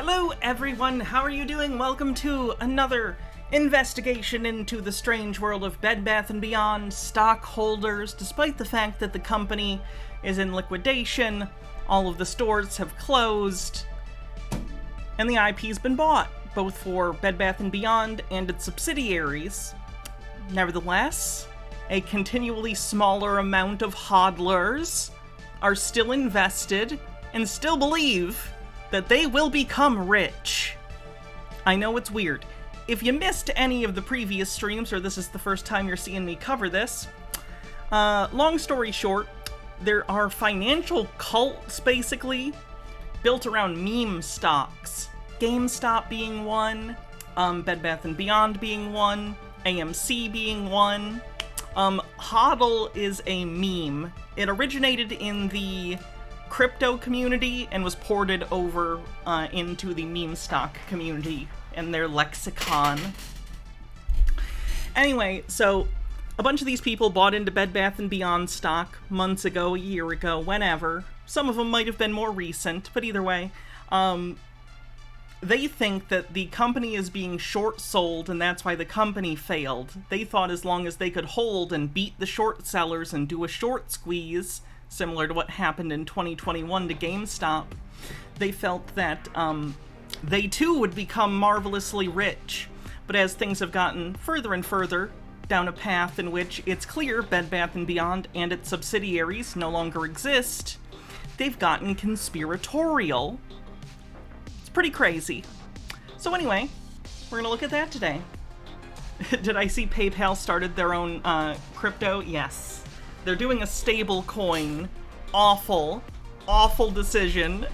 Hello everyone, how are you doing? Welcome to another investigation into the strange world of Bed Bath & Beyond stockholders. Despite the fact that the company is in liquidation, all of the stores have closed, and the IP's been bought, both for Bed Bath & Beyond and its subsidiaries. Nevertheless, a continually smaller amount of hodlers are still invested and still believe that they will become rich. I know it's weird. If you missed any of the previous streams, or this is the first time you're seeing me cover this, long story short, there are financial cults, basically, built around meme stocks. GameStop being one, Bed Bath & Beyond being one, AMC being one. HODL is a meme. It originated in the crypto community and was ported over into the meme stock community and their lexicon. Anyway, so a bunch of these people bought into Bed Bath & Beyond stock months ago, a year ago, whenever. Some of them might have been more recent, but either way, they think that the company is being short-sold and that's why the company failed. They thought as long as they could hold and beat the short sellers and do a short squeeze, similar to what happened in 2021 to GameStop, they felt that they too would become marvelously rich. But as things have gotten further and further down a path in which it's clear Bed Bath & Beyond and its subsidiaries no longer exist, they've gotten conspiratorial. It's pretty crazy. So anyway, we're gonna look at that today. Did I see PayPal started their own crypto? Yes. They're doing a stable coin. Awful decision.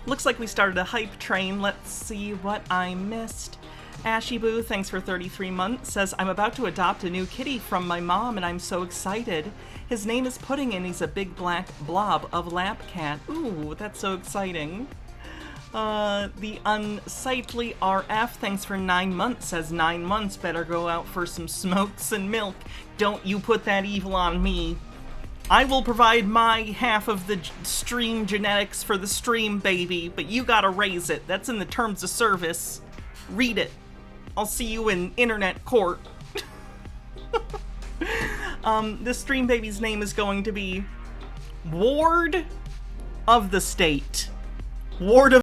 Looks like we started a hype train. Let's see what I missed. Ashy Boo, thanks for 33 months, says, I'm about to adopt a new kitty from my mom and I'm so excited. His name is Pudding and he's a big black blob of lap cat. Ooh, that's so exciting. The Unsightly RF, thanks for 9 months, says 9 months, better go out for some smokes and milk. Don't you put that evil on me. I will provide my half of the stream genetics for the stream, baby, but you gotta raise it. That's in the terms of service. Read it. I'll see you in internet court. This stream baby's name is going to be Ward of the State. Ward of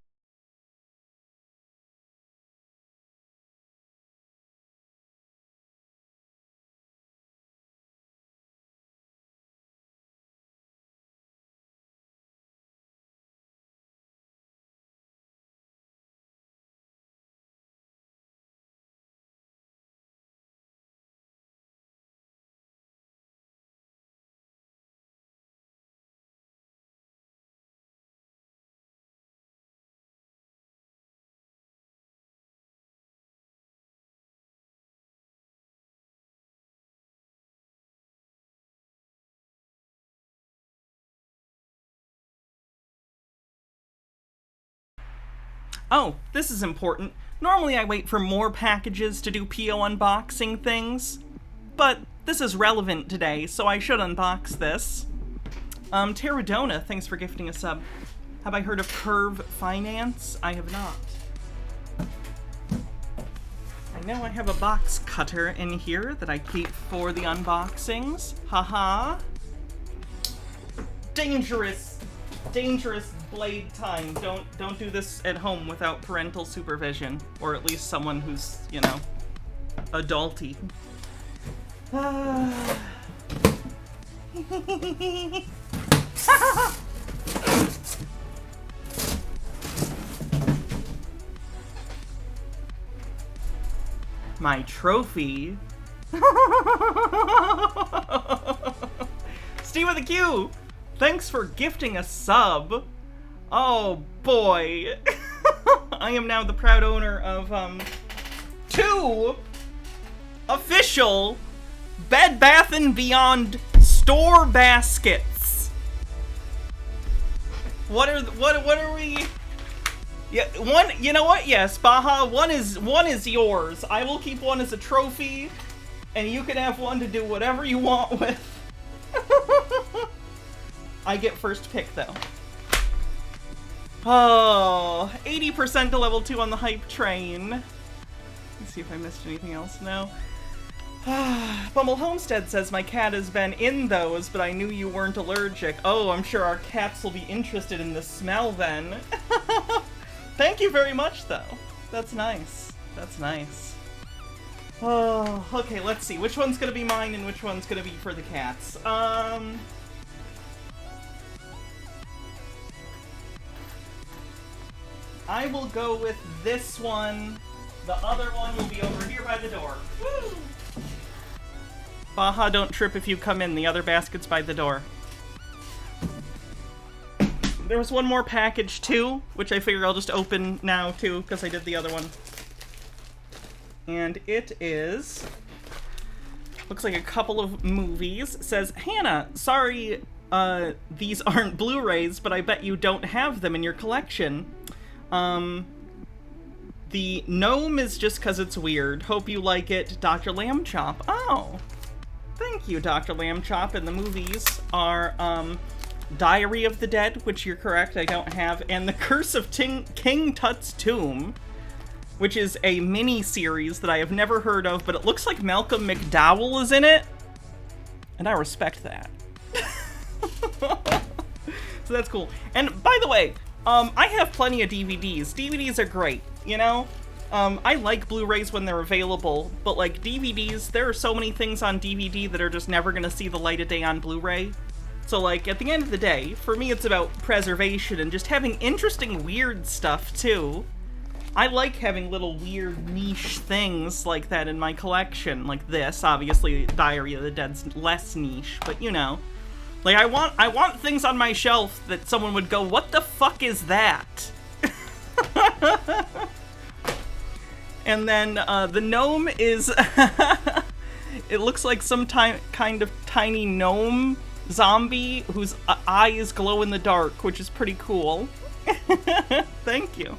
Oh, this is important. Normally I wait for more packages to do PO unboxing things, but this is relevant today, so I should unbox this. Terradona, thanks for gifting a sub. Have I heard of Curve Finance? I have not. I know I have a box cutter in here that I keep for the unboxings. Haha. Dangerous blade time. Don't do this at home without parental supervision, or at least someone who's, you know, adulty. My trophy. Steve with a Q. Thanks for gifting a sub. Oh boy. I am now the proud owner of 2 official Bed Bath & Beyond store baskets. What are we? Yeah, one, you know what? Yes, Baja, one is yours. I will keep one as a trophy and you can have one to do whatever you want with. I get first pick, though. Oh, 80% to level 2 on the hype train. Let's see if I missed anything else. No. Bumble Homestead says, my cat has been in those, but I knew you weren't allergic. Oh, I'm sure our cats will be interested in the smell then. Thank you very much, though. That's nice. That's nice. Oh, okay, let's see. Which one's gonna be mine and which one's gonna be for the cats? I will go with this one. The other one will be over here by the door. Woo! Baja, don't trip if you come in. The other basket's by the door. There was one more package, too, which I figure I'll just open now, too, because I did the other one. And it is... looks like a couple of movies. It says, Hannah, sorry these aren't Blu-rays, but I bet you don't have them in your collection. The gnome is just because it's weird. Hope you like it, Dr. Lamb Chop. Oh, thank you, Dr. Lamb Chop. And the movies are Diary of the Dead, which you're correct, I don't have, and The Curse of King Tut's Tomb, which is a mini-series that I have never heard of, but it looks like Malcolm McDowell is in it, and I respect that. So that's cool. And by the way, I have plenty of DVDs. DVDs are great, you know? I like Blu-rays when they're available, but like DVDs, there are so many things on DVD that are just never gonna see the light of day on Blu-ray. So like, at the end of the day, for me it's about preservation and just having interesting weird stuff too. I like having little weird niche things like that in my collection, like this. Obviously, Diary of the Dead's less niche, but you know. Like, I want things on my shelf that someone would go, what the fuck is that? And then, the gnome is... it looks like some kind of tiny gnome zombie whose eyes glow in the dark, which is pretty cool. Thank you.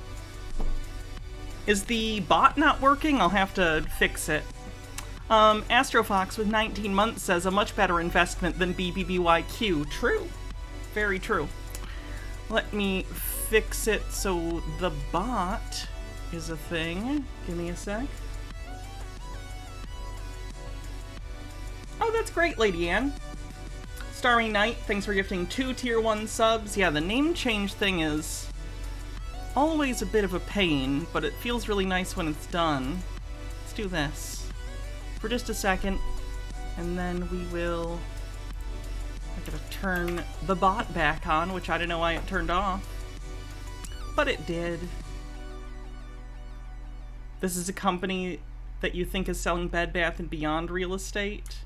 Is the bot not working? I'll have to fix it. Astrofox with 19 months says, a much better investment than BBBYQ. True. Very true. Let me fix it so the bot is a thing. Give me a sec. Oh, that's great, Lady Ann. Starry Knight, thanks for gifting 2 tier 1 subs. Yeah, the name change thing is always a bit of a pain, but it feels really nice when it's done. Let's do this for just a second, and then we will... I gotta turn the bot back on, which I don't know why it turned off. But it did. This is a company that you think is selling Bed Bath & Beyond real estate?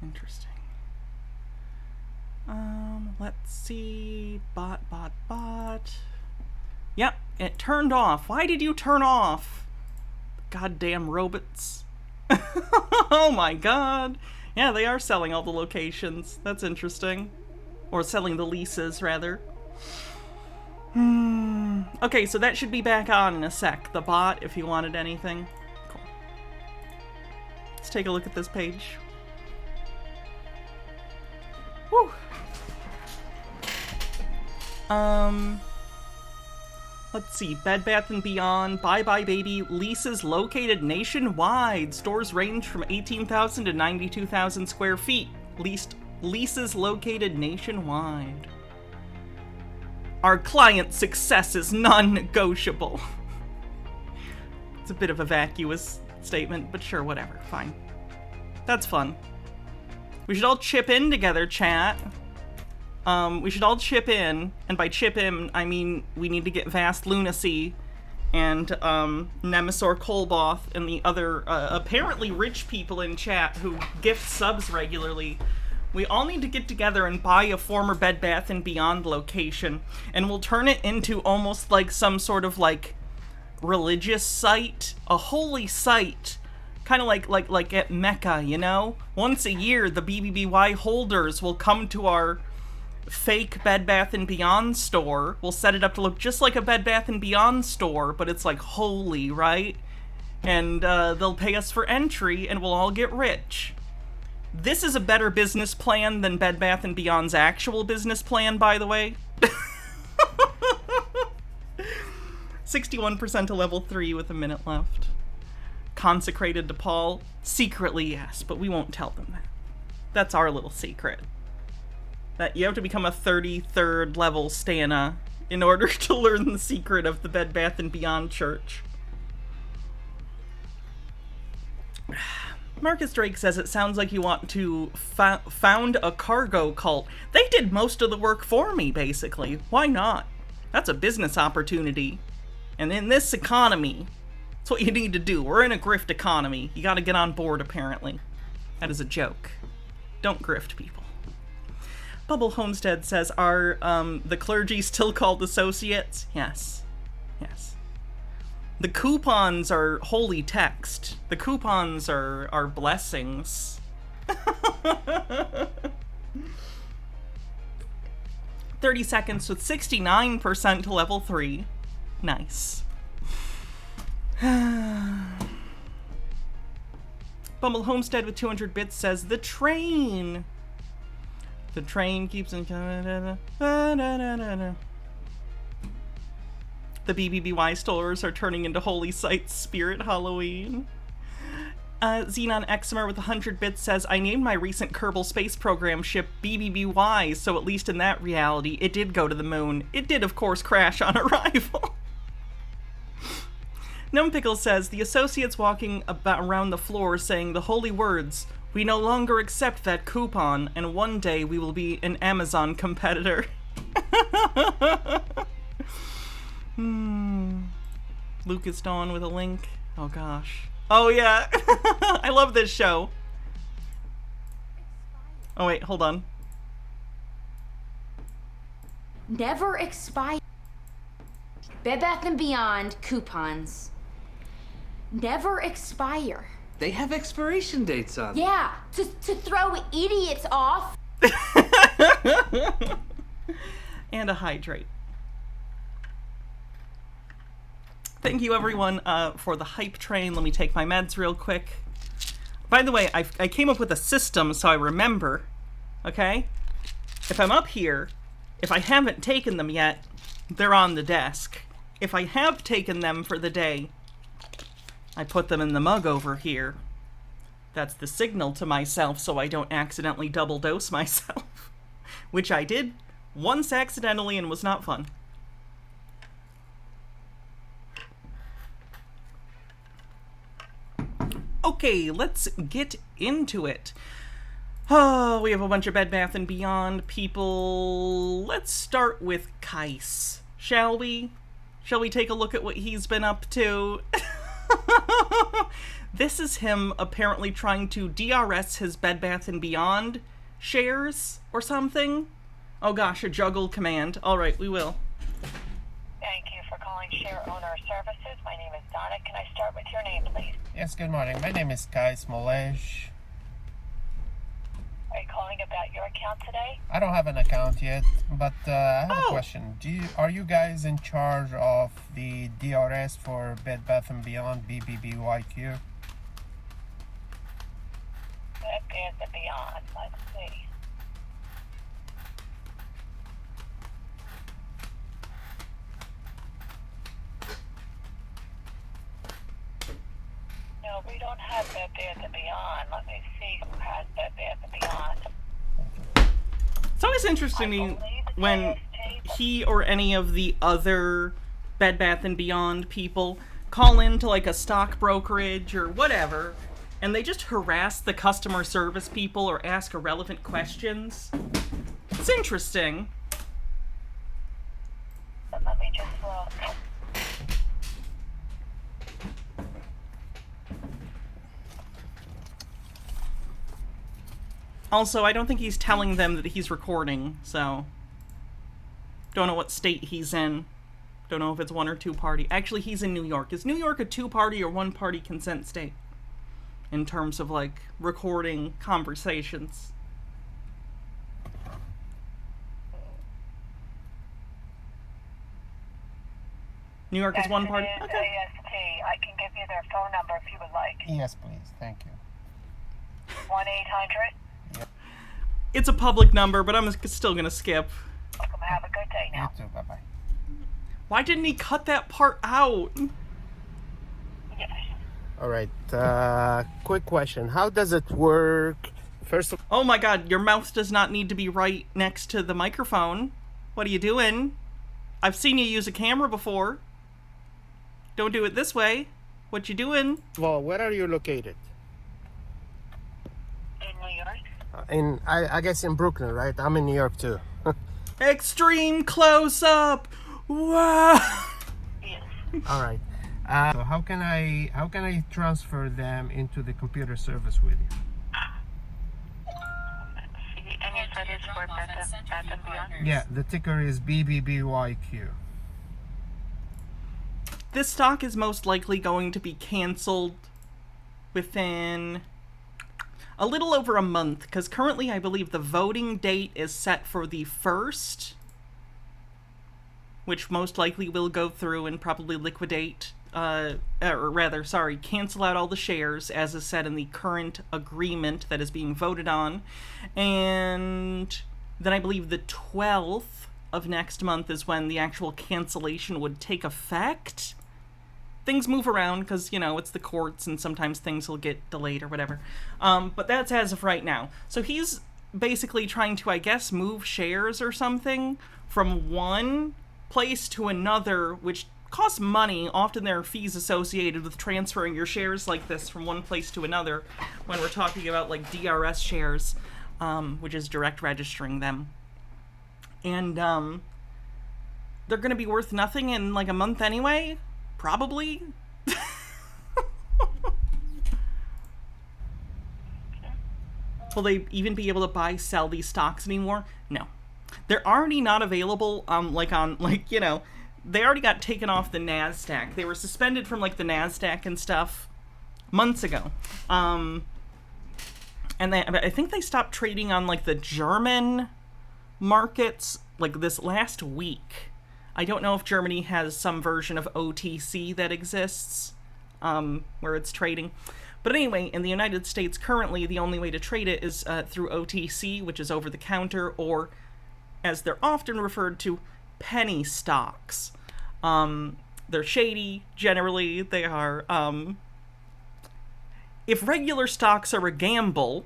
Interesting. Let's see... Bot. Yep, it turned off. Why did you turn off? Goddamn robots. Oh my god. Yeah, they are selling all the locations. That's interesting. Or selling the leases, rather. Okay, so that should be back on in a sec. The bot, if you wanted anything. Cool. Let's take a look at this page. Woo! Let's see, Bed Bath & Beyond, Bye Bye Baby, leases located nationwide. Stores range from 18,000 to 92,000 square feet. Leases located nationwide. Our client success is non-negotiable. It's a bit of a vacuous statement, but sure, whatever, fine. That's fun. We should all chip in together, chat. We should all chip in, and by chip in, I mean we need to get Vast Lunacy and Nemesaur Kolboth and the other apparently rich people in chat who gift subs regularly. We all need to get together and buy a former Bed Bath & Beyond location, and we'll turn it into almost like some sort of like religious site, a holy site. Kind of like at Mecca, you know? Once a year, the BBBY holders will come to our fake Bed Bath & Beyond store. We'll set it up to look just like a Bed Bath & Beyond store, but it's like holy, right? And they'll pay us for entry, and we'll all get rich. This is a better business plan than Bed Bath & Beyond's actual business plan, by the way. 61% to level 3 with a minute left. Consecrated to Paul? Secretly, yes, but we won't tell them that. That's our little secret. That you have to become a 33rd level Stana in order to learn the secret of the Bed Bath & Beyond Church. Marcus Drake says it sounds like you want to found a cargo cult. They did most of the work for me, basically. Why not? That's a business opportunity. And in this economy, that's what you need to do. We're in a grift economy. You gotta get on board, apparently. That is a joke. Don't grift people. Bubble Homestead says, are the clergy still called associates? Yes. Yes. The coupons are holy text. The coupons are blessings. 30 seconds with 69% to level 3. Nice. Bumble Homestead with 200 bits says, the train. The train keeps on coming. The BBBY stores are turning into holy sites spirit Halloween. Xenon Exemer with 100 bits says, I named my recent Kerbal Space Program ship BBBY, so at least in that reality, it did go to the moon. It did, of course, crash on arrival. Gnome Pickle says, the associates walking around the floor saying the holy words, we no longer accept that coupon, and one day we will be an Amazon competitor. Lucas Dawn with a link. Oh gosh. Oh yeah. I love this show. Oh wait, hold on. Never expire. Bed Bath & Beyond coupons. Never expire. They have expiration dates on them. Yeah, to throw idiots off. And a hydrate. Thank you everyone for the hype train. Let me take my meds real quick. By the way, I came up with a system so I remember, okay? If I'm up here, if I haven't taken them yet, they're on the desk. If I have taken them for the day, I put them in the mug over here. That's the signal to myself so I don't accidentally double dose myself. Which I did once accidentally and was not fun. Okay, let's get into it. Oh, we have a bunch of Bed Bath & Beyond people. Let's start with Kais, shall we? Shall we take a look at what he's been up to? This is him apparently trying to DRS his Bed Bath & Beyond shares or something. Oh gosh, a juggle command. Alright, we will. Thank you for calling Share Owner Services. My name is Donna. Can I start with your name, please? Yes, good morning. My name is Kai Smolesh. Are you calling about your account today? I don't have an account yet, but I have a question. Are you guys in charge of the DRS for Bed Bath & Beyond BBBYQ? Bed Bath & Beyond. Let's see. No, we don't have Bed Bath & Beyond. Let me see who has Bed Bath & Beyond. It's always interesting to me when he or any of the other Bed Bath & Beyond people call into like a stock brokerage or whatever, and they just harass the customer service people or ask irrelevant questions. It's interesting. Let me just look. Also, I don't think he's telling them that he's recording, so... Don't know what state he's in. Don't know if it's one or two party. Actually, he's in New York. Is New York a two-party or one-party consent state? In terms of, like, recording conversations. New York is one party? Yes, Okay. AST. I can give you their phone number if you would like. Yes, please. Thank you. 1-800. It's a public number, but I'm still gonna skip. Welcome. Have a good day You now. too. Bye-bye. Why didn't he cut that part out? Yes. All right. Quick question. How does it work? First of Oh my god, your mouth does not need to be right next to the microphone. What are you doing? I've seen you use a camera before. Don't do it this way. What you doing? all, where are you located? In New York? I guess in Brooklyn, right? I'm in New York too. Extreme close-up! Wow! Yes. All right. So how can I transfer them into the computer service with you? See, and you said it's for Bath and Beyond? Yeah, the ticker is BBBYQ. This stock is most likely going to be canceled within a little over a month, because currently I believe the voting date is set for the 1st, which most likely will go through and probably liquidate, cancel out all the shares, as is said in the current agreement that is being voted on. And then I believe the 12th of next month is when the actual cancellation would take effect. Things move around because, you know, it's the courts and sometimes things will get delayed or whatever. But that's as of right now. So he's basically trying to, I guess, move shares or something from one place to another, which costs money. Often there are fees associated with transferring your shares like this from one place to another when we're talking about like DRS shares, which is direct registering them. And they're going to be worth nothing in like a month anyway. Probably. Will they even be able to sell these stocks anymore? No. They're already not available, they already got taken off the NASDAQ. They were suspended from, like, the NASDAQ and stuff months ago. And I think they stopped trading on, like, the German markets, like, this last week. I don't know if Germany has some version of OTC that exists, where it's trading. But anyway, in the United States, currently, the only way to trade it is through OTC, which is over the counter, or, as they're often referred to, penny stocks. They're shady, generally. They are, if regular stocks are a gamble,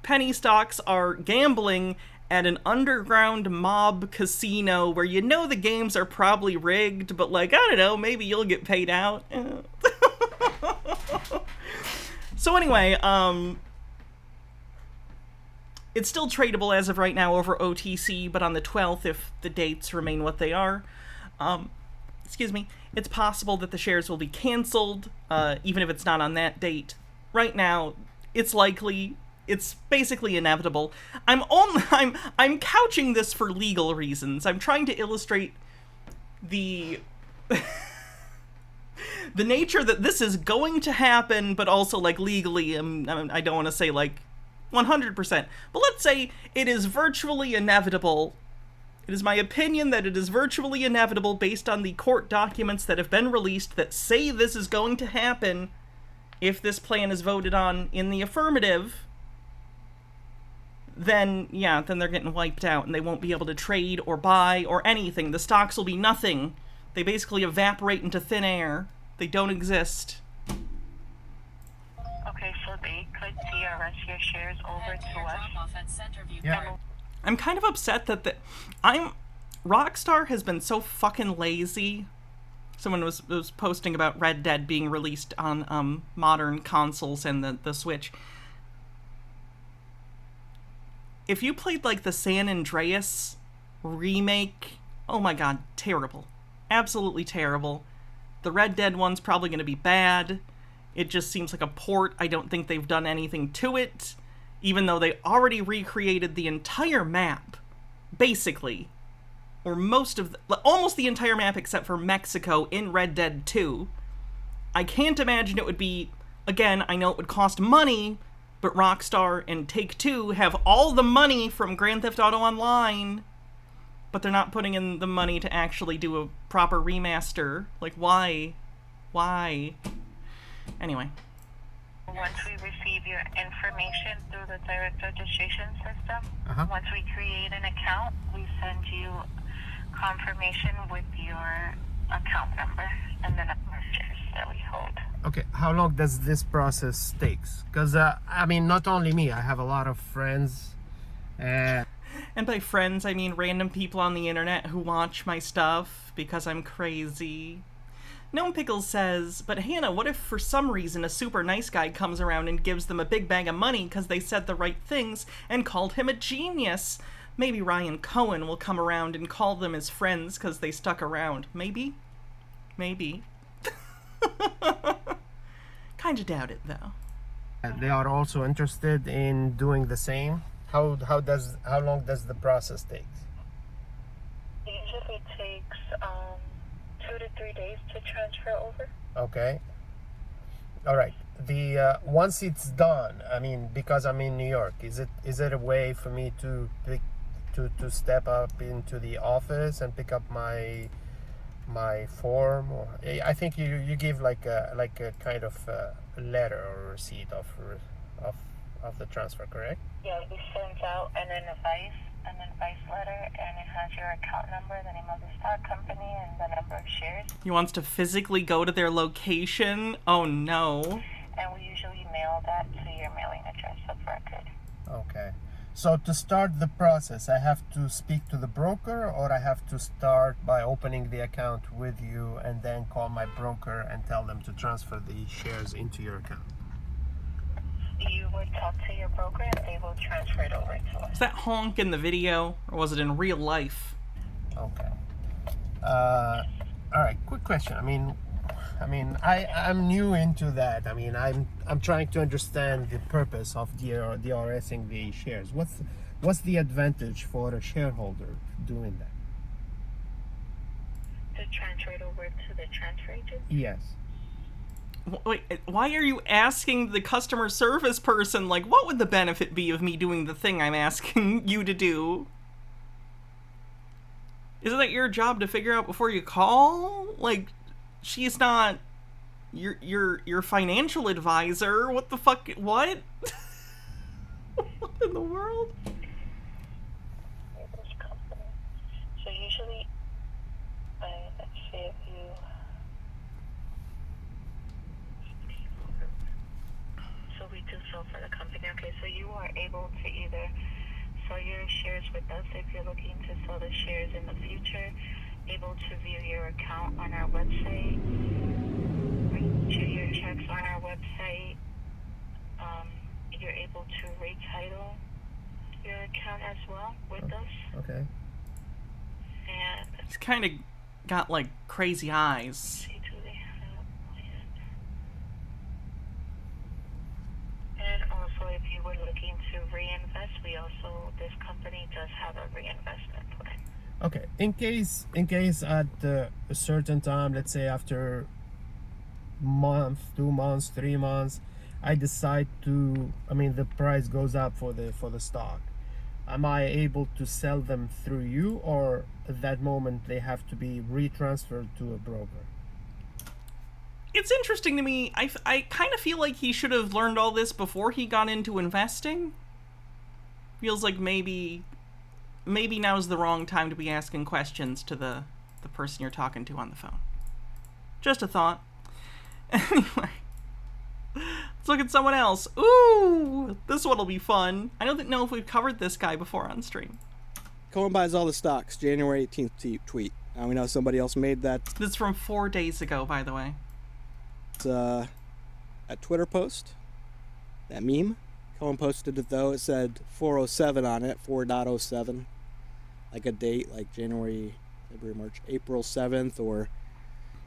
penny stocks are gambling at an underground mob casino where you know the games are probably rigged, but, like, I don't know, maybe you'll get paid out. So anyway, it's still tradable as of right now over OTC, but on the 12th, if the dates remain what they are, it's possible that the shares will be canceled, even if it's not on that date. Right now, it's likely. It's basically inevitable. I'm couching this for legal reasons. I'm trying to illustrate the the nature that this is going to happen, but also, like, legally, I don't want to say, like, 100%. But let's say it is virtually inevitable. It is my opinion that it is virtually inevitable based on the court documents that have been released that say this is going to happen if this plan is voted on in the affirmative. Then they're getting wiped out and they won't be able to trade or buy or anything. The stocks will be nothing. They basically evaporate into thin air. They don't exist. Okay, so they could DRS your shares over to us. Yeah. I'm kind of upset that Rockstar has been so fucking lazy. Someone was posting about Red Dead being released on modern consoles and the Switch. If you played, like, the San Andreas remake, oh my god, terrible. Absolutely terrible. The Red Dead one's probably going to be bad. It just seems like a port. I don't think they've done anything to it, even though they already recreated the entire map, basically. Or almost the entire map except for Mexico in Red Dead 2. I can't imagine it would be, again, I know it would cost money, but Rockstar and Take-Two have all the money from Grand Theft Auto Online, but they're not putting in the money to actually do a proper remaster. Like, why? Why? Anyway. Once we receive your information through the direct registration system, once we create an account, we send you confirmation with your account number and the number of shares that we hold. Okay, how long does this process takes? Because I mean, not only me, I have a lot of friends. And by friends, I mean random people on the internet who watch my stuff because I'm crazy. Gnome Pickles says, but Hannah, what if for some reason a super nice guy comes around and gives them a big bag of money because they said the right things and called him a genius? Maybe Ryan Cohen will come around and call them his friends because they stuck around. Maybe? Maybe. Kinda doubt it, though. They are also interested in doing the same. How long does the process take? It usually takes 2 to 3 days to transfer over. Okay. All right. The once it's done, I mean, because I'm in New York, is it a way for me to step up into the office and pick up my form? Or I think you give like a kind of letter or receipt of the transfer, correct? Yeah, we send out an advice letter, and it has your account number, the name of the stock company, and the number of shares. He wants to physically go to their location? Oh no. And we usually mail that to your mailing address of record. Okay. So to start the process, I have to speak to the broker, or I have to start by opening the account with you and then call my broker and tell them to transfer the shares into your account? You would talk to your broker and they will transfer it over to us. Was that honk in the video, or was it in real life? Okay. All right. Quick question. I'm new into that. I mean, I'm trying to understand the purpose of DRSing the shares. What's the advantage for a shareholder doing that? To transfer it over to the transfer agent? Yes. Wait, why are you asking the customer service person, like, what would the benefit be of me doing the thing I'm asking you to do? Isn't that your job to figure out before you call? Like, she's not your financial advisor. What the fuck? What? What in the world? This company. So usually, let's see if you. So we do sell for the company. Okay, so you are able to either sell your shares with us if you're looking to sell the shares in the future. Able to view your account on our website, check your checks on our website. You're able to retitle your account as well with us. Okay. And He's kind of got, like, crazy eyes. see, do they have a plan? And also, if you were looking to reinvest, this company does have a reinvestment plan. Okay. In case at a certain time, let's say after month, 2 months, 3 months, I decide the price goes up for the stock. Am I able to sell them through you, or at that moment they have to be retransferred to a broker? It's interesting to me. I kind of feel like he should have learned all this before he got into investing. Feels like maybe now's the wrong time to be asking questions to the person you're talking to on the phone. Just a thought. Anyway, let's look at someone else. Ooh, this one will be fun. I don't know if we've covered this guy before on stream. Cohen buys all the stocks. January 18th tweet. Now we know somebody else made that. This is from 4 days ago, by the way. It's a Twitter post. That meme. Cohen posted it though. It said 407 on it. 4.07. Like a date, like January, February, March, April 7th, or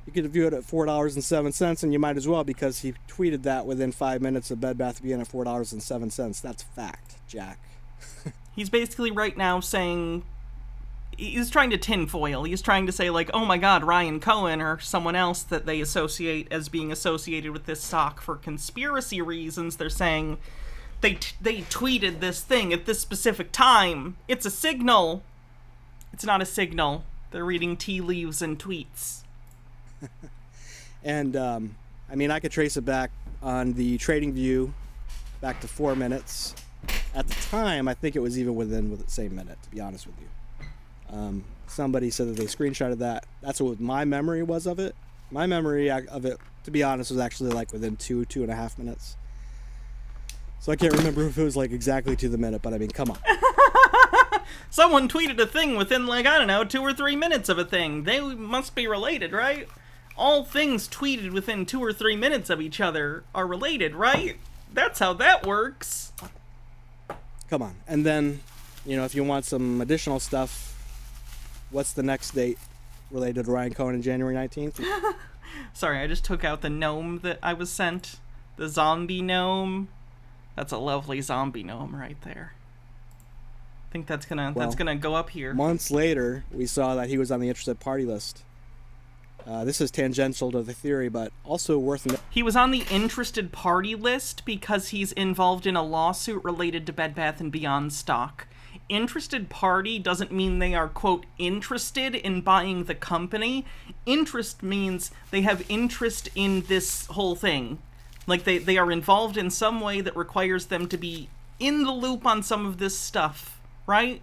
you could view it at $4.07, and you might as well, because he tweeted that within 5 minutes of Bed Bath & Beyond at $4.07. That's fact, Jack. He's basically right now saying, he's trying to tinfoil. He's trying to say, like, oh my god, Ryan Cohen or someone else that they associate as being associated with this stock for conspiracy reasons. They're saying they tweeted this thing at this specific time. It's a signal. It's not a signal. They're reading tea leaves and tweets. And, I could trace it back on the trading view back to 4 minutes. At the time, I think it was even within the same minute, to be honest with you. Somebody said that they screenshotted that. That's what my memory was of it. My memory of it, to be honest, was actually like within 2.5 minutes. So I can't remember if it was like exactly to the minute, but I mean, come on. Someone tweeted a thing within, like, I don't know, 2 or 3 minutes of a thing. They must be related, right? All things tweeted within 2 or 3 minutes of each other are related, right? That's how that works. Come on. And then, if you want some additional stuff, what's the next date related to Ryan Cohen in January 19th? Sorry, I just took out the gnome that I was sent. The zombie gnome. That's a lovely zombie gnome right there. I think that's gonna go up here. Months later, we saw that he was on the interested party list. This is tangential to the theory, but also worth noting. He was on the interested party list because he's involved in a lawsuit related to Bed Bath & Beyond stock. Interested party doesn't mean they are, quote, interested in buying the company. Interest means they have interest in this whole thing. Like, they are involved in some way that requires them to be in the loop on some of this stuff, right?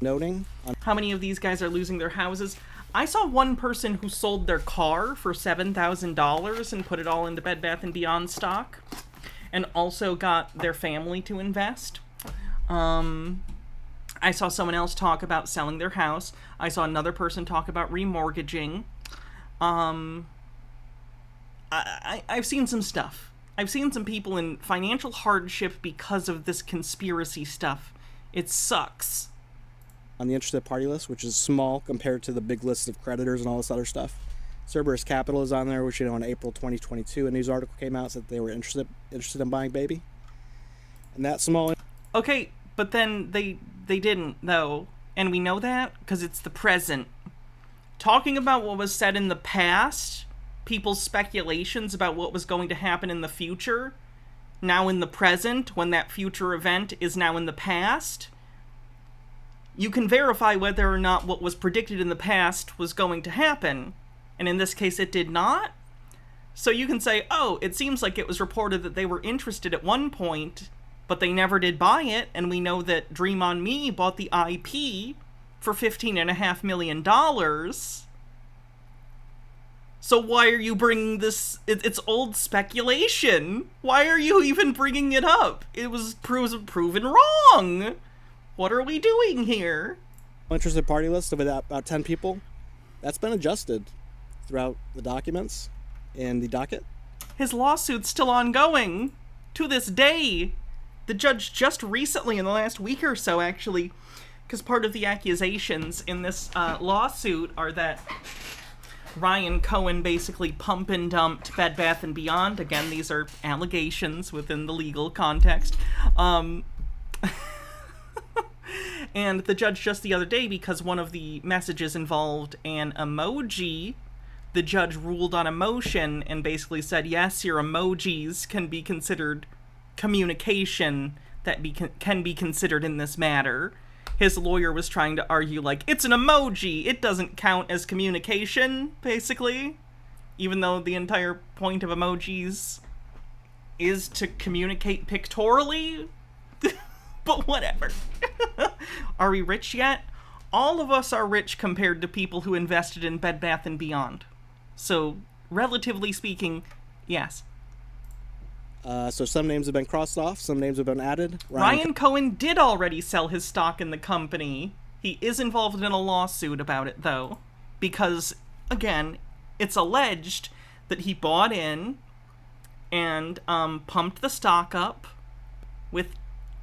Noting. How many of these guys are losing their houses? I saw one person who sold their car for $7,000 and put it all into Bed Bath & Beyond stock, and also got their family to invest. I saw someone else talk about selling their house. I saw another person talk about remortgaging. I've seen some stuff. I've seen some people in financial hardship because of this conspiracy stuff. It sucks. On the interested party list, which is small compared to the big list of creditors and all this other stuff. Cerberus Capital is on there, which, in April 2022, a news article came out that they were interested in buying Baby. And that small... Okay, but then they didn't, though. And we know that because it's the present. Talking about what was said in the past, people's speculations about what was going to happen in the future, now in the present, when that future event is now in the past... You can verify whether or not what was predicted in the past was going to happen. And in this case, it did not. So you can say, oh, it seems like it was reported that they were interested at one point, but they never did buy it. And we know that Dream On Me bought the IP for $15.5 million. So why are you bringing this? It's old speculation. Why are you even bringing it up? It was proven wrong. What are we doing here? Interested party list of about 10 people. That's been adjusted throughout the documents and the docket. His lawsuit's still ongoing to this day. The judge just recently, in the last week or so, actually, because part of the accusations in this lawsuit are that Ryan Cohen basically pump and dumped Bed Bath & Beyond. Again, these are allegations within the legal context. And the judge just the other day, because one of the messages involved an emoji, the judge ruled on a motion and basically said, yes, your emojis can be considered communication that can be considered in this matter. His lawyer was trying to argue, like, it's an emoji, it doesn't count as communication, basically. Even though the entire point of emojis is to communicate pictorially. But whatever. Are we rich yet? All of us are rich compared to people who invested in Bed Bath & Beyond. So, relatively speaking, yes. So some names have been crossed off, some names have been added. Ryan Cohen did already sell his stock in the company. He is involved in a lawsuit about it, though. Because, again, it's alleged that he bought in and pumped the stock up with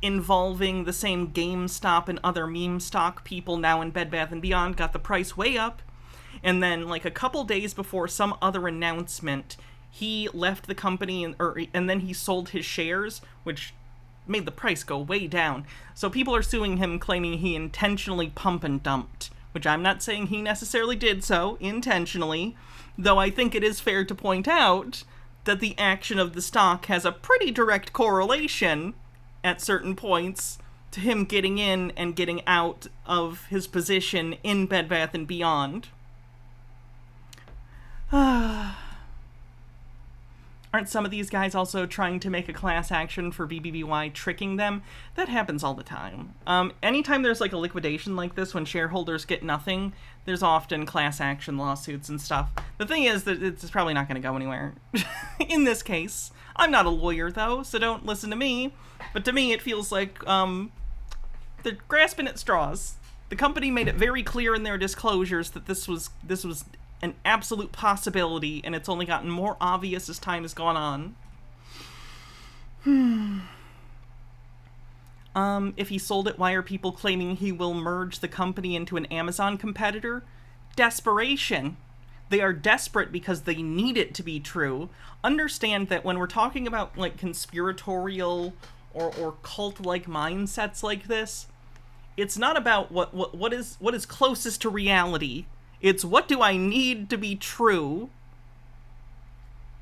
involving the same GameStop and other meme stock people now in Bed Bath & Beyond, got the price way up, and then, like, a couple days before some other announcement, he left the company and then he sold his shares, which made the price go way down. So people are suing him, claiming he intentionally pump and dumped, which I'm not saying he necessarily did so intentionally, though I think it is fair to point out that the action of the stock has a pretty direct correlation at certain points to him getting in and getting out of his position in Bed Bath & Beyond. Aren't some of these guys also trying to make a class action for BBBY tricking them? That happens all the time. Anytime there's like a liquidation like this, when shareholders get nothing, there's often class action lawsuits and stuff. The thing is that it's probably not going to go anywhere in this case. I'm not a lawyer though, so don't listen to me. But to me, it feels like they're grasping at straws. The company made it very clear in their disclosures that this was an absolute possibility, and it's only gotten more obvious as time has gone on. If he sold it, why are people claiming he will merge the company into an Amazon competitor? Desperation. They are desperate because they need it to be true. Understand that when we're talking about like conspiratorial or cult-like mindsets like this, it's not about what is closest to reality. It's what do I need to be true.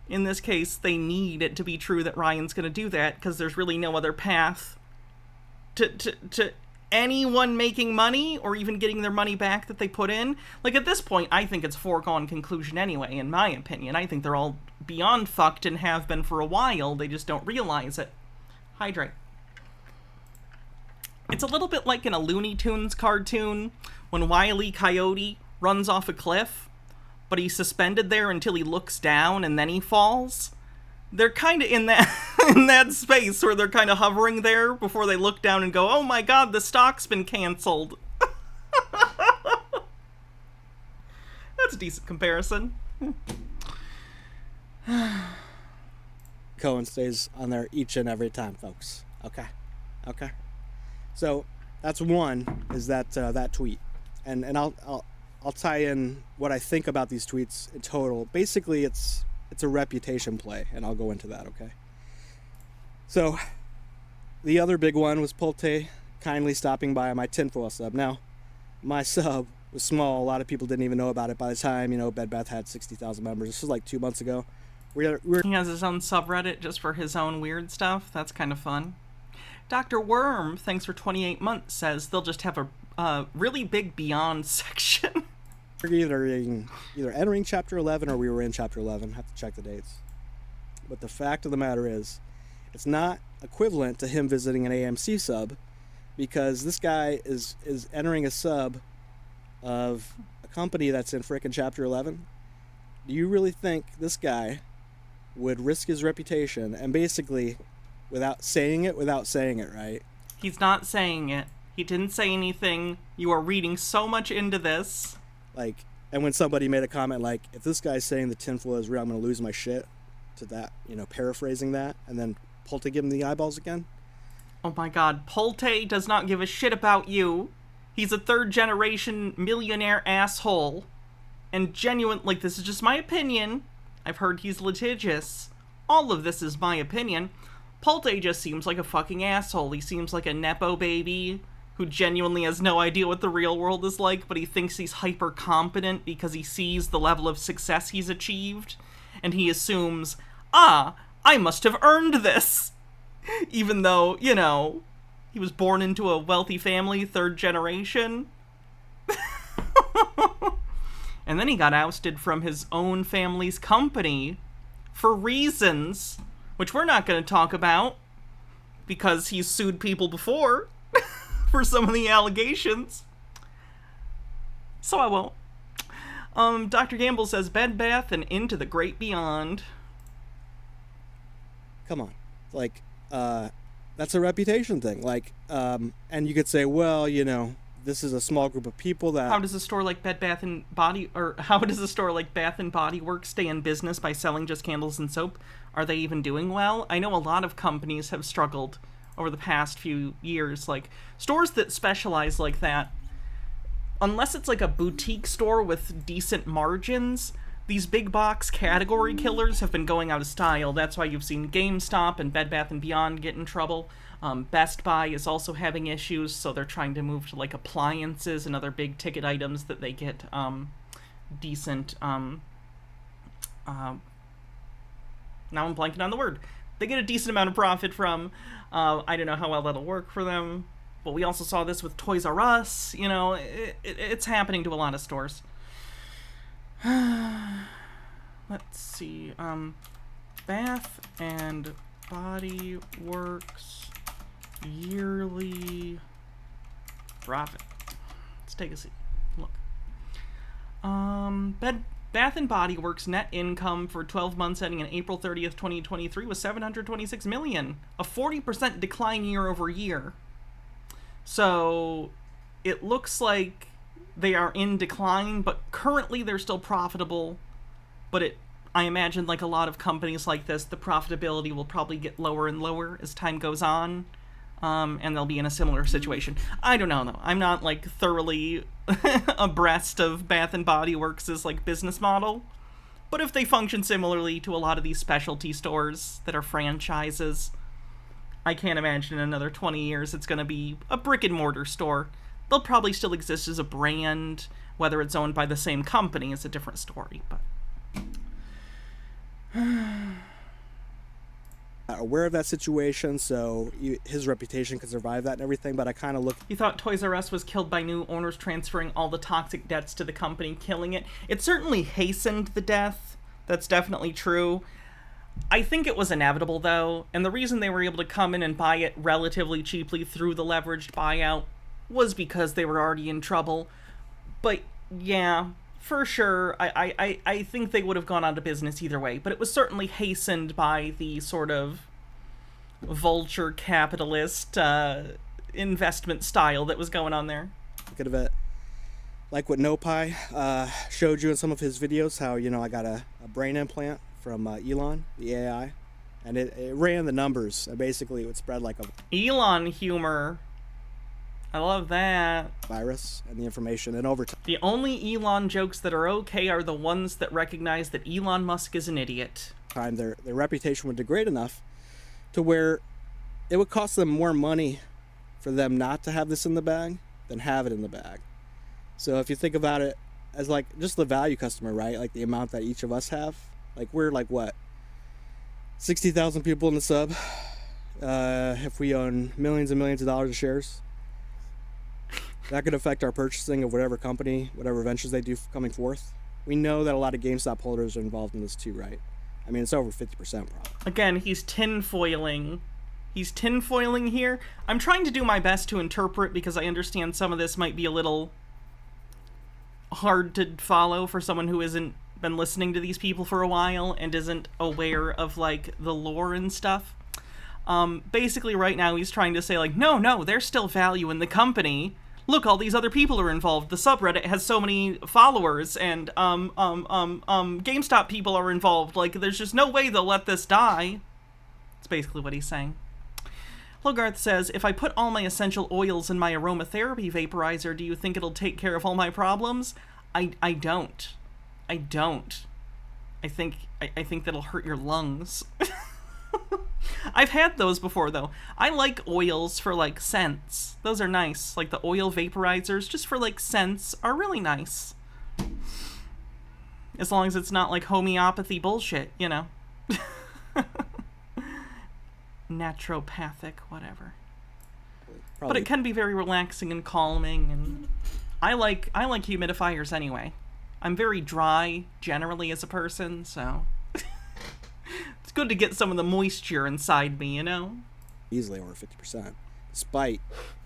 In this case, they need it to be true that Ryan's going to do that because there's really no other path to anyone making money or even getting their money back that they put in. Like at this point, I think it's a foregone conclusion anyway, in my opinion. I think they're all beyond fucked and have been for a while. They just don't realize it. Hydrate. It's a little bit like in a Looney Tunes cartoon when Wile E. Coyote runs off a cliff, but he's suspended there until he looks down and then he falls. They're kind of in that in that space where they're kind of hovering there before they look down and go, oh my god, the stock's been canceled. That's a decent comparison. Cohen stays on there each and every time, folks. Okay. So that's one, is that that tweet, and I'll tie in what I think about these tweets in total. Basically, it's a reputation play, and I'll go into that, okay? So, the other big one was Pulte kindly stopping by my tinfoil sub. Now, my sub was small. A lot of people didn't even know about it by the time, Bed Bath had 60,000 members. This was like 2 months ago. He has his own subreddit just for his own weird stuff. That's kind of fun. Dr. Worm, thanks for 28 months, says they'll just have a really big Beyond section. We're either entering Chapter 11 or we were in Chapter 11. I have to check the dates. But the fact of the matter is, it's not equivalent to him visiting an AMC sub, because this guy is entering a sub of a company that's in frickin' Chapter 11. Do you really think this guy would risk his reputation and basically, without saying it, right? He's not saying it. He didn't say anything. You are reading so much into this. And when somebody made a comment like, if this guy's saying the tinfoil is real, I'm going to lose my shit, to that, paraphrasing that, and then Pulte give him the eyeballs again. Oh my god, Pulte does not give a shit about you. He's a third-generation millionaire asshole. And genuine, this is just my opinion. I've heard he's litigious. All of this is my opinion. Pulte just seems like a fucking asshole. He seems like a Nepo baby who genuinely has no idea what the real world is like, but he thinks he's hyper-competent because he sees the level of success he's achieved, and he assumes, I must have earned this! Even though, he was born into a wealthy family, third generation. And then he got ousted from his own family's company for reasons which we're not going to talk about because he's sued people before for some of the allegations. So I won't. Dr. Gamble says Bed Bath and Into the Great Beyond. Come on. That's a reputation thing. And you could say, well, this is a small group of people that... How does a store like Bath and Body Works stay in business by selling just candles and soap? Are they even doing well? I know a lot of companies have struggled over the past few years. Stores that specialize like that, unless it's like a boutique store with decent margins, these big box category killers have been going out of style. That's why you've seen GameStop and Bed Bath & Beyond get in trouble. Best Buy is also having issues, so they're trying to move to appliances and other big ticket items that they get decent now I'm blanking on the word. They get a decent amount of profit from. I don't know how well that'll work for them, but we also saw this with Toys R Us. It's happening to a lot of stores. Let's see. Bath and Body Works yearly profit. Let's take a seat. Look. Bath and Body Works net income for 12 months ending on April 30th, 2023 was $726 million, a 40% decline year over year. So it looks like they are in decline, but currently they're still profitable. But I imagine, like a lot of companies like this, the profitability will probably get lower and lower as time goes on. And they'll be in a similar situation. I don't know, though. I'm not, like, thoroughly abreast of Bath & Body Works' like, business model. But if they function similarly to a lot of these specialty stores that are franchises, I can't imagine in another 20 years it's going to be a brick-and-mortar store. They'll probably still exist as a brand. Whether it's owned by the same company is a different story, but... aware of that situation, so his reputation could survive that and everything, but I kind of look... You thought Toys R Us was killed by new owners transferring all the toxic debts to the company, killing it. It certainly hastened the death. That's definitely true. I think it was inevitable, though, and the reason they were able to come in and buy it relatively cheaply through the leveraged buyout was because they were already in trouble. But, yeah, for sure, I think they would have gone out of business either way, but it was certainly hastened by the sort of vulture capitalist investment style that was going on there. Look at it. Like what NoPi showed you in some of his videos, how, I got a brain implant from Elon, the AI, and it ran the numbers. Basically, it would spread like a... Elon humor. I love that. Virus and the information, and over time. The only Elon jokes that are okay are the ones that recognize that Elon Musk is an idiot. Their reputation would degrade enough to where it would cost them more money for them not to have this in the bag than have it in the bag. So if you think about it as like just the value customer, right? Like the amount that each of us have. Like we're like what? 60,000 people in the sub. If we own millions and millions of dollars of shares. That could affect our purchasing of whatever company, whatever ventures they do coming forth. We know that a lot of GameStop holders are involved in this too, right? I mean, it's over 50% probably. Again, he's tinfoiling. He's tinfoiling here. I'm trying to do my best to interpret because I understand some of this might be a little hard to follow for someone who hasn't been listening to these people for a while and isn't aware of, like, the lore and stuff. Basically, right now, he's trying to say, like, no, there's still value in the company. Look, all these other people are involved. The subreddit has so many followers, and, GameStop people are involved. Like, there's just no way they'll let this die. That's basically what he's saying. Hogarth says, if I put all my essential oils in my aromatherapy vaporizer, do you think it'll take care of all my problems? I don't. I think that'll hurt your lungs. I've had those before, though. I like oils for, like, scents. Those are nice. Like, the oil vaporizers, just for, like, scents, are really nice. As long as it's not, like, homeopathy bullshit, you know. Naturopathic, whatever. But it can be very relaxing and calming, and I like humidifiers anyway. I'm very dry, generally, as a person, so... It's good to get some of the moisture inside me, you know? Easily over 50%. Despite,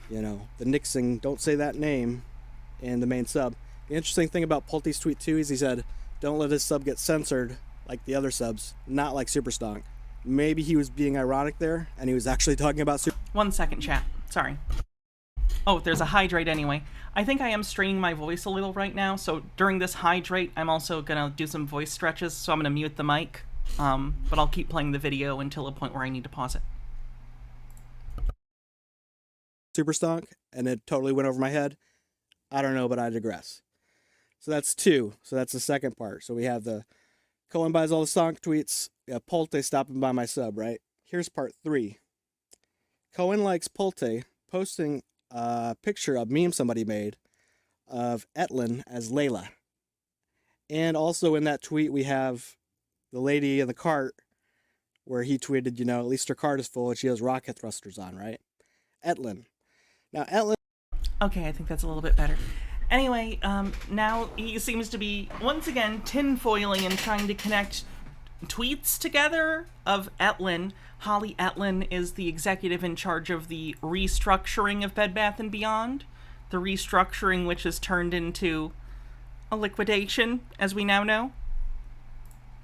the nixing, don't say that name, in the main sub. The interesting thing about Pulte's tweet, too, is he said, don't let his sub get censored like the other subs, not like Superstonk. Maybe he was being ironic there, and he was actually talking about Super... 1 second, chat. Sorry. Oh, there's a hydrate anyway. I think I am straining my voice a little right now, so during this hydrate, I'm also gonna do some voice stretches, so I'm gonna mute the mic. But I'll keep playing the video until a point where I need to pause it. Superstonk, and it totally went over my head. I don't know, but I digress. So that's 2. So that's the second part. So we have the Cohen buys all the stonk tweets. We have Pulte stopping by my sub, right? Here's part 3. Cohen likes Pulte posting a picture of meme somebody made of Etlin as Layla. And also in that tweet we have the lady in the cart where he tweeted, at least her cart is full and she has rocket thrusters on, right? Etlin. Now, Etlin... Okay, I think that's a little bit better. Anyway, now he seems to be, once again, tinfoiling and trying to connect tweets together of Etlin. Holly Etlin is the executive in charge of the restructuring of Bed Bath & Beyond. The restructuring which has turned into a liquidation, as we now know.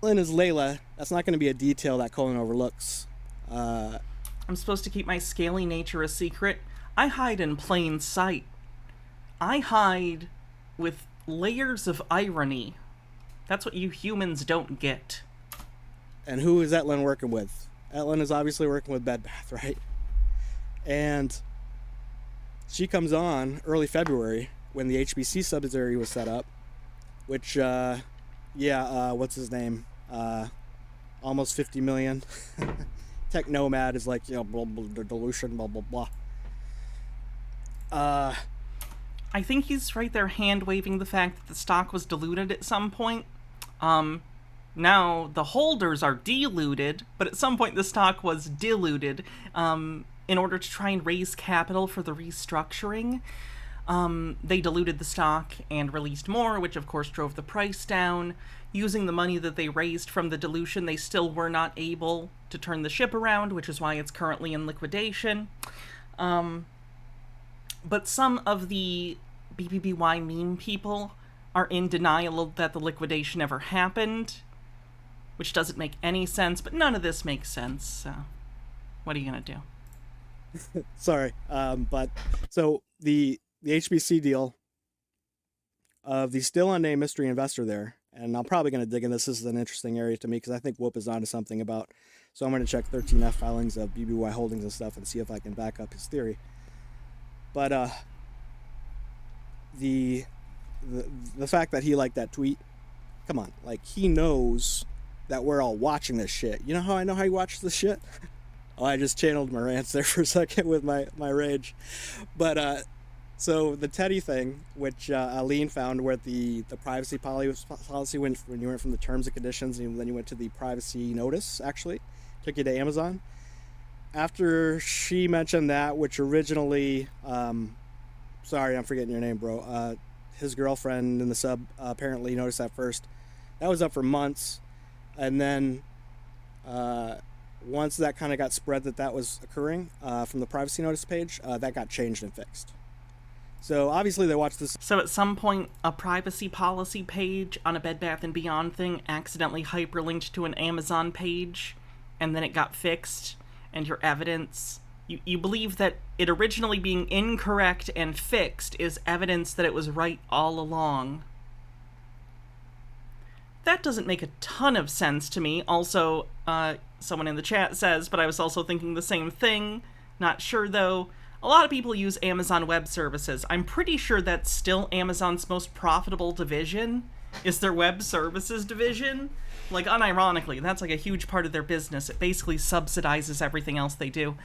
Etlin is Layla. That's not going to be a detail that Colin overlooks. I'm supposed to keep my scaly nature a secret. I hide in plain sight. I hide with layers of irony. That's what you humans don't get. And who is Etlin working with? Etlin is obviously working with Bed Bath, right? And she comes on early February when the HBC subsidiary was set up, which, what's his name? Almost 50 million. Tech Nomad is like, blah, blah, blah, dilution, blah, blah, blah. I think he's right there hand-waving the fact that the stock was diluted at some point. Now the holders are diluted, but at some point the stock was diluted in order to try and raise capital for the restructuring. They diluted the stock and released more, which of course drove the price down. Using the money that they raised from the dilution, they still were not able to turn the ship around, which is why it's currently in liquidation. But some of the BBBY meme people are in denial that the liquidation ever happened, which doesn't make any sense, but none of this makes sense, so what are you gonna do? Sorry, but so the HBC deal of the still unnamed mystery investor there, and I'm probably going to dig in this. This is an interesting area to me because I think Whoop is onto something about, so I'm going to check 13F filings of BBY Holdings and stuff and see if I can back up his theory. But the fact that he liked that tweet, come on, like he knows that we're all watching this shit. You know how I know how he watches this shit? Oh, I just channeled my rants there for a second with my rage. But so the Teddy thing, which Aline found where the privacy policy went when you went from the terms and conditions and then you went to the privacy notice, actually, took you to Amazon. After she mentioned that, which originally, sorry, I'm forgetting your name, bro. His girlfriend in the sub apparently noticed that first. That was up for months. And then once that kind of got spread that was occurring from the privacy notice page, that got changed and fixed. So obviously they watched this. So at some point, a privacy policy page on a Bed Bath & Beyond thing accidentally hyperlinked to an Amazon page, and then it got fixed, and your evidence, you believe that it originally being incorrect and fixed is evidence that it was right all along. That doesn't make a ton of sense to me. Also, someone in the chat says, but I was also thinking the same thing. Not sure, though. A lot of people use Amazon Web Services. I'm pretty sure that's still Amazon's most profitable division, is their web services division. Like, unironically, that's like a huge part of their business. It basically subsidizes everything else they do.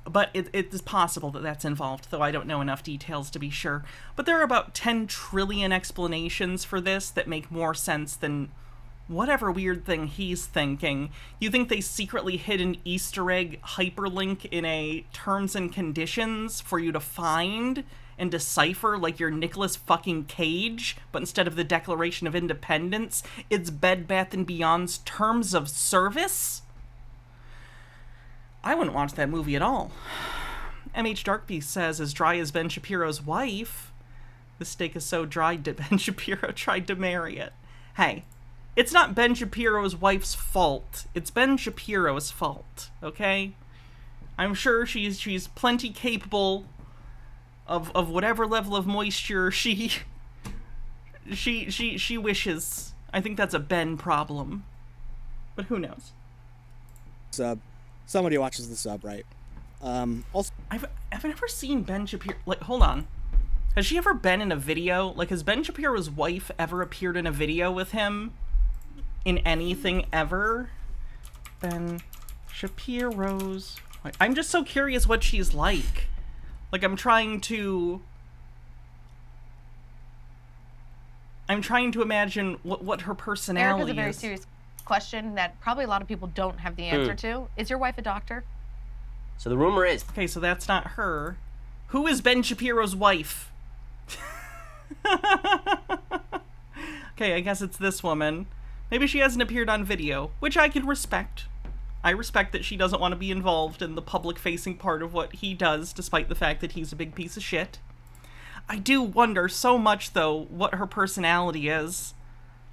But it is possible that that's involved, though I don't know enough details to be sure. But there are about 10 trillion explanations for this that make more sense than whatever weird thing he's thinking. You think they secretly hid an Easter egg hyperlink in a terms and conditions for you to find and decipher like you're Nicolas fucking Cage, but instead of the Declaration of Independence, it's Bed Bath & Beyond's terms of service? I wouldn't watch that movie at all. MH Darkbeast says, as dry as Ben Shapiro's wife. The steak is so dry, Ben Shapiro tried to marry it. Hey, it's not Ben Shapiro's wife's fault. It's Ben Shapiro's fault, okay? I'm sure she's plenty capable of whatever level of moisture she wishes. I think that's a Ben problem. But who knows? Sub. Somebody watches the sub, right? Also, I've never seen Ben Shapiro. Like, hold on. Has she ever been in a video? Like, has Ben Shapiro's wife ever appeared in a video with him? In anything ever? Ben Shapiro's... I'm just so curious what she's like. Like, I'm trying to imagine what her personality Erica's a very serious question that probably a lot of people don't have the answer to. Is your wife a doctor? So the rumor is... Okay, so that's not her. Who is Ben Shapiro's wife? Okay, I guess it's this woman. Maybe she hasn't appeared on video, which I can respect. I respect that she doesn't want to be involved in the public-facing part of what he does, despite the fact that he's a big piece of shit. I do wonder so much, though, what her personality is.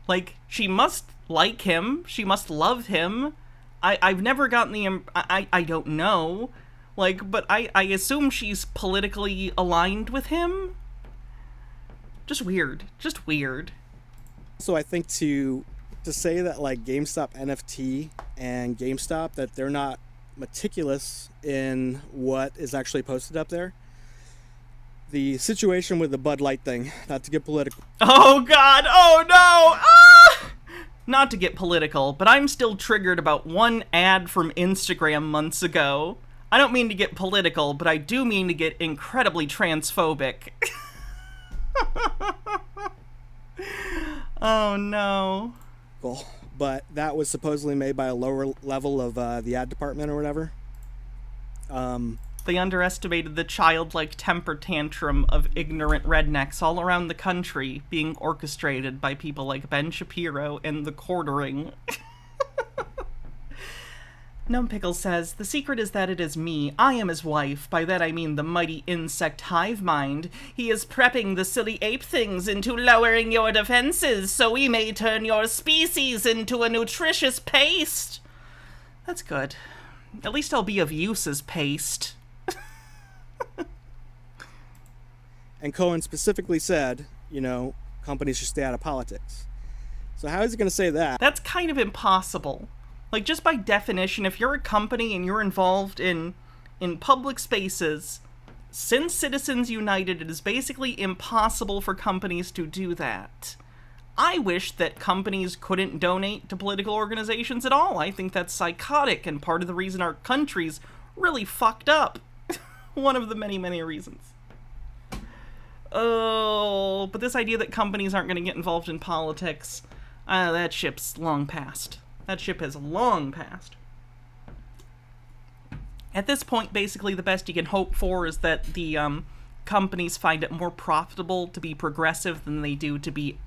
Like, she must like him. She must love him. I've never gotten the... I don't know. Like, but I assume she's politically aligned with him? Just weird. Just weird. So I think to say that, like, GameStop NFT and GameStop, that they're not meticulous in what is actually posted up there. The situation with the Bud Light thing, not to get political. Oh, God! Oh, no! Ah! Not to get political, but I'm still triggered about one ad from Instagram months ago. I don't mean to get political, but I do mean to get incredibly transphobic. Oh, no. But that was supposedly made by a lower level of the ad department or whatever. They underestimated the childlike temper tantrum of ignorant rednecks all around the country being orchestrated by people like Ben Shapiro and the Quartering. Numpickle says, the secret is that it is me. I am his wife. By that I mean the mighty insect hive mind. He is prepping the silly ape things into lowering your defenses so we may turn your species into a nutritious paste. That's good. At least I'll be of use as paste. And Cohen specifically said, you know, companies should stay out of politics. So how is he going to say that? That's kind of impossible. Like, just by definition, if you're a company and you're involved in public spaces, since Citizens United, it is basically impossible for companies to do that. I wish that companies couldn't donate to political organizations at all. I think that's psychotic and part of the reason our country's really fucked up. One of the many, many reasons. Oh, but this idea that companies aren't going to get involved in politics, that ship's long past. That ship has long passed. At this point, basically, the best you can hope for is that the companies find it more profitable to be progressive than they do to be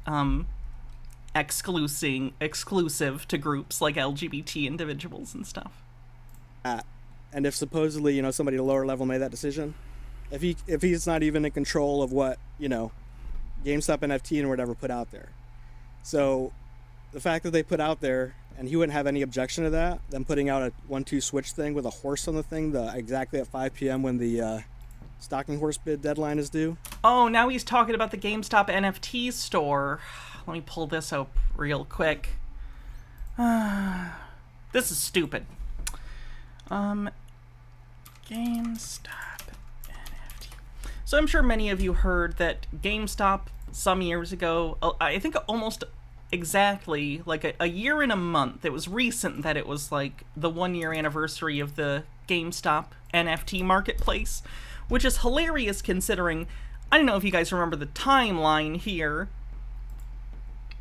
exclusive to groups like LGBT individuals and stuff. And if supposedly, you know, somebody at a lower level made that decision, if he's not even in control of what, you know, GameStop NFT and whatever put out there. So the fact that they put out there, and he wouldn't have any objection to that, them putting out a 1-2 switch thing with a horse on the thing exactly at 5 p.m. when the stocking horse bid deadline is due. Oh, now he's talking about the GameStop NFT store. Let me pull this up real quick. This is stupid. GameStop NFT. So I'm sure many of you heard that GameStop some years ago, I think almost exactly like a year and a month, it was recent that it was like the 1-year anniversary of the GameStop NFT marketplace, which is hilarious considering, I don't know if you guys remember the timeline here,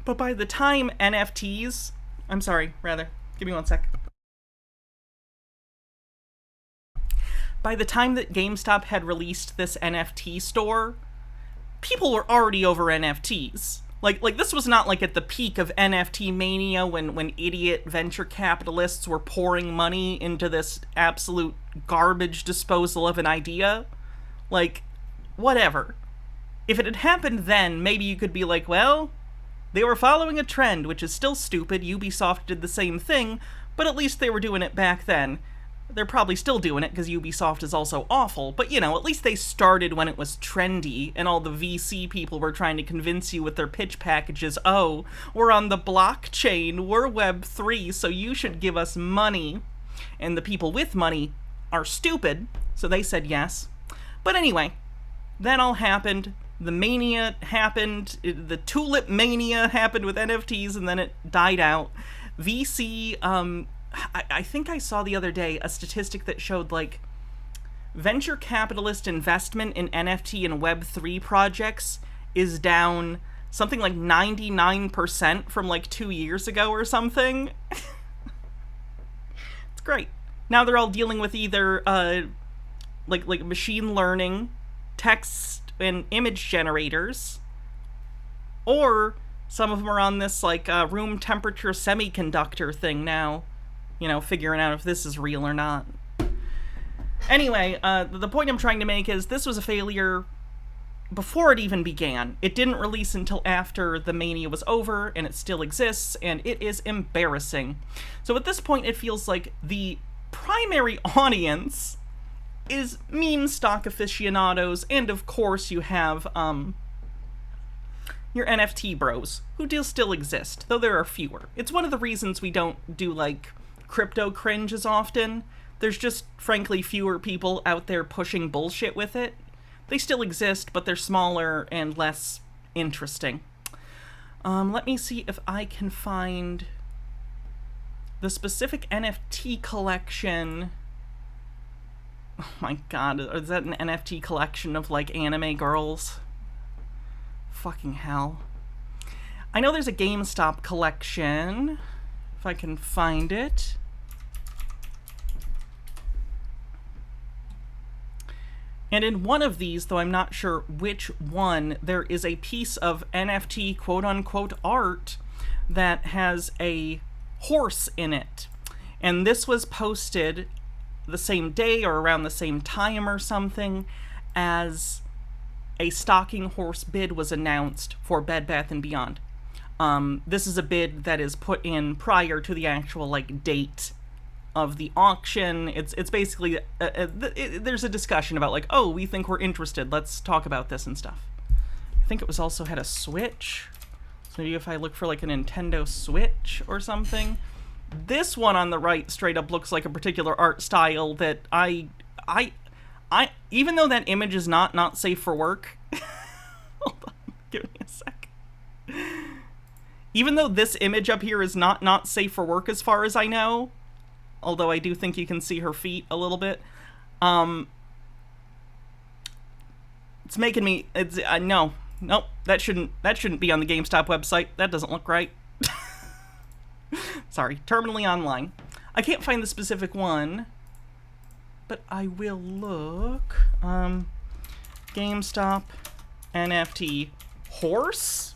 but by the time NFTs, I'm sorry, rather, give me one sec. By the time that GameStop had released this NFT store, people were already over NFTs. Like this was not like at the peak of NFT mania when idiot venture capitalists were pouring money into this absolute garbage disposal of an idea. Like, whatever. If it had happened then, maybe you could be like, well, they were following a trend, which is still stupid. Ubisoft did the same thing, but at least they were doing it back then. They're probably still doing it because Ubisoft is also awful, but you know, at least they started when it was trendy and all the VC people were trying to convince you with their pitch packages, oh, we're on the blockchain, we're Web3, so you should give us money. And the people with money are stupid, so they said yes. But anyway, that all happened. The mania happened, the tulip mania happened with NFTs, and then it died out. VC, I think I saw the other day a statistic that showed, like, venture capitalist investment in NFT and Web3 projects is down something like 99% from, like, 2 years ago or something. It's great. Now they're all dealing with either, like machine learning, text and image generators, or Some of them are on this, like, room temperature semiconductor thing now. You know, figuring out if this is real or not. Anyway, the point I'm trying to make is this was a failure before it even began. It didn't release until after the mania was over, and it still exists, and it is embarrassing. So at this point, it feels like the primary audience is meme stock aficionados, and of course you have, your NFT bros, who do still exist, though there are fewer. It's one of the reasons we don't do, like, crypto cringe as often. There's just, frankly, fewer people out there pushing bullshit with it. They still exist, but they're smaller and less interesting. Let me see if I can find the specific NFT collection. Oh my god, is that an NFT collection of, like, anime girls? Fucking hell. I know there's a GameStop collection, if I can find it. And in one of these, though I'm not sure which one, there is a piece of NFT quote-unquote art that has a horse in it. And this was posted the same day or around the same time or something as a stalking horse bid was announced for Bed Bath & Beyond. This is a bid that is put in prior to the actual, like, date of the auction. It's basically, there's a discussion about, like, oh, we think we're interested, let's talk about this and stuff. I think it was also had a Switch. So maybe if I look for, like, a Nintendo Switch or something. This one on the right straight up looks like a particular art style that I even though that image is not safe for work. Hold on, give me a sec. Even though this image up here is not safe for work as far as I know, although I do think you can see her feet a little bit, it's making me, no, nope, that shouldn't be on the GameStop website. That doesn't look right. Sorry, terminally online. I can't find the specific one, but I will look. GameStop NFT horse?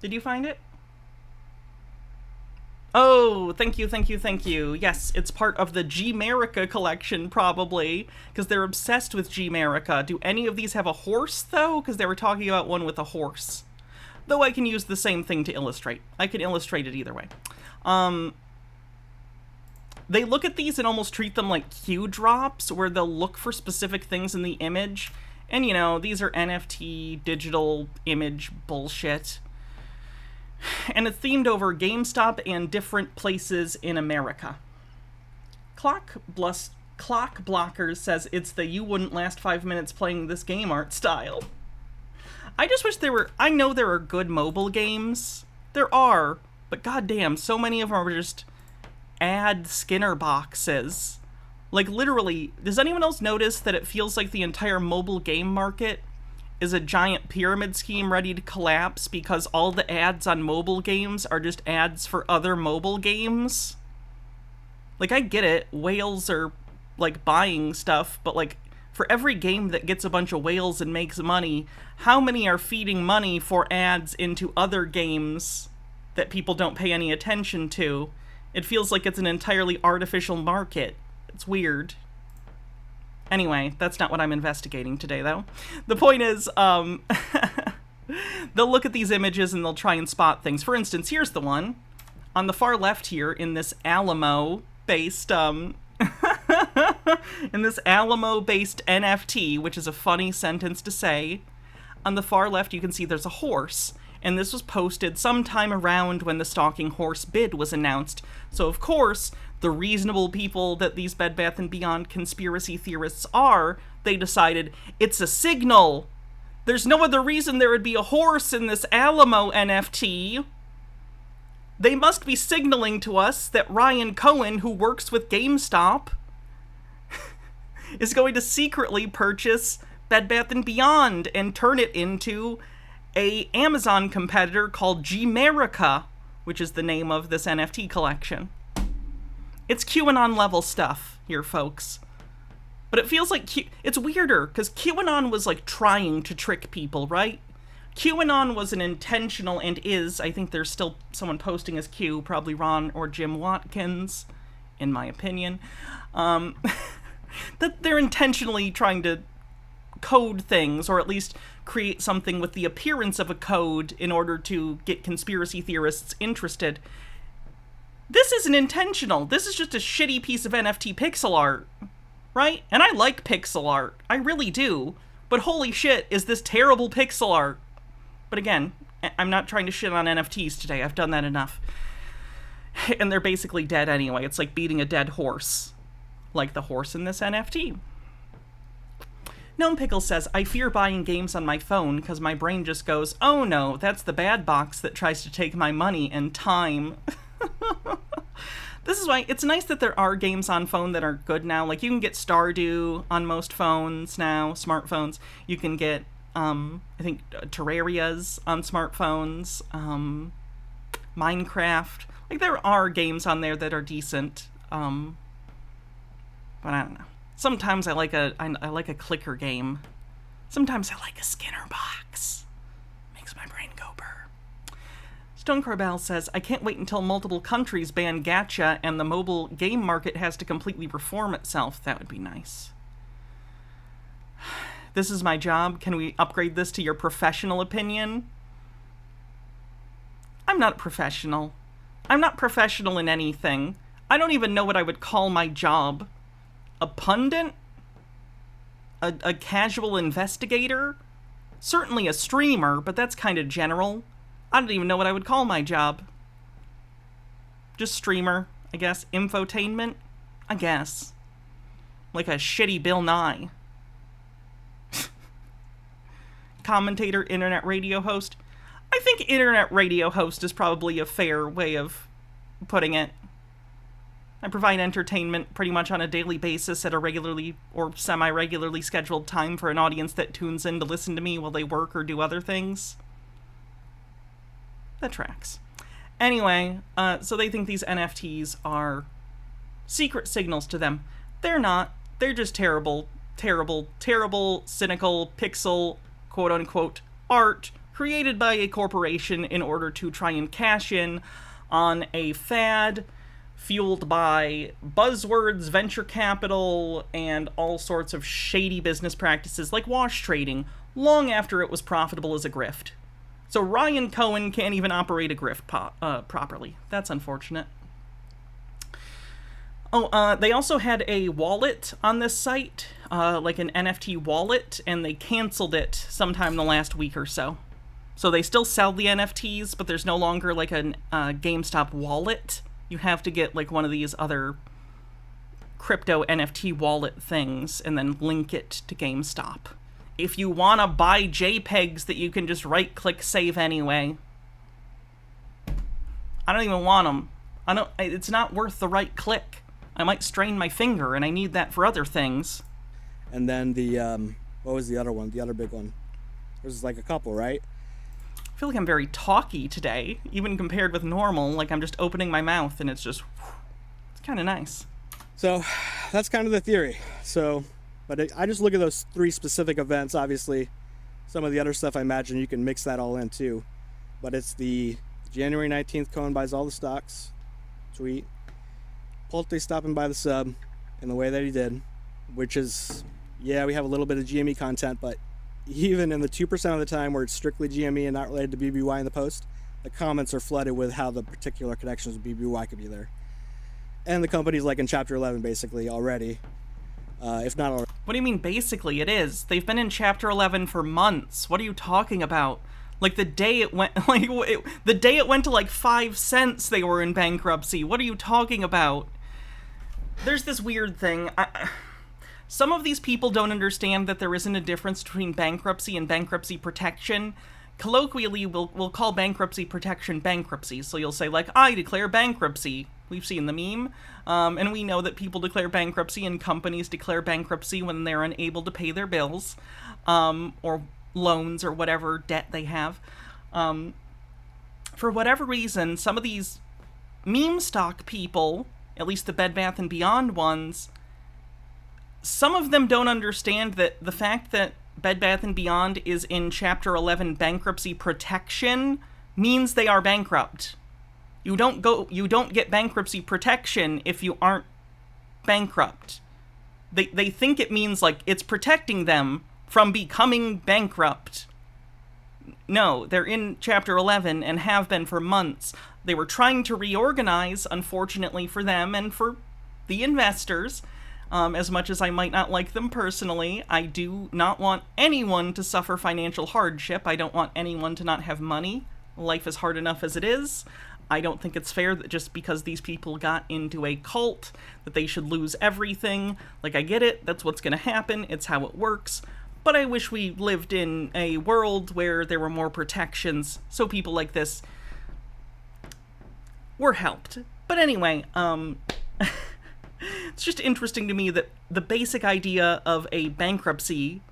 Did you find it? Oh, thank you. Yes, it's part of the G-Merica collection, probably, because they're obsessed with G-Merica. Do any of these have a horse, though? Because they were talking about one with a horse. Though I can use the same thing to illustrate. I can illustrate it either way. They look at these and almost treat them like Q drops, where they'll look for specific things in the image. And, you know, these are NFT digital image bullshit. And it's themed over GameStop and different places in America. Clock Blockers says it's the you wouldn't last 5 minutes playing this game art style. I just wish there were, I know there are good mobile games. There are, but goddamn, so many of them are just ad Skinner boxes. Like, literally, does anyone else notice that it feels like the entire mobile game market is a giant pyramid scheme ready to collapse because all the ads on mobile games are just ads for other mobile games? Like, I get it, whales are, like, buying stuff, but, like, for every game that gets a bunch of whales and makes money, how many are feeding money for ads into other games that people don't pay any attention to? It feels like it's an entirely artificial market. It's weird. Anyway, that's not what I'm investigating today, though. The point is, they'll look at these images and they'll try and spot things. For instance, here's the one. On the far left here, in this Alamo-based, NFT, which is a funny sentence to say, on the far left you can see there's a horse. And this was posted sometime around when the stalking horse bid was announced. So, of course, the reasonable people that these Bed Bath & Beyond conspiracy theorists are, they decided, it's a signal. There's no other reason there would be a horse in this Alamo NFT. They must be signaling to us that Ryan Cohen, who works with GameStop, is going to secretly purchase Bed Bath & Beyond and turn it into a Amazon competitor called G-Merica, which is the name of this NFT collection. It's QAnon level stuff here, folks. But it feels like it's weirder, because QAnon was, like, trying to trick people, right? QAnon was an intentional, and is, I think there's still someone posting as Q, probably Ron or Jim Watkins, in my opinion, that they're intentionally trying to code things, or at least create something with the appearance of a code in order to get conspiracy theorists interested. This isn't intentional. This is just a shitty piece of NFT pixel art, right? And I like pixel art. I really do. But holy shit, is this terrible pixel art. But again, I'm not trying to shit on NFTs today. I've done that enough. And they're basically dead anyway. It's like beating a dead horse. Like the horse in this NFT. Gnome Pickle says, I fear buying games on my phone because my brain just goes, oh no, that's the bad box that tries to take my money and time. This is why it's nice that there are games on phone that are good now. Like, you can get Stardew on most phones now, smartphones. You can get, I think, Terrarias on smartphones, Minecraft. Like, there are games on there that are decent, but I don't know. Sometimes I like a clicker game. Sometimes I like a Skinner box. Makes my brain go burr. Stone Corbell says, I can't wait until multiple countries ban gacha and the mobile game market has to completely reform itself. That would be nice. This is my job. Can we upgrade this to your professional opinion? I'm not a professional. I'm not professional in anything. I don't even know what I would call my job. A pundit? A casual investigator? Certainly a streamer, but that's kind of general. I don't even know what I would call my job. Just streamer, I guess. Infotainment? I guess. Like a shitty Bill Nye. Commentator, internet radio host. I think internet radio host is probably a fair way of putting it. I provide entertainment pretty much on a daily basis at a regularly or semi-regularly scheduled time for an audience that tunes in to listen to me while they work or do other things. That tracks. Anyway, so they think these NFTs are secret signals to them. They're not. They're just terrible, terrible, terrible, cynical, pixel, quote-unquote, art created by a corporation in order to try and cash in on a fad fueled by buzzwords, venture capital, and all sorts of shady business practices like wash trading, long after it was profitable as a grift. So Ryan Cohen can't even operate a grift properly. That's unfortunate. Oh, they also had a wallet on this site, like an NFT wallet, and they canceled it sometime in the last week or so. So they still sell the NFTs, but there's no longer like a GameStop wallet. You have to get like one of these other crypto NFT wallet things and then link it to GameStop. If you want to buy JPEGs that you can just right-click save anyway. I don't even want them. It's not worth the right click. I might strain my finger, and I need that for other things. And then the, what was the other one? The other big one. There's like a couple, right? I feel like I'm very talky today, even compared with normal. Like I'm just opening my mouth, and it's just, it's kind of nice. So that's kind of the theory. So, but I just look at those three specific events. Obviously, some of the other stuff I imagine you can mix that all in too. But it's the January 19th, Cohen buys all the stocks tweet. Pulte stopping by the sub in the way that he did, which is, yeah, we have a little bit of GME content, but even in the 2% of the time where it's strictly GME and not related to BBY in the post, the comments are flooded with how the particular connections with BBY could be there. And the company's like in Chapter 11 basically already, if not already. What do you mean basically? It is. They've been in Chapter 11 for months. What are you talking about? Like the day it went, the day it went to like 5 cents, they were in bankruptcy. What are you talking about? There's this weird thing. Some of these people don't understand that there isn't a difference between bankruptcy and bankruptcy protection. Colloquially, we'll call bankruptcy protection bankruptcy. So you'll say, like, I declare bankruptcy. We've seen the meme. And we know that people declare bankruptcy and companies declare bankruptcy when they're unable to pay their bills, or loans or whatever debt they have. For whatever reason, some of these meme stock people, at least the Bed Bath & Beyond ones, some of them don't understand that the fact that Bed Bath & Beyond is in Chapter 11 bankruptcy protection means they are bankrupt. You don't get bankruptcy protection if you aren't bankrupt. They think it means like it's protecting them from becoming bankrupt. No, they're in Chapter 11 and have been for months. They were trying to reorganize, unfortunately for them and for the investors. As much as I might not like them personally, I do not want anyone to suffer financial hardship. I don't want anyone to not have money. Life is hard enough as it is. I don't think it's fair that just because these people got into a cult that they should lose everything. Like, I get it, that's what's going to happen, it's how it works. But I wish we lived in a world where there were more protections so people like this were helped. But anyway, it's just interesting to me that the basic idea of a bankruptcy,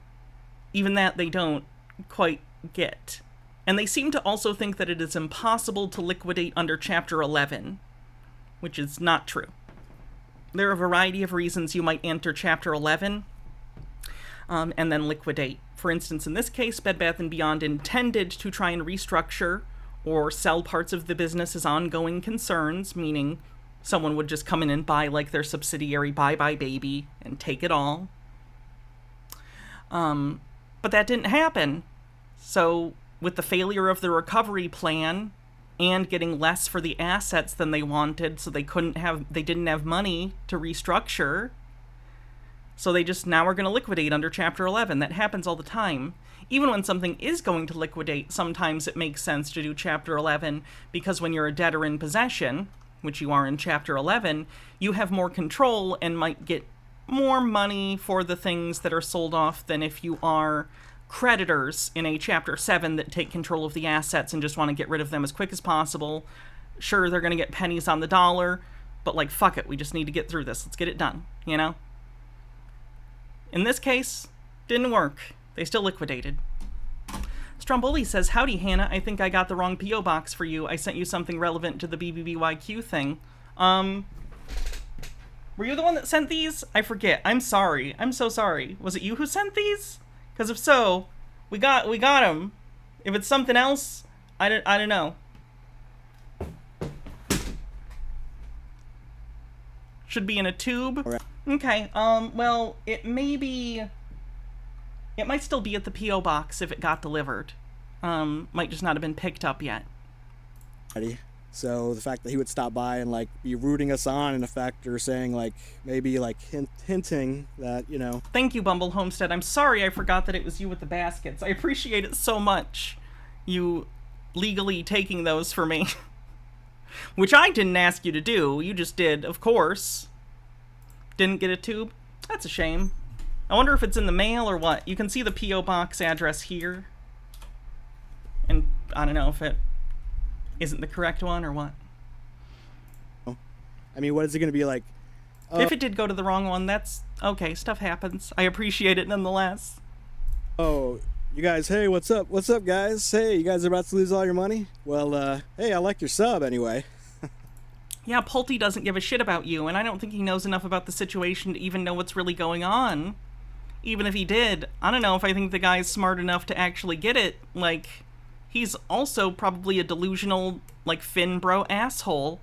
even that they don't quite get. And they seem to also think that it is impossible to liquidate under Chapter 11, which is not true. There are a variety of reasons you might enter Chapter 11 and then liquidate. For instance, in this case, Bed Bath & Beyond intended to try and restructure or sell parts of the business as ongoing concerns, meaning someone would just come in and buy like their subsidiary Bye Bye Baby and take it all. But that didn't happen. So with the failure of the recovery plan and getting less for the assets than they wanted, so they didn't have money to restructure. So they just now are going to liquidate under Chapter 11. That happens all the time. Even when something is going to liquidate, sometimes it makes sense to do Chapter 11, because when you're a debtor in possession, which you are in Chapter 11, you have more control and might get more money for the things that are sold off than if you are creditors in a Chapter 7 that take control of the assets and just want to get rid of them as quick as possible. Sure, they're going to get pennies on the dollar, but like, fuck it, we just need to get through this. Let's get it done, you know? In this case, didn't work. They still liquidated. Stromboli says, "Howdy, Hannah. I think I got the wrong P.O. box for you. I sent you something relevant to the BBBYQ thing." Were you the one that sent these? I forget. I'm sorry. I'm so sorry. Was it you who sent these? Because if so, we got them. If it's something else, I don't know. Should be in a tube. Right. Okay. Well, it might still be at the P.O. box if it got delivered. Might just not have been picked up yet. So the fact that he would stop by and like be rooting us on, in effect, or saying like maybe like hinting that, you know. Thank you, Bumble Homestead. I'm sorry I forgot that it was you with the baskets. I appreciate it so much. You legally taking those for me. Which I didn't ask you to do. You just did, of course. Didn't get a tube? That's a shame. I wonder if it's in the mail or what. You can see the P.O. box address here. And I don't know if it isn't the correct one or what. I mean, what is it going to be like? If it did go to the wrong one, that's okay. Stuff happens. I appreciate it nonetheless. Oh, you guys, hey, what's up? What's up, guys? Hey, you guys are about to lose all your money? Well, hey, I like your sub anyway. Yeah, Pulte doesn't give a shit about you, and I don't think he knows enough about the situation to even know what's really going on. Even if he did, I don't know if I think the guy's smart enough to actually get it. Like, he's also probably a delusional, like, Finn bro asshole.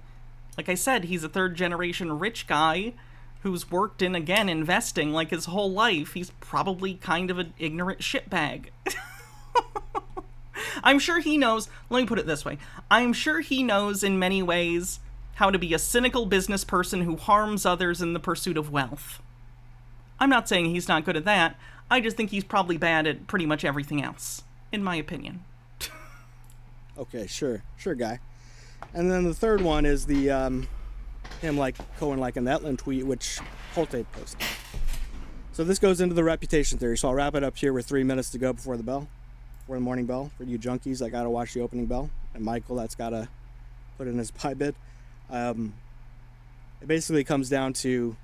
Like I said, he's a third-generation rich guy who's worked in, again, investing, like, his whole life. He's probably kind of an ignorant shitbag. I'm sure he knows, let me put it this way, I'm sure he knows in many ways how to be a cynical business person who harms others in the pursuit of wealth. I'm not saying he's not good at that, I just think he's probably bad at pretty much everything else, in my opinion. Okay, sure, guy. And then the third one is the, him, like, Cohen, like, an Etland tweet, which Pulte posted. So this goes into the reputation theory, so I'll wrap it up here with 3 minutes to go before the morning bell. For you junkies that gotta watch the opening bell, and Michael that's gotta put in his pie bid. It basically comes down to,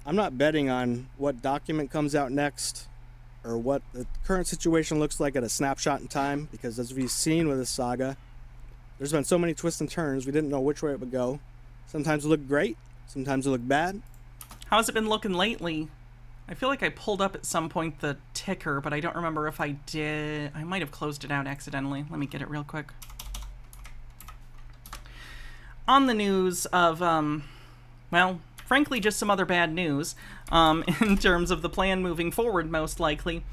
I'm not betting on what document comes out next or what the current situation looks like at a snapshot in time, because as we've seen with this saga, there's been so many twists and turns, we didn't know which way it would go. Sometimes it looked great, sometimes it looked bad. How's it been looking lately? I feel like I pulled up at some point the ticker, but I don't remember if I did. I might have closed it out accidentally. Let me get it real quick. On the news of, well, frankly, just some other bad news in terms of the plan moving forward, most likely.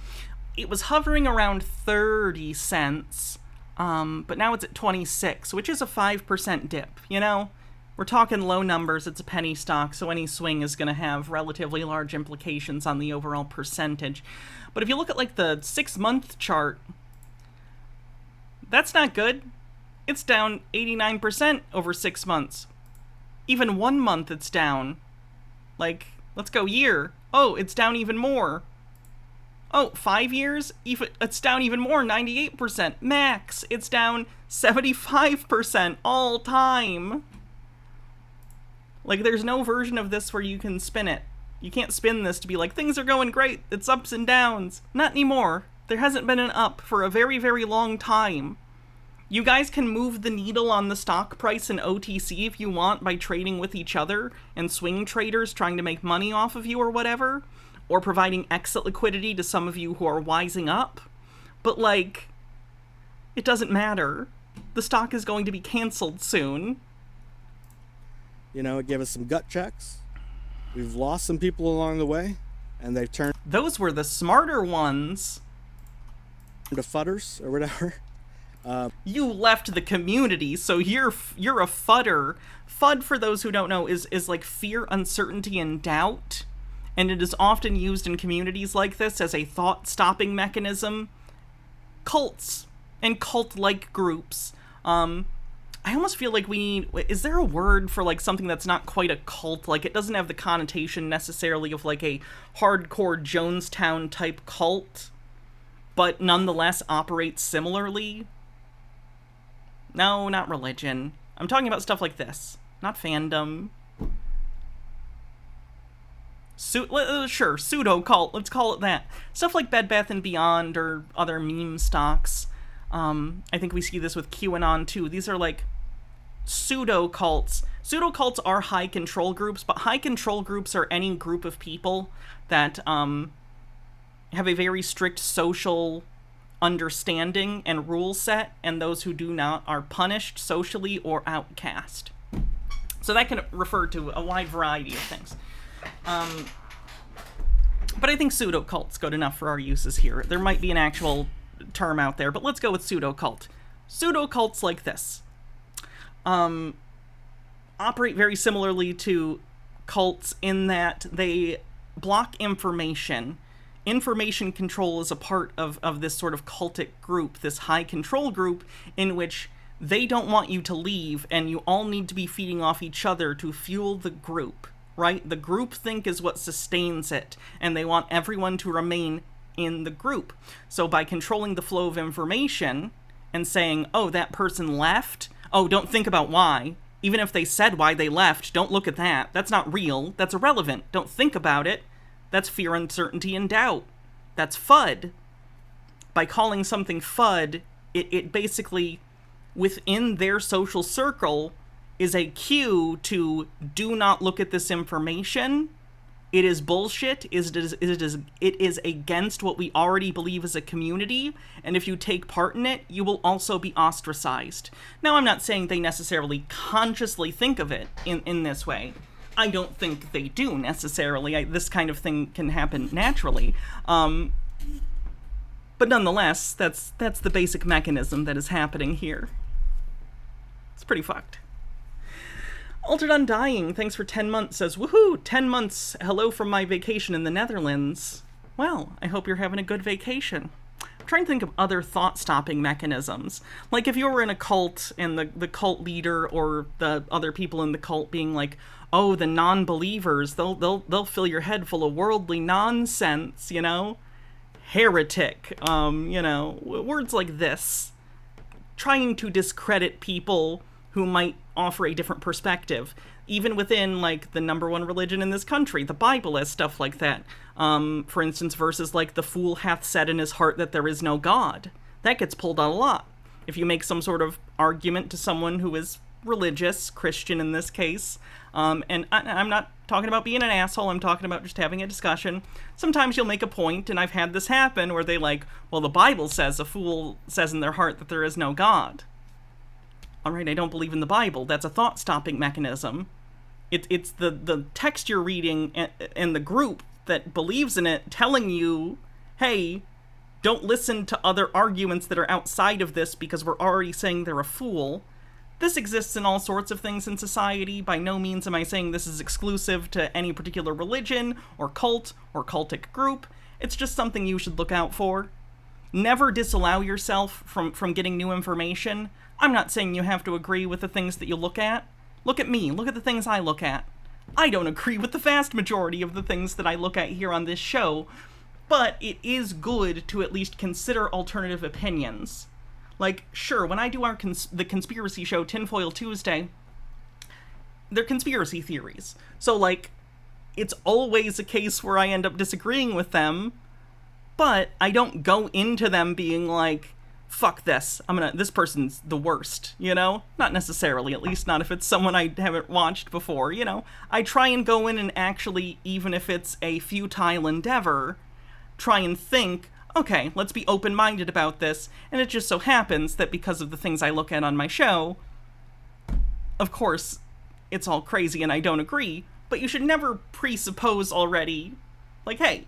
It was hovering around 30 cents, but now it's at 26, which is a 5% dip, you know? We're talking low numbers, it's a penny stock, so any swing is going to have relatively large implications on the overall percentage. But if you look at, like, the 6-month chart, that's not good. It's down 89% over 6 months. Even 1 month it's down. Like, let's go year. Oh, it's down even more. Oh, 5 years? It's down even more, 98%. Max, it's down 75% all time. Like, there's no version of this where you can spin it. You can't spin this to be like, things are going great, it's ups and downs. Not anymore. There hasn't been an up for a very, very long time. You guys can move the needle on the stock price in OTC if you want by trading with each other and swing traders trying to make money off of you or whatever, or providing exit liquidity to some of you who are wising up. But, like, it doesn't matter. The stock is going to be canceled soon. You know, it gave us some gut checks. We've lost some people along the way, and they've turned... Those were the smarter ones. ...to fudders, or whatever. You left the community, so you're a fudder. FUD, for those who don't know, is like fear, uncertainty, and doubt. And it is often used in communities like this as a thought-stopping mechanism. Cults and cult-like groups. I almost feel like we need... Is there a word for, like, something that's not quite a cult? Like, it doesn't have the connotation necessarily of, like, a hardcore Jonestown-type cult, but nonetheless operates similarly? No, not religion. I'm talking about stuff like this. Not fandom. Sure, pseudo-cult. Let's call it that. Stuff like Bed Bath & Beyond or other meme stocks. I think we see this with QAnon, too. These are, like, pseudo-cults. Pseudo-cults are high control groups, but high control groups are any group of people that have a very strict social understanding and rule set, and those who do not are punished socially or outcast. So that can refer to a wide variety of things. But I think pseudo-cult's good enough for our uses here. There might be an actual term out there, but let's go with pseudo-cult. Pseudo-cults like this operate very similarly to cults in that they block information. Information control is a part of this sort of cultic group, this high control group, in which they don't want you to leave, and you all need to be feeding off each other to fuel the group, right? The groupthink is what sustains it, and they want everyone to remain in the group. So by controlling the flow of information and saying, oh, that person left, oh, don't think about why. Even if they said why they left, don't look at that. That's not real. That's irrelevant. Don't think about it. That's fear, uncertainty, and doubt. That's FUD. By calling something FUD, it basically, within their social circle, is a cue to do not look at this information. It is bullshit. It is against what we already believe as a community, and if you take part in it, you will also be ostracized. Now, I'm not saying they necessarily consciously think of it in this way. I don't think they do necessarily. This kind of thing can happen naturally. But nonetheless, that's the basic mechanism that is happening here. It's pretty fucked. Altered Undying, thanks for 10 months, says, woohoo, 10 months, hello from my vacation in the Netherlands. Well, I hope you're having a good vacation. I'm trying to think of other thought-stopping mechanisms. Like if you were in a cult and the cult leader or the other people in the cult being like, oh, the non-believers, they'll fill your head full of worldly nonsense, you know? Heretic, you know, words like this. Trying to discredit people who might offer a different perspective, even within, like, the number one religion in this country, the Bible, has stuff like that. For instance, verses like, the fool hath said in his heart that there is no God. That gets pulled out a lot. If you make some sort of argument to someone who is religious, Christian in this case, And I'm not talking about being an asshole, I'm talking about just having a discussion. Sometimes you'll make a point, and I've had this happen, where they like, well, the Bible says a fool says in their heart that there is no God. All right, I don't believe in the Bible. That's a thought-stopping mechanism. It's the text you're reading and the group that believes in it telling you, hey, don't listen to other arguments that are outside of this because we're already saying they're a fool. This exists in all sorts of things in society. By no means am I saying this is exclusive to any particular religion or cult or cultic group. It's just something you should look out for. Never disallow yourself from getting new information. I'm not saying you have to agree with the things that you look at. Look at me. Look at the things I look at. I don't agree with the vast majority of the things that I look at here on this show, but it is good to at least consider alternative opinions. Like, sure, when I do the conspiracy show, Tinfoil Tuesday, they're conspiracy theories. So, like, it's always a case where I end up disagreeing with them, but I don't go into them being like, fuck this, this person's the worst, you know? Not necessarily, at least not if it's someone I haven't watched before, you know? I try and go in and actually, even if it's a futile endeavor, try and think, okay, let's be open-minded about this, and it just so happens that because of the things I look at on my show, of course, it's all crazy and I don't agree, but you should never presuppose already, like, hey,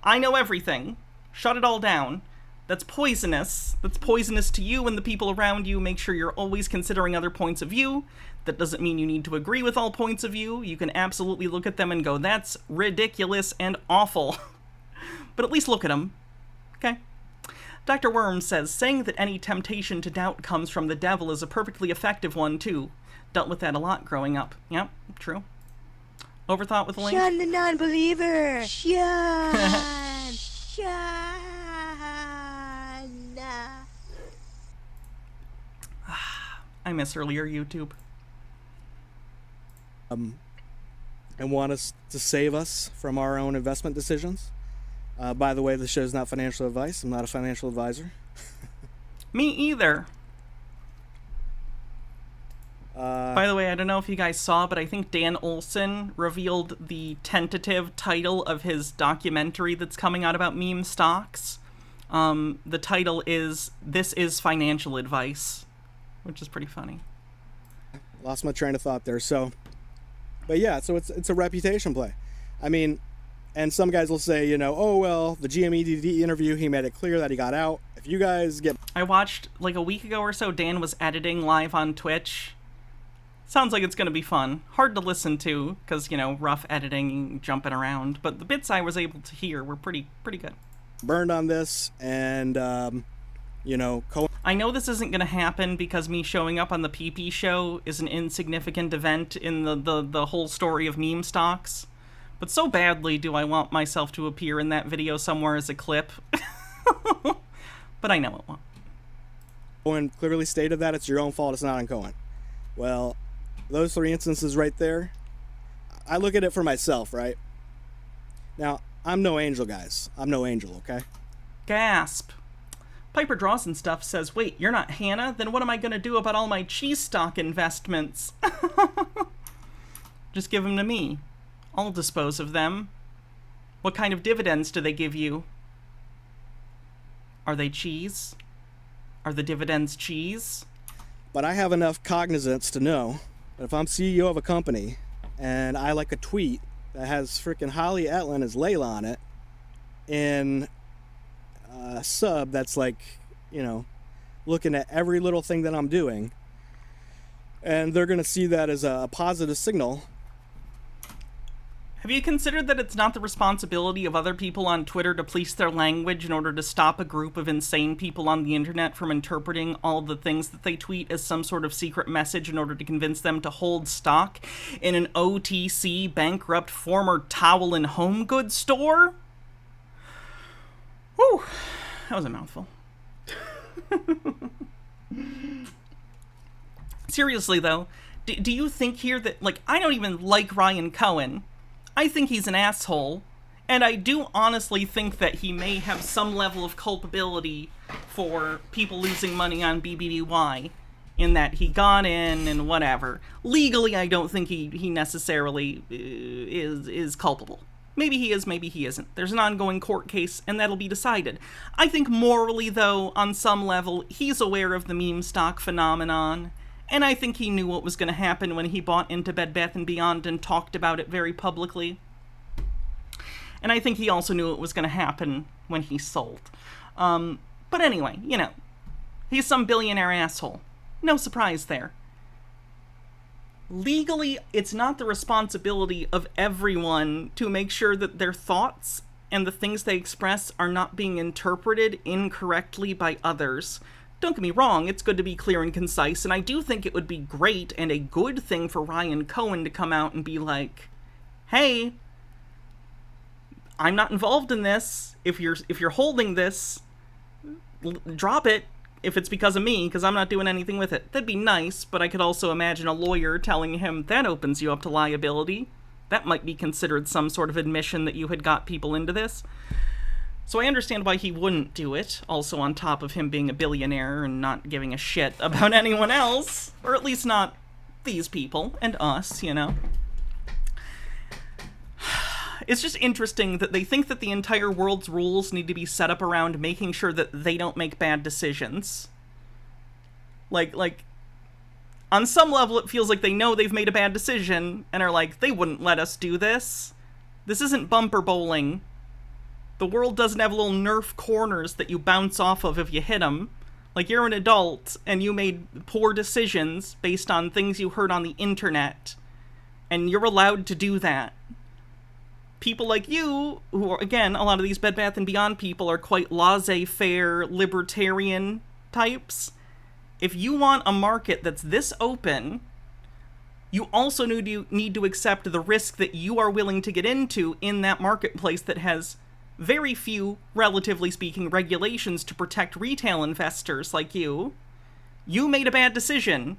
I know everything, shut it all down. That's poisonous. That's poisonous to you and the people around you. Make sure you're always considering other points of view. That doesn't mean you need to agree with all points of view. You can absolutely look at them and go, that's ridiculous and awful. But at least look at them. Okay? Dr. Worm says, saying that any temptation to doubt comes from the devil is a perfectly effective one, too. Dealt with that a lot growing up. Yep, true. Overthought with a link? Shun the non-believer! Shun! Shun! I miss earlier YouTube. And want us to save us from our own investment decisions. By the way, this show is not financial advice. I'm not a financial advisor. Me either. By the way, I don't know if you guys saw, but I think Dan Olson revealed the tentative title of his documentary that's coming out about meme stocks. The title is This is Financial Advice, which is pretty funny. Lost my train of thought there. But yeah, so it's a reputation play. I mean, and some guys will say, you know, oh, well, the GMEDD interview, he made it clear that he got out. If you guys get... I watched, like a week ago or so, Dan was editing live on Twitch. Sounds like it's going to be fun. Hard to listen to, because, you know, rough editing, jumping around. But the bits I was able to hear were pretty good. Burned on this, and, you know... I know this isn't going to happen because me showing up on the PP show is an insignificant event in the whole story of meme stocks. But so badly do I want myself to appear in that video somewhere as a clip. But I know it won't. Cohen clearly stated that it's your own fault, it's not on Cohen. Well, those three instances right there, I look at it for myself, right? Now, I'm no angel, guys. I'm no angel, okay? Gasp. Piper Drawson stuff says, wait, you're not Hannah? Then what am I going to do about all my cheese stock investments? Just give them to me. I'll dispose of them. What kind of dividends do they give you? Are they cheese? Are the dividends cheese? But I have enough cognizance to know that if I'm CEO of a company and I like a tweet that has freaking Holly Etlin as Layla on it in a sub that's like, you know, looking at every little thing that I'm doing, and they're going to see that as a positive signal. Have you considered that it's not the responsibility of other people on Twitter to police their language in order to stop a group of insane people on the internet from interpreting all the things that they tweet as some sort of secret message in order to convince them to hold stock in an OTC bankrupt former towel and home goods store? Whew, that was a mouthful. Seriously, though, do you think here that, like, I don't even like Ryan Cohen. I think he's an asshole, and I do honestly think that he may have some level of culpability for people losing money on BBBY. in that he got in and whatever. Legally, I don't think he necessarily is culpable. Maybe he is, maybe he isn't. There's an ongoing court case, and that'll be decided. I think morally, though, on some level, he's aware of the meme stock phenomenon, and I think he knew what was going to happen when he bought into Bed Bath & Beyond and talked about it very publicly. And I think he also knew it was going to happen when he sold. But anyway, you know, he's some billionaire asshole. No surprise there. Legally, it's not the responsibility of everyone to make sure that their thoughts and the things they express are not being interpreted incorrectly by others. Don't get me wrong, it's good to be clear and concise, and I do think it would be great and a good thing for Ryan Cohen to come out and be like, hey, I'm not involved in this. If you're holding this, drop it. If it's because of me, because I'm not doing anything with it. That'd be nice, but I could also imagine a lawyer telling him that opens you up to liability. That might be considered some sort of admission that you had got people into this. So I understand why he wouldn't do it, also on top of him being a billionaire and not giving a shit about anyone else. Or at least not these people and us, you know. It's just interesting that they think that the entire world's rules need to be set up around making sure that they don't make bad decisions. Like, on some level it feels like they know they've made a bad decision and are like, they wouldn't let us do this. This isn't bumper bowling. The world doesn't have little Nerf corners that you bounce off of if you hit them. Like, you're an adult and you made poor decisions based on things you heard on the internet. And you're allowed to do that. People like you, who are, again, a lot of these Bed Bath & Beyond people are quite laissez-faire, libertarian types. If you want a market that's this open, you also need to accept the risk that you are willing to get into in that marketplace that has very few, relatively speaking, regulations to protect retail investors like you. You made a bad decision.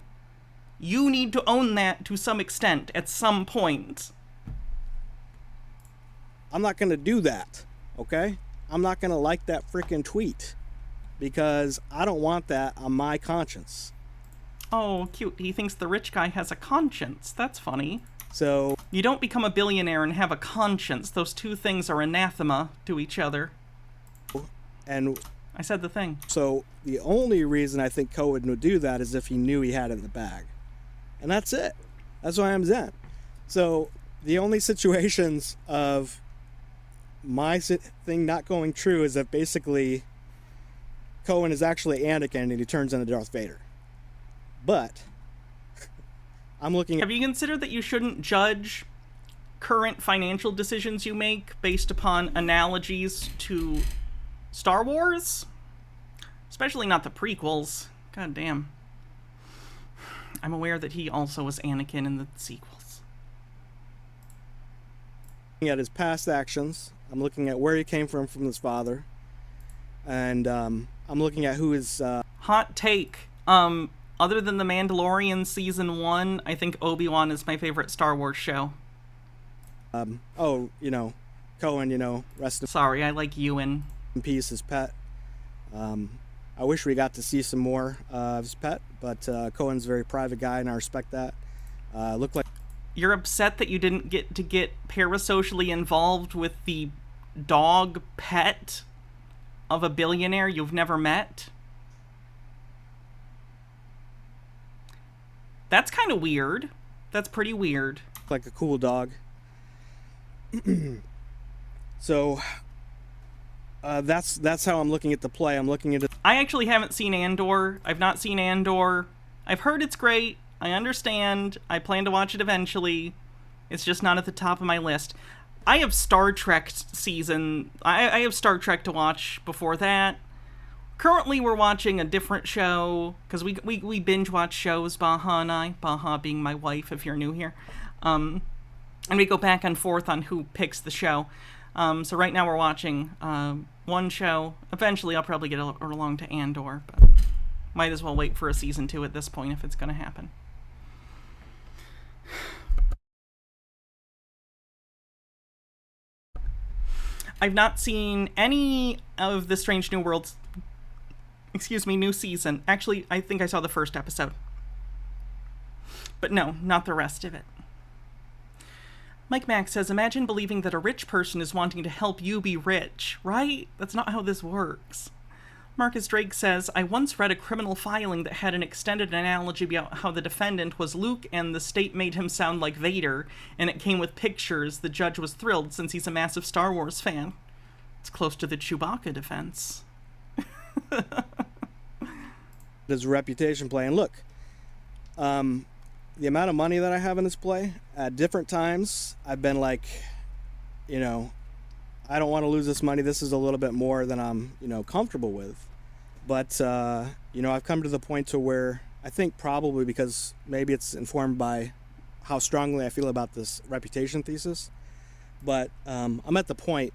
You need to own that to some extent at some point. I'm not going to do that, okay? I'm not going to like that freaking tweet because I don't want that on my conscience. Oh, cute. He thinks the rich guy has a conscience. That's funny. So, you don't become a billionaire and have a conscience. Those two things are anathema to each other. And I said the thing. So, the only reason I think Cohen would do that is if he knew he had it in the bag. And that's it. That's why I'm Zen. So, the only situations of my thing not going true is that basically Cohen is actually Anakin and he turns into Darth Vader. But I'm looking at... Have you considered that you shouldn't judge current financial decisions you make based upon analogies to Star Wars? Especially not the prequels. God damn. I'm aware that he also was Anakin in the sequels. At his past actions, I'm looking at where he came from his father, and I'm looking at who is... Hot take. Other than The Mandalorian Season 1, I think Obi-Wan is my favorite Star Wars show. Oh, you know, Cohen, you know, rest in... Sorry, I like Ewan. In peace, his pet. I wish we got to see some more of his pet, but Cohen's a very private guy, and I respect that. Looked like... You're upset that you didn't get to get parasocially involved with the dog pet of a billionaire you've never met? That's kind of weird. That's pretty weird. Like a cool dog. So, that's how I'm looking at the play. I'm looking at it. I actually haven't seen Andor. I've not seen Andor. I've heard it's great. I understand. I plan to watch it eventually. It's just not at the top of my list. I have Star Trek season. I have Star Trek to watch before that. Currently, we're watching a different show, because we binge watch shows, Baha and I. Baha being my wife, if you're new here. And we go back and forth on who picks the show. So right now we're watching one show. Eventually, I'll probably get along to Andor, but might as well wait for a season 2 at this point if it's going to happen. I've not seen any of the Strange New Worlds... Excuse me, new season. Actually, I think I saw the first episode. But no, not the rest of it. Mike Mack says, imagine believing that a rich person is wanting to help you be rich, right? That's not how this works. Marcus Drake says, I once read a criminal filing that had an extended analogy about how the defendant was Luke and the state made him sound like Vader, and it came with pictures. The judge was thrilled since he's a massive Star Wars fan. It's close to the Chewbacca defense. His reputation play. And look, the amount of money that I have in this play, at different times, I've been like, you know, I don't want to lose this money. This is a little bit more than I'm, you know, comfortable with. But, you know, I've come to the point to where I think probably because maybe it's informed by how strongly I feel about this reputation thesis. But I'm at the point,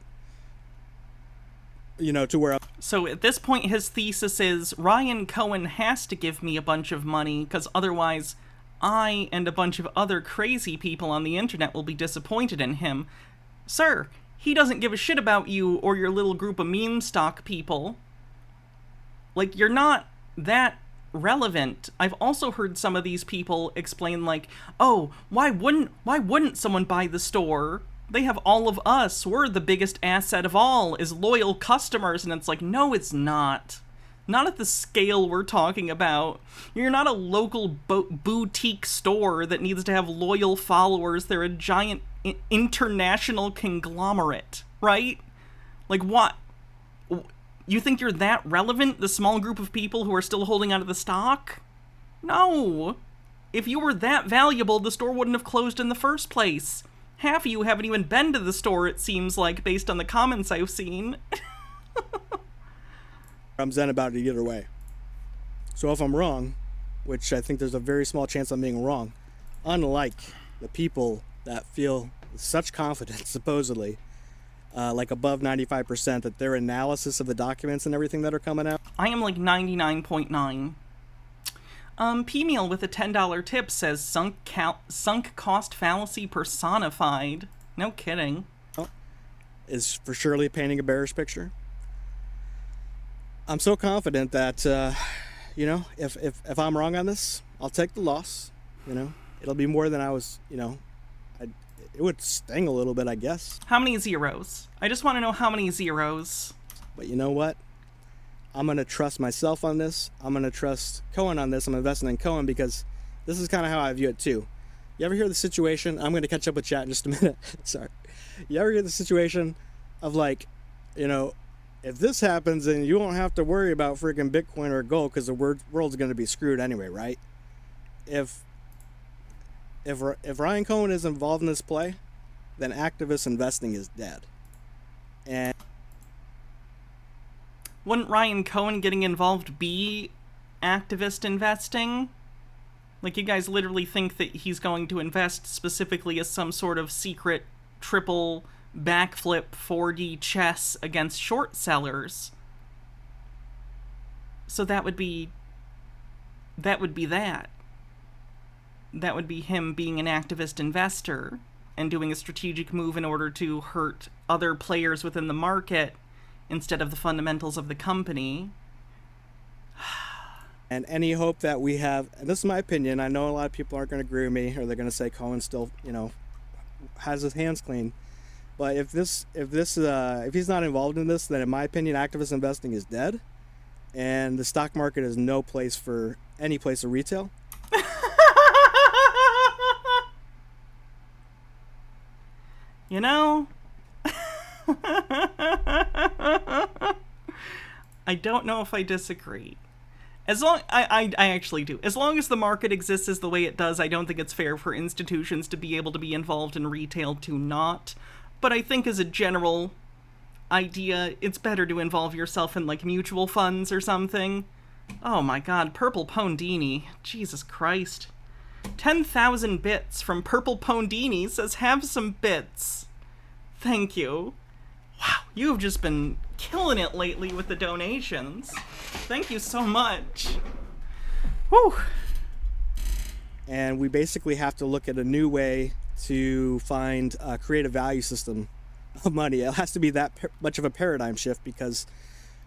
you know, to where... So at this point, his thesis is Ryan Cohen has to give me a bunch of money because otherwise I and a bunch of other crazy people on the internet will be disappointed in him. Sir, he doesn't give a shit about you or your little group of meme stock people. Like, you're not that relevant. I've also heard some of these people explain, like, oh, why wouldn't someone buy the store? They have all of us. We're the biggest asset of all, as loyal customers. And it's like, no, it's not. Not at the scale we're talking about. You're not a local boutique store that needs to have loyal followers. They're a giant international conglomerate, right? Like, what? You think you're that relevant, the small group of people who are still holding onto the stock? No. If you were that valuable, the store wouldn't have closed in the first place. Half of you haven't even been to the store, it seems like, based on the comments I've seen. I'm zen about it either way. So if I'm wrong, which I think there's a very small chance I'm being wrong, unlike the people that feel such confidence, supposedly, like above 95%, that their analysis of the documents and everything that are coming out. I am like 99.9. P-Meal with a $10 tip says sunk cost fallacy personified. No kidding. Is for surely painting a bearish picture. I'm so confident that, you know, if I'm wrong on this, I'll take the loss. You know, it'll be more than I was, you know, it would sting a little bit, I guess. How many zeros? I just want to know how many zeros. But you know what? I'm going to trust myself on this. I'm going to trust Cohen on this. I'm investing in Cohen because this is kind of how I view it too. You ever hear the situation? I'm going to catch up with chat in just a minute. Sorry. You ever hear the situation of, like, you know, if this happens, then you won't have to worry about freaking Bitcoin or gold because the world's going to be screwed anyway, right? If Ryan Cohen is involved in this play, then activist investing is dead. And wouldn't Ryan Cohen getting involved be activist investing? Like, you guys literally think that he's going to invest specifically as some sort of secret triple backflip 4D chess against short sellers. So that would be that. That would be him being an activist investor and doing a strategic move in order to hurt other players within the market instead of the fundamentals of the company. And any hope that we have, and this is my opinion, I know a lot of people aren't going to agree with me, or they're going to say Cohen still, you know, has his hands clean. But if he's not involved in this, then in my opinion, activist investing is dead, and the stock market is no place for any place of retail. You know, I don't know if I disagree. I actually do. As long as the market exists as the way it does, I don't think it's fair for institutions to be able to be involved in retail to not. But I think as a general idea, it's better to involve yourself in, like, mutual funds or something. Oh my god, Purple Pondini. Jesus Christ. 10,000 bits from Purple Pondini says, have some bits. Thank you. Wow, you have just been killing it lately with the donations. Thank you so much. Whew. And we basically have to look at a new way to create a value system of money. It has to be that much of a paradigm shift, because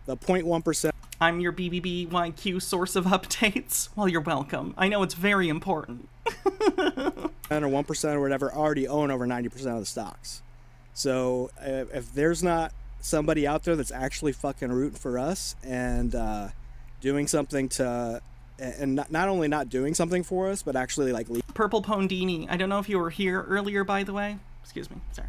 the 0.1%. I'm your BBBYQ source of updates. Well, you're welcome. I know it's very important. Or 1% or whatever already own over 90% of the stocks. So if there's not somebody out there that's actually fucking rooting for us and doing something to, and not only not doing something for us, but actually like Purple Pondini. I don't know if you were here earlier, by the way. Excuse me. Sorry.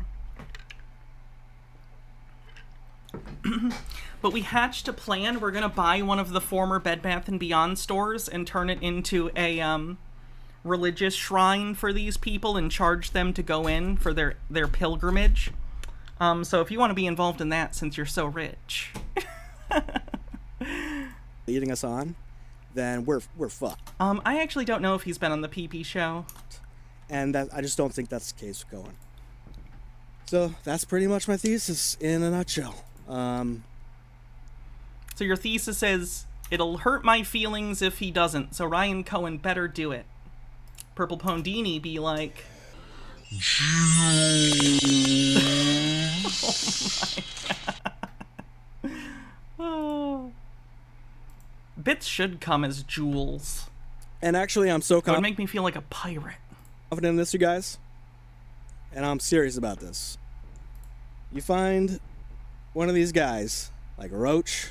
But we hatched a plan. We're gonna buy one of the former Bed Bath & Beyond stores and turn it into a religious shrine for these people and charge them to go in for their pilgrimage. So if you want to be involved in that, since you're so rich, leading us on, then we're fucked. I actually don't know if he's been on the PP show, and that I just don't think that's the case going. So that's pretty much my thesis in a nutshell. So your thesis is, it'll hurt my feelings if he doesn't, so Ryan Cohen better do it. Purple Pondini be like... Oh. Bits should come as jewels. And actually, I'm so confident. It would make me feel like a pirate. Confident in this, you guys. And I'm serious about this. You find one of these guys, like Roach,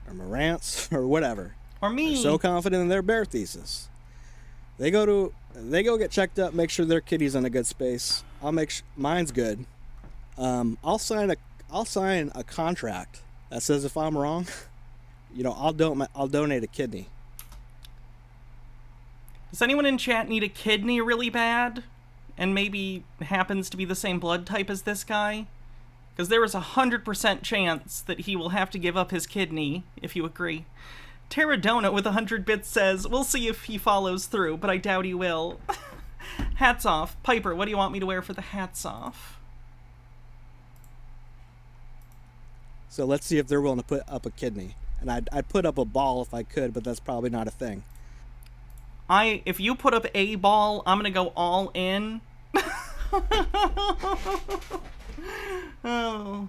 or Marantz, or whatever. Or me. They're so confident in their bear thesis. They go get checked up, make sure their kitty's in a good space. I'll make mine's good. I'll sign a contract that says if I'm wrong, I'll donate a kidney. Does anyone in chat need a kidney really bad? And maybe happens to be the same blood type as this guy? Because there is 100% chance that he will have to give up his kidney, if you agree. Terradona with 100 bits says, we'll see if he follows through, but I doubt he will. Hats off. Piper, what do you want me to wear for the hats off? So let's see if they're willing to put up a kidney. And I'd put up a ball if I could, but that's probably not a thing. If you put up a ball, I'm gonna go all in. Oh.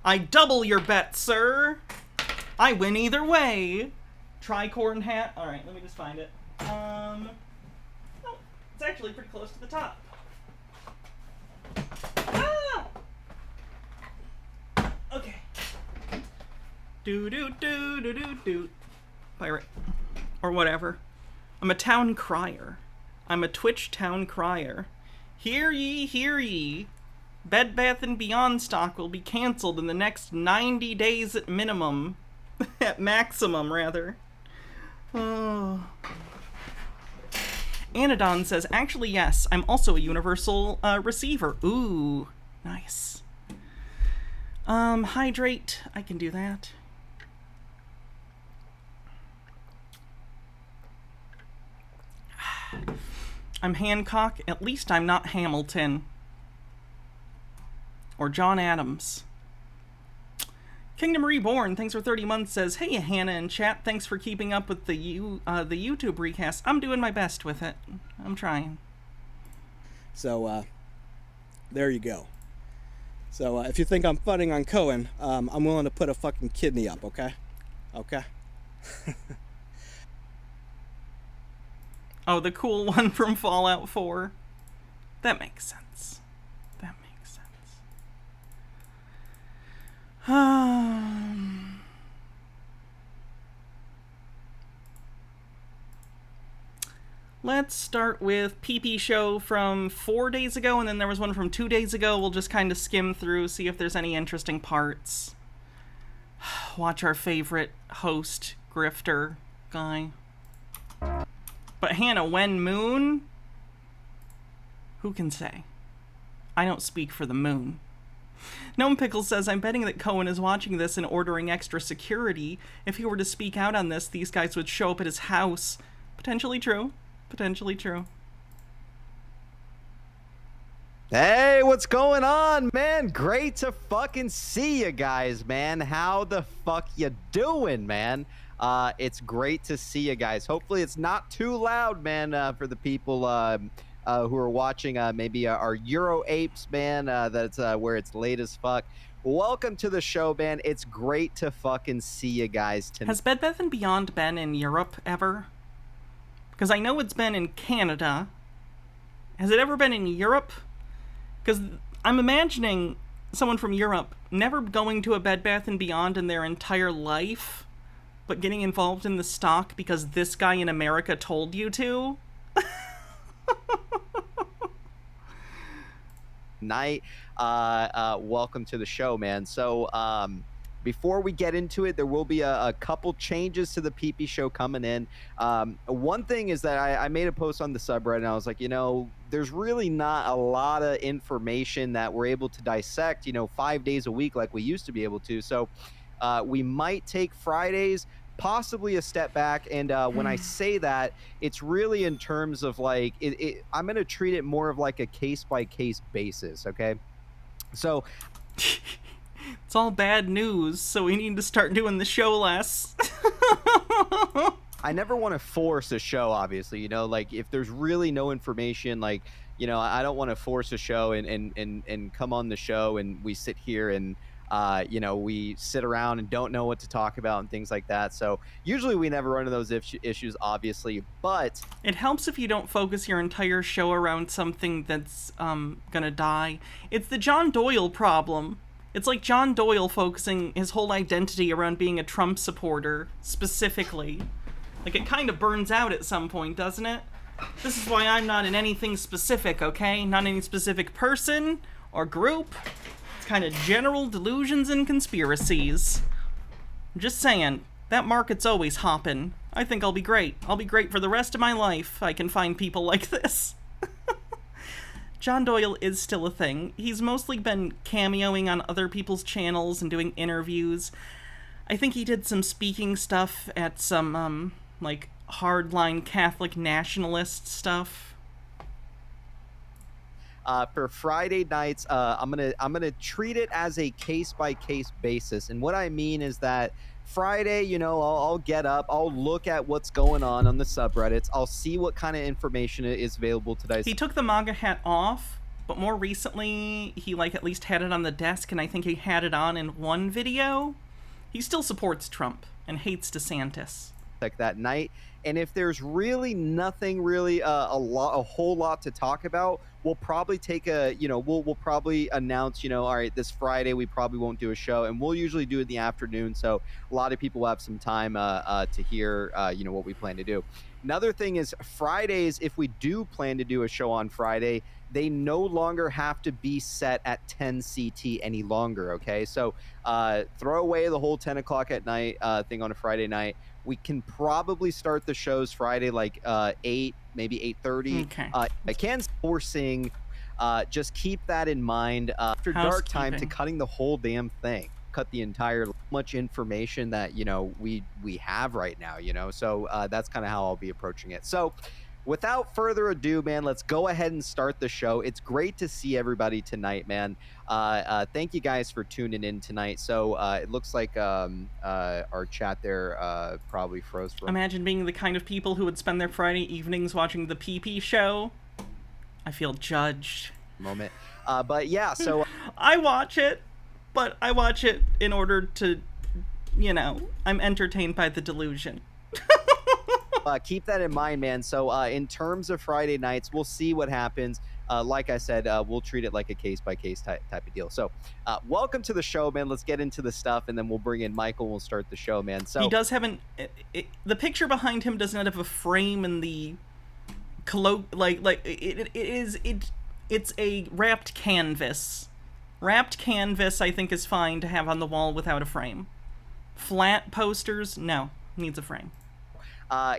I double your bet, sir. I win either way. Tricorn hat. Alright, let me just find it. Oh, it's actually pretty close to the top. Ah! Okay. Do. Pirate. Or whatever. I'm a town crier. I'm a Twitch town crier. Hear ye, hear ye. Bed Bath & Beyond stock will be canceled in the next 90 days at minimum. At maximum, rather. Oh. Anodon says, actually, yes, I'm also a universal receiver. Ooh, nice. Hydrate, I can do that. I'm Hancock, at least I'm not Hamilton. Or John Adams. Kingdom Reborn, thanks for 30 months, says, hey, Hannah in chat, thanks for keeping up with the YouTube recast. I'm doing my best with it. I'm trying. So, there you go. So, if you think I'm funning on Cohen, I'm willing to put a fucking kidney up, okay? Okay? Oh, the cool one from Fallout 4. That makes sense. That makes sense. Let's start with PP show from 4 days ago, and then there was one from 2 days ago. We'll just kind of skim through, see if there's any interesting parts. Watch our favorite host, grifter guy. But Hannah, when moon? Who can say? I don't speak for the moon. Gnome Pickle says, I'm betting that Cohen is watching this and ordering extra security. If he were to speak out on this, these guys would show up at his house. Potentially true. Potentially true. Hey, what's going on, man? Great to fucking see you guys, man. How the fuck you doing, man? It's great to see you guys. Hopefully it's not too loud, man, for the people who are watching maybe our Euro Apes, man. That's where it's late as fuck. Welcome to the show, man. It's great to fucking see you guys tonight. Has Bed Bath & Beyond been in Europe ever? Because I know it's been in Canada. Has it ever been in Europe? Because I'm imagining someone from Europe never going to a Bed Bath & Beyond in their entire life, but getting involved in the stock because this guy in America told you to. Night. Welcome to the show, man. So before we get into it, there will be a couple changes to the PP show coming in. One thing is that I made a post on the subreddit, and I was like, there's really not a lot of information that we're able to dissect, 5 days a week like we used to be able to. So we might take Fridays possibly a step back, and when I say that, it's really in terms of like I'm going to treat it more of like a case-by-case basis, okay? So it's all bad news, so we need to start doing the show less. I never want to force a show, obviously, like if there's really no information, like, I don't want to force a show and come on the show and we sit here and we sit around and don't know what to talk about and things like that. So usually we never run into those issues, obviously, but it helps if you don't focus your entire show around something that's gonna die. It's the John Doyle problem. It's like John Doyle focusing his whole identity around being a Trump supporter, specifically. Like, it kind of burns out at some point, doesn't it? This is why I'm not in anything specific, okay? Not any specific person or group. Kind of general delusions and conspiracies. I'm just saying, that market's always hopping. I think I'll be great. I'll be great for the rest of my life. I can find people like this. John Doyle is still a thing. He's mostly been cameoing on other people's channels and doing interviews. I think he did some speaking stuff at some, like, hardline Catholic nationalist stuff. For Friday nights, I'm gonna treat it as a case-by-case basis, and what I mean is that Friday, I'll get up, I'll look at what's going on the subreddits, I'll see what kind of information is available today. He took the MAGA hat off, but more recently he at least had it on the desk, and I think he had it on in one video. He still supports Trump and hates DeSantis. Like that night, and if there's really nothing really a whole lot to talk about, we'll probably take we'll probably announce, all right, this Friday we probably won't do a show, and we'll usually do it in the afternoon, so a lot of people will have some time to hear what we plan to do. Another thing is Fridays, if we do plan to do a show on Friday, they no longer have to be set at 10 CT any longer, okay? So throw away the whole 10 o'clock at night thing on a Friday night. We can probably start the shows Friday like 8, maybe 8:30. Okay. I can forcing, just keep that in mind. After dark time to cutting the whole damn thing. Cut the entire much information that we have right now, so that's kind of how I'll be approaching it. So without further ado, man, let's go ahead and start the show. It's great to see everybody tonight, man. Thank you guys for tuning in tonight. So it looks like our chat there probably froze for Imagine being the kind of people who would spend their Friday evenings watching the PP show. I feel judged. Moment. But yeah, so I watch it, but I watch it in order to, I'm entertained by the delusion. Keep that in mind, man. So in terms of Friday nights, we'll see what happens. Like I said, we'll treat it like a case-by-case type of deal. So welcome to the show, man. Let's get into the stuff, and then we'll bring in Michael and we'll start the show, man. So he does have the picture behind him does not have a frame in the it's a wrapped canvas. Wrapped canvas, I think, is fine to have on the wall without a frame. Flat posters, no, needs a frame.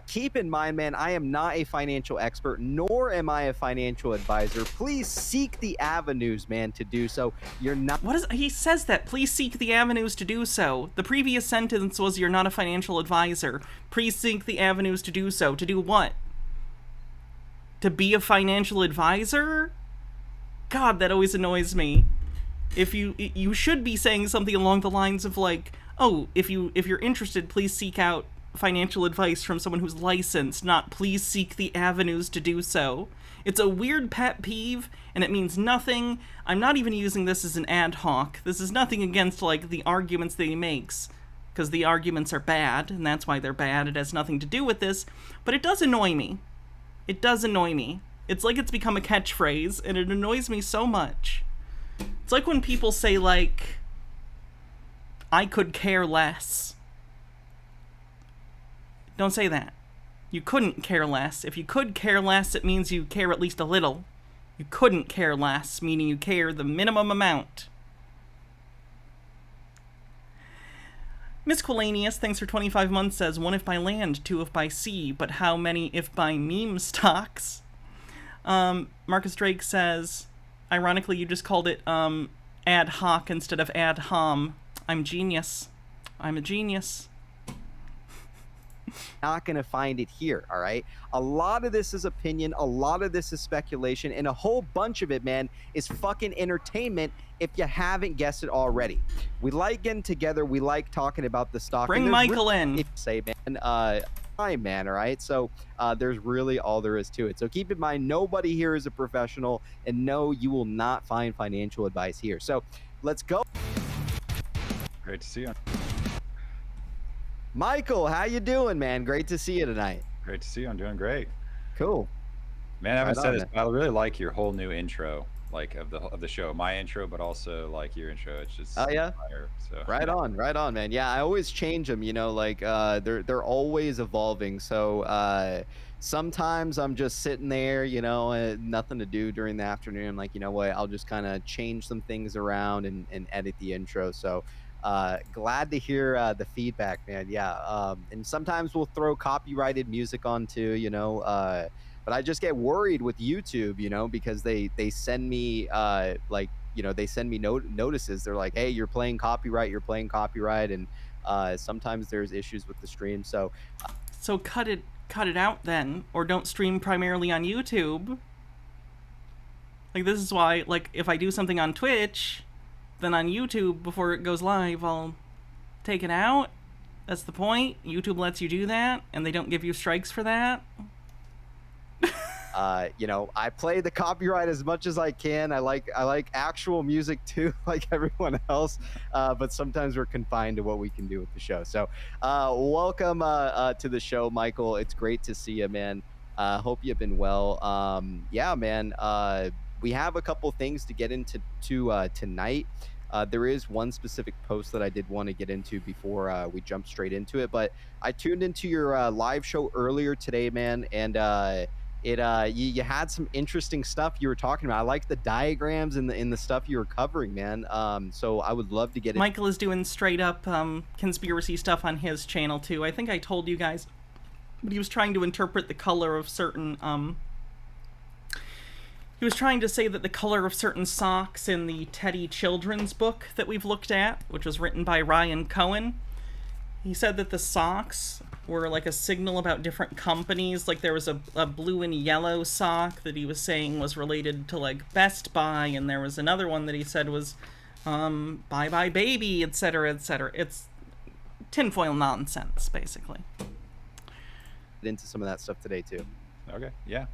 Keep in mind, man, I am not a financial expert, nor am I a financial advisor. Please seek the avenues, man, to do so. You're not... He says that. Please seek the avenues to do so. The previous sentence was, you're not a financial advisor. Please seek the avenues to do so. To do what? To be a financial advisor? God, that always annoys me. If you should be saying something along the lines of like, oh, if you're interested, please seek out financial advice from someone who's licensed, not please seek the avenues to do so. It's a weird pet peeve, and it means nothing. I'm not even using this as an ad hoc. This is nothing against, like, the arguments that he makes, because the arguments are bad, and that's why they're bad. It has nothing to do with this, but it does annoy me. It does annoy me. It's like it's become a catchphrase, and it annoys me so much. It's like when people say, like, I could care less. Don't say that. You couldn't care less. If you could care less, it means you care at least a little. You couldn't care less, meaning you care the minimum amount. Miss Quilanius, thanks for 25 months, says, 1 if by land, 2 if by sea, but how many if by meme stocks? Marcus Drake says, ironically, you just called it ad hoc instead of ad hom. I'm genius. I'm a genius. Not going to find it here, all right? A lot of this is opinion, a lot of this is speculation, and a whole bunch of it, man, is fucking entertainment if you haven't guessed it already. We like getting together, we like talking about the stock. Bring Michael in. If you say, man, hi, man, all right? So there's really all there is to it. So keep in mind, nobody here is a professional, and no, you will not find financial advice here. So let's go. Great to see you. Michael, how you doing, man? Great to see you tonight. Great to see you. I'm doing great. Cool. Man, I haven't said this, but I really like your whole new intro, like of the show. My intro, but also like your intro. It's just yeah. fire, so. Right on, man. Yeah, I always change them. You know, like they're always evolving. So sometimes I'm just sitting there, you know, nothing to do during the afternoon. Like, you know what? I'll just kind of change some things around and edit the intro. So. Glad to hear the feedback, man. Yeah, and sometimes we'll throw copyrighted music on too, you know, but I just get worried with YouTube, you know, because they send me like, you know, they send me notices. They're like, hey, you're playing copyright, and sometimes there's issues with the stream. So cut it out then, or don't stream primarily on YouTube. Like, this is why, like, if I do something on Twitch, then on YouTube, before it goes live, I'll take it out. That's the point. YouTube lets you do that, and they don't give you strikes for that. You know, I play the copyright as much as I can. I like actual music too, like everyone else. But sometimes we're confined to what we can do with the show. So, welcome to the show, Michael. It's great to see you, man. Hope you've been well. Yeah, man. We have a couple things to get into tonight. There is one specific post that I did want to get into before we jump straight into it. But I tuned into your live show earlier today, man, and you had some interesting stuff you were talking about. I like the diagrams and the stuff you were covering, man. So I would love to get. Michael is doing straight up conspiracy stuff on his channel too. I think I told you guys, but he was trying to interpret the color of certain He was trying to say that the color of certain socks in the Teddy Children's book that we've looked at, which was written by Ryan Cohen, he said that the socks were like a signal about different companies. Like there was a blue and yellow sock that he was saying was related to like Best Buy, and there was another one that he said was Bye Bye Baby, etc., etc. It's tinfoil nonsense, basically. Into some of that stuff today too. Okay, yeah.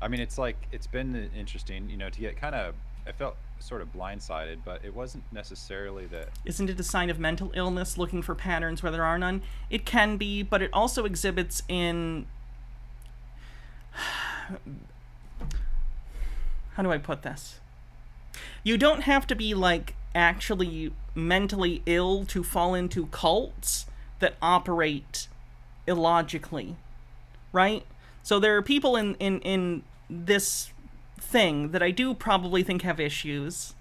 I mean, it's like, it's been interesting, you know, to get kind of, I felt sort of blindsided, but it wasn't necessarily that. Isn't it a sign of mental illness looking for patterns where there are none? It can be, but it also exhibits in, how do I put this? You don't have to be like actually mentally ill to fall into cults that operate illogically, right? So there are people in this thing that I do probably think have issues.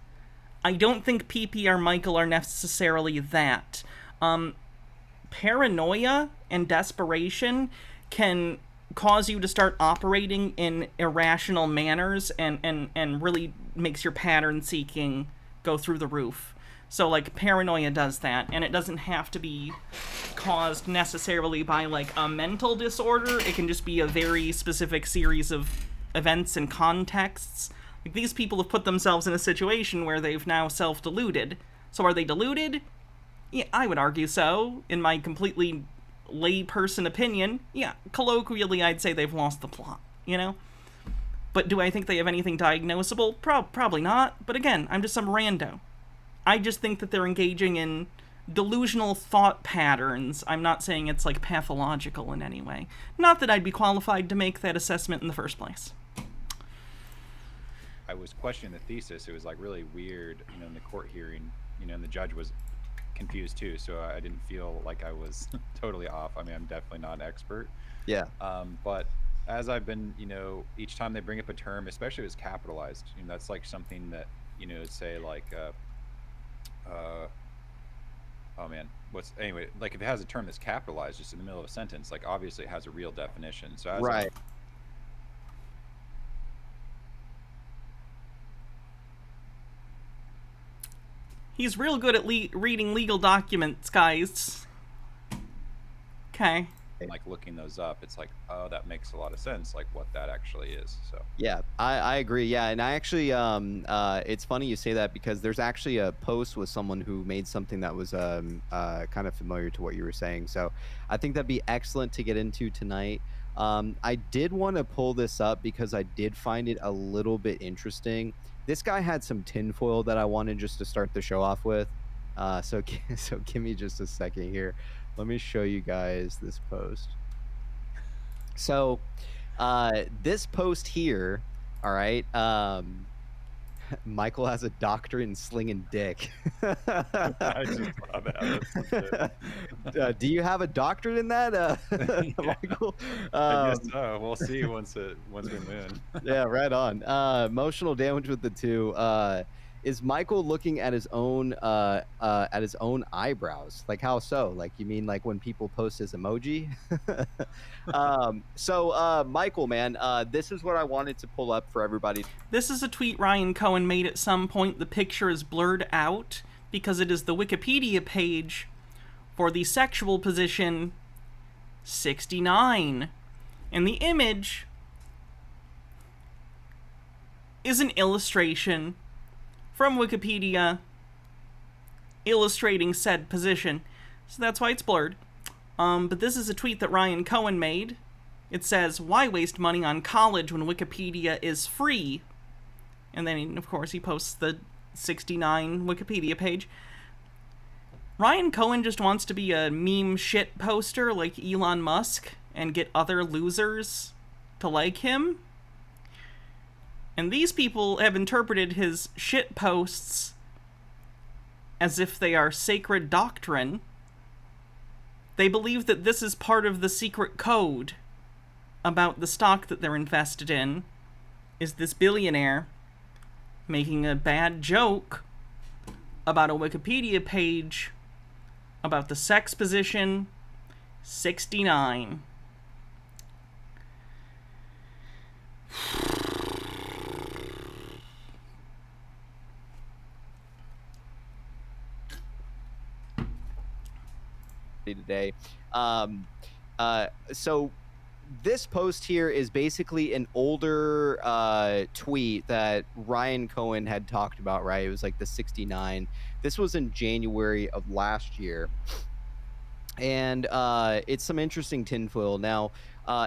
I don't think PP or Michael are necessarily that. Paranoia and desperation can cause you to start operating in irrational manners and really makes your pattern seeking go through the roof. So, like, paranoia does that, and it doesn't have to be caused necessarily by, like, a mental disorder. It can just be a very specific series of events and contexts. Like, these people have put themselves in a situation where they've now self-deluded. So are they deluded? Yeah, I would argue so, in my completely layperson opinion, yeah, colloquially I'd say they've lost the plot, you know? But do I think they have anything diagnosable? Probably not. But again, I'm just some rando. I just think that they're engaging in delusional thought patterns. I'm not saying it's like pathological in any way. Not that I'd be qualified to make that assessment in the first place. I was questioning the thesis. It was like really weird, in the court hearing, and the judge was confused too. So I didn't feel like I was totally off. I mean, I'm definitely not an expert. Yeah. But as I've been, each time they bring up a term, especially if it's capitalized, that's like something that, say like, oh man, anyway, like if it has a term that's capitalized just in the middle of a sentence, like obviously it has a real definition. So as right. He's real good at reading legal documents, guys. Okay. Like looking those up, it's like, oh, that makes a lot of sense, like what that actually is. So yeah, I agree. Yeah, and I actually it's funny you say that, because there's actually a post with someone who made something that was kind of familiar to what you were saying. So I think that'd be excellent to get into tonight. I did want to pull this up because I did find it a little bit interesting. This guy had some tinfoil that I wanted just to start the show off with. So give me just a second here. Let me show you guys this post. So this post here, all right, Michael has a doctorate in slinging dick. I just saw that. Do you have a doctorate in that, Michael? I guess so. We'll see once we win. Yeah, right on. Emotional damage with the 2. Is Michael looking at his own eyebrows? Like how so? Like you mean like when people post his emoji? So Michael, man, this is what I wanted to pull up for everybody. This is a tweet Ryan Cohen made at some point. The picture is blurred out because it is the Wikipedia page for the sexual position 69. And the image is an illustration from Wikipedia illustrating said position. So that's why it's blurred. But this is a tweet that Ryan Cohen made. It says, "Why waste money on college when Wikipedia is free?" And then, of course, he posts the 69 Wikipedia page. Ryan Cohen just wants to be a meme shit poster like Elon Musk and get other losers to like him. And these people have interpreted his shit posts as if they are sacred doctrine. They believe that this is part of the secret code about the stock that they're invested in, is this billionaire making a bad joke about a Wikipedia page about the sex position 69. Today. So this post here is basically an older tweet that Ryan Cohen had talked about, right? It was like the 69. This was in January of last year. And it's some interesting tinfoil. Now,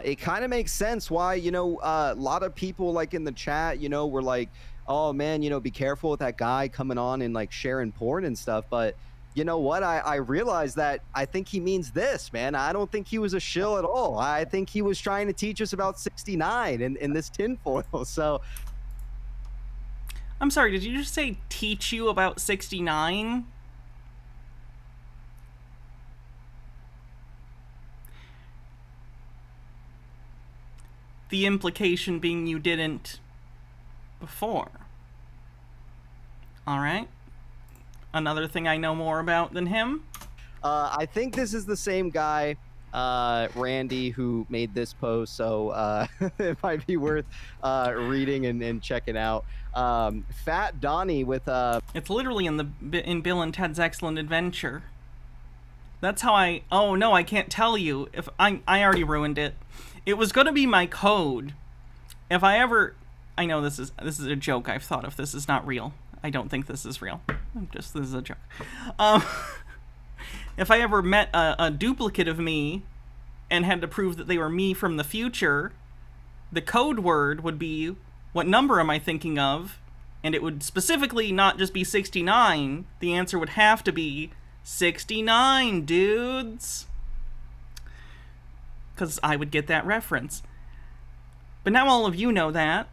it kind of makes sense why, a lot of people like in the chat, were like, oh man, be careful with that guy coming on and like sharing porn and stuff. But you know what? I realized that I think he means this, man. I don't think he was a shill at all. I think he was trying to teach us about 69 and this tinfoil. So, I'm sorry, did you just say teach you about 69? The implication being you didn't before. Alright. Another thing I know more about than him? I think this is the same guy, Randy, who made this post, so it might be worth reading and checking out. Fat Donnie with... It's literally in Bill and Ted's Excellent Adventure. That's how I... Oh, no, I can't tell you. If I already ruined it. It was going to be my code. If I ever... I know this is a joke I've thought of. This is not real. I don't think this is real. This is a joke. If I ever met a duplicate of me and had to prove that they were me from the future, the code word would be, what number am I thinking of? And it would specifically not just be 69. The answer would have to be 69, dudes. Because I would get that reference. But now all of you know that.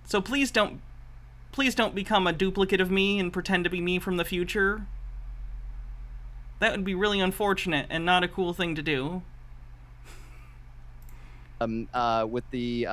So please don't become a duplicate of me and pretend to be me from the future. That would be really unfortunate and not a cool thing to do. With the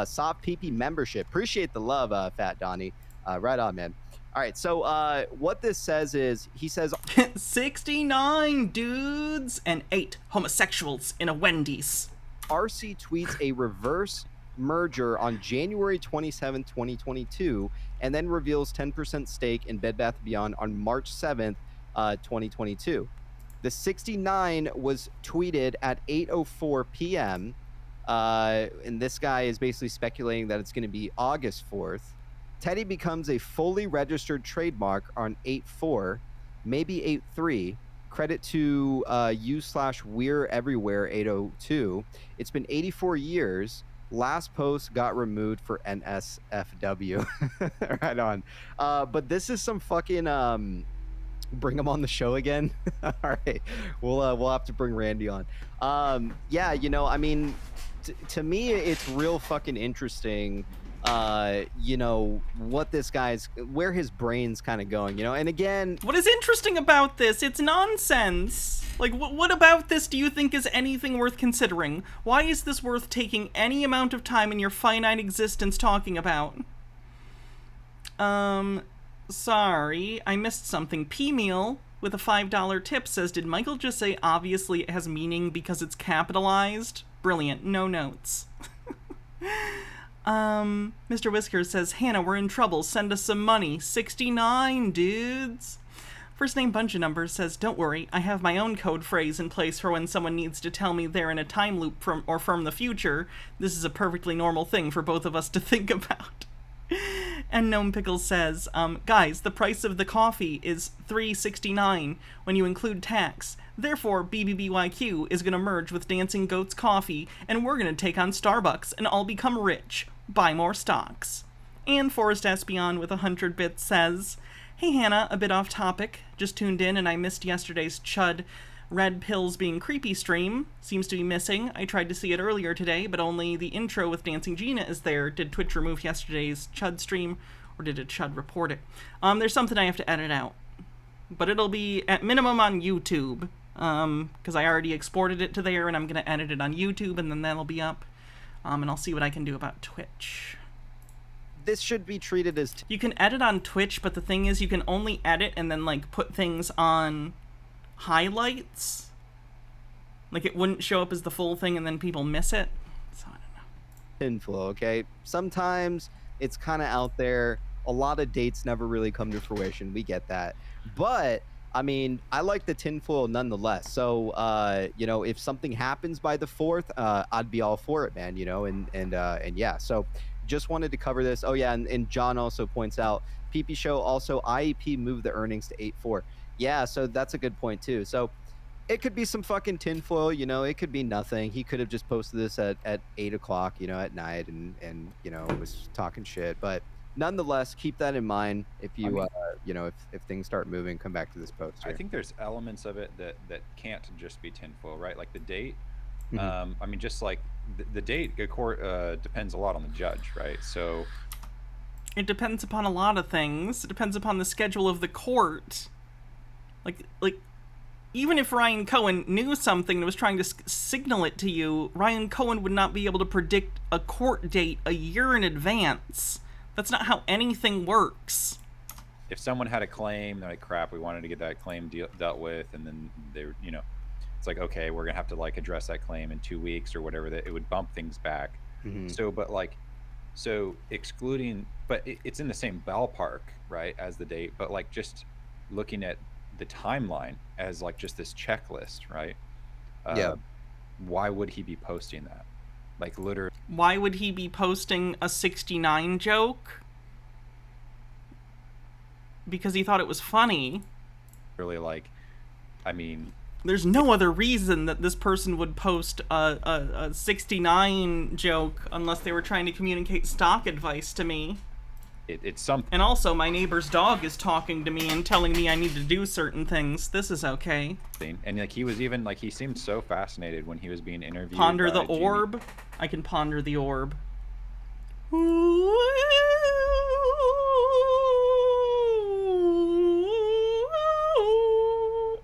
soft PP membership. Appreciate the love, Fat Donnie. Right on, man. All right, so what this says is, he says 69 dudes and 8 homosexuals in a Wendy's. RC tweets a reverse merger on January 27, 2022, and then reveals 10% stake in Bed Bath & Beyond on March 7th, 2022. The 69 was tweeted at 8:04 p.m., and this guy is basically speculating that it's going to be August 4th. Teddy becomes a fully registered trademark on 8/4, maybe 8/3. Credit to u/we're everywhere 802. It's been 84 years. Last post got removed for NSFW. Right on. But this is some fucking bring him on the show again. All right, we'll have to bring Randy on. Yeah, you know, I mean, to me, it's real fucking interesting. You know, what this guy's, where his brain's kind of going, you know. And again, what is interesting about this? It's nonsense. Like, what about this do you think is anything worth considering? Why is this worth taking any amount of time in your finite existence talking about? Sorry, I missed something. P-Meal with a $5 tip says, did Michael just say obviously it has meaning because it's capitalized? Brilliant. No notes. Mr. Whiskers says, Hannah, we're in trouble. Send us some money. 69, dudes. First name bunch of numbers says, don't worry, I have my own code phrase in place for when someone needs to tell me they're in a time loop from the future. This is a perfectly normal thing for both of us to think about. And Gnome Pickles says, guys, the price of the coffee is $3.69 when you include tax. Therefore, BBBYQ is going to merge with Dancing Goat's Coffee, and we're going to take on Starbucks and all become rich. Buy more stocks. And Forrest Espion with 100 bits says, hey Hannah, a bit off topic. Just tuned in and I missed yesterday's Chud Red Pills Being Creepy stream. Seems to be missing. I tried to see it earlier today, but only the intro with Dancing Gina is there. Did Twitch remove yesterday's Chud stream, or did a Chud report it? There's something I have to edit out. But it'll be at minimum on YouTube, because I already exported it to there, and I'm going to edit it on YouTube, and then that'll be up. And I'll see what I can do about Twitch. This should be treated as... You can edit on Twitch, but the thing is you can only edit and then, like, put things on highlights. Like, it wouldn't show up as the full thing and then people miss it. So, I don't know. Inflow, okay? Sometimes it's kind of out there. A lot of dates never really come to fruition. We get that. But... I mean, I like the tinfoil nonetheless. So, you know, if something happens by the 4th, I'd be all for it, man. You know, and yeah. So, just wanted to cover this. Oh yeah, and John also points out, PP Show also IEP moved the earnings to 8.4. Yeah, so that's a good point too. So, it could be some fucking tinfoil. You know, it could be nothing. He could have just posted this at 8 o'clock, you know, at night, and you know, was talking shit. But nonetheless, keep that in mind. If you you know, if things start moving, come back to this post here. I think there's elements of it that can't just be tinfoil, right? Like the date. Mhm. I mean, just like the date, depends a lot on the judge, right? So it depends upon a lot of things. It depends upon the schedule of the court. Like even if Ryan Cohen knew something and was trying to signal it to you, Ryan Cohen would not be able to predict a court date a year in advance. That's not how anything works. if someone had a claim, they're like, crap, we wanted to get that claim dealt with, and then they're, you know, it's like, okay, we're gonna have to like address that claim in 2 weeks or whatever, that it would bump things back. Mm-hmm. So, but like, so excluding, but it's in the same ballpark, right, as the date, but like just looking at the timeline as like just this checklist, right? Yeah. Why would he be posting that? Like literally. Why would he be posting a 69 joke? Because he thought it was funny. Really, like, I mean, There's no other reason that this person would post a 69 joke unless they were trying to communicate stock advice to me. It's something. And also, my neighbor's dog is talking to me and telling me I need to do certain things. This is okay. And like he was even like he seemed so fascinated when he was being interviewed. Ponder the Jimmy. orb. I can ponder the orb.